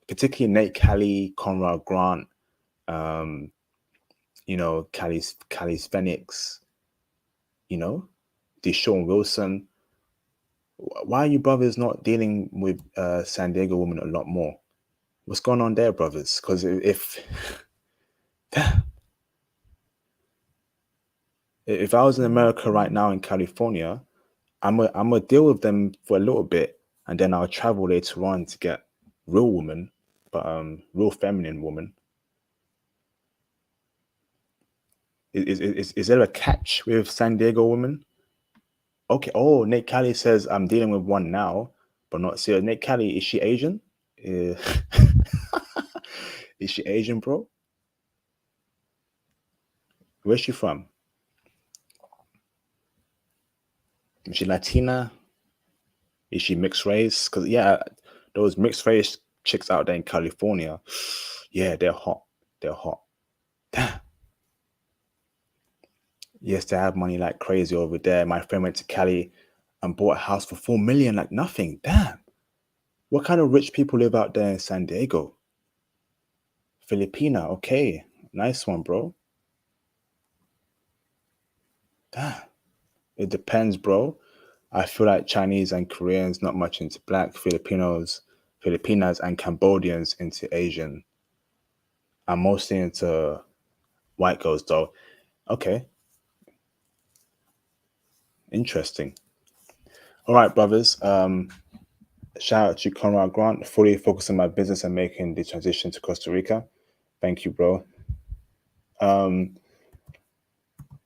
Particularly Nate Cali, Conrad Grant, Cali's Phoenix, Deshaun Wilson. Why are you brothers not dealing with San Diego women a lot more? What's going on there, brothers? Because if I was in America right now in California, I'm gonna deal with them for a little bit, and then I'll travel later on to get real woman, but real feminine woman. Is there a catch with San Diego women? Okay. Oh, Nate Cali says I'm dealing with one now, but not serious. Nate Cali, is she Asian? Is she Asian, bro? Where's she from? Is she Latina? Is she mixed race? Because yeah, those mixed race chicks out there in California, yeah, they're hot. Damn. Yes, they have money like crazy over there. My friend went to Cali and bought a house for $4 million, like nothing. Damn. What kind of rich people live out there in San Diego? Filipina, okay. Nice one, bro. Damn. It depends, bro. I feel like Chinese and Koreans not much into black, Filipinas and Cambodians into Asian. I'm mostly into white girls though. Okay. Interesting. All right, brothers. Shout out to Conrad Grant, fully focused on my business and making the transition to Costa Rica. Thank you, bro.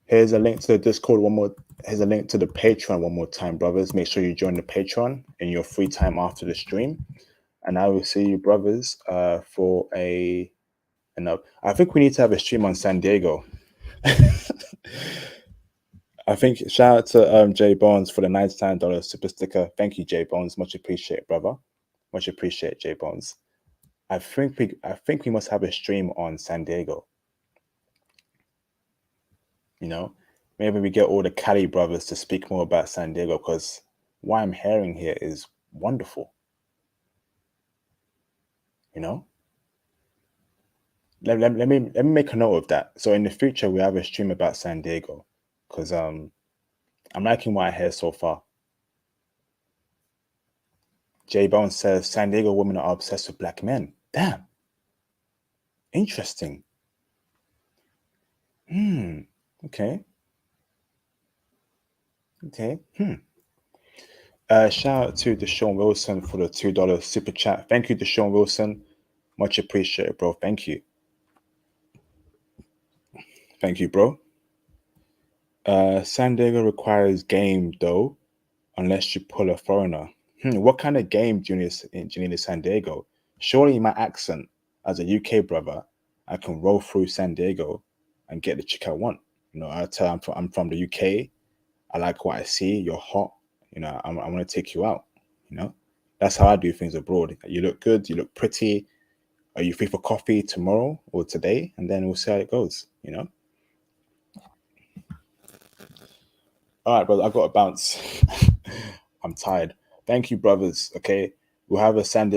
Here's a link to the Discord here's a link to the Patreon one more time, brothers. Make sure you join the Patreon in your free time after the stream. And I will see you, brothers, for I think we need to have a stream on San Diego. I think shout out to Jay Bones for the $99 super sticker. Thank you, Jay Bones. Much appreciated, brother. Much appreciate, J Bones. I think we must have a stream on San Diego. You know, maybe we get all the Cali brothers to speak more about San Diego, because what I'm hearing here is wonderful. You know, let me make a note of that. So in the future we have a stream about San Diego, because I'm liking what I hear so far. J Bones says San Diego women are obsessed with black men. Damn. Interesting. Okay. Shout out to Deshaun Wilson for the $2 super chat. Thank you, Deshaun Wilson. Much appreciated, bro. Thank you. Thank you, bro. San Diego requires game, though, unless you pull a foreigner. What kind of game do you need in San Diego? Surely my accent as a UK brother, I can roll through San Diego and get the chick I want. You know, I tell I'm from the UK. I like what I see. You're hot. You know, I want to take you out. You know, that's how I do things abroad. You look good. You look pretty. Are you free for coffee tomorrow or today? And then we'll see how it goes. You know. All right, brother. I got to bounce. I'm tired. Thank you, brothers. Okay, we'll have a San Diego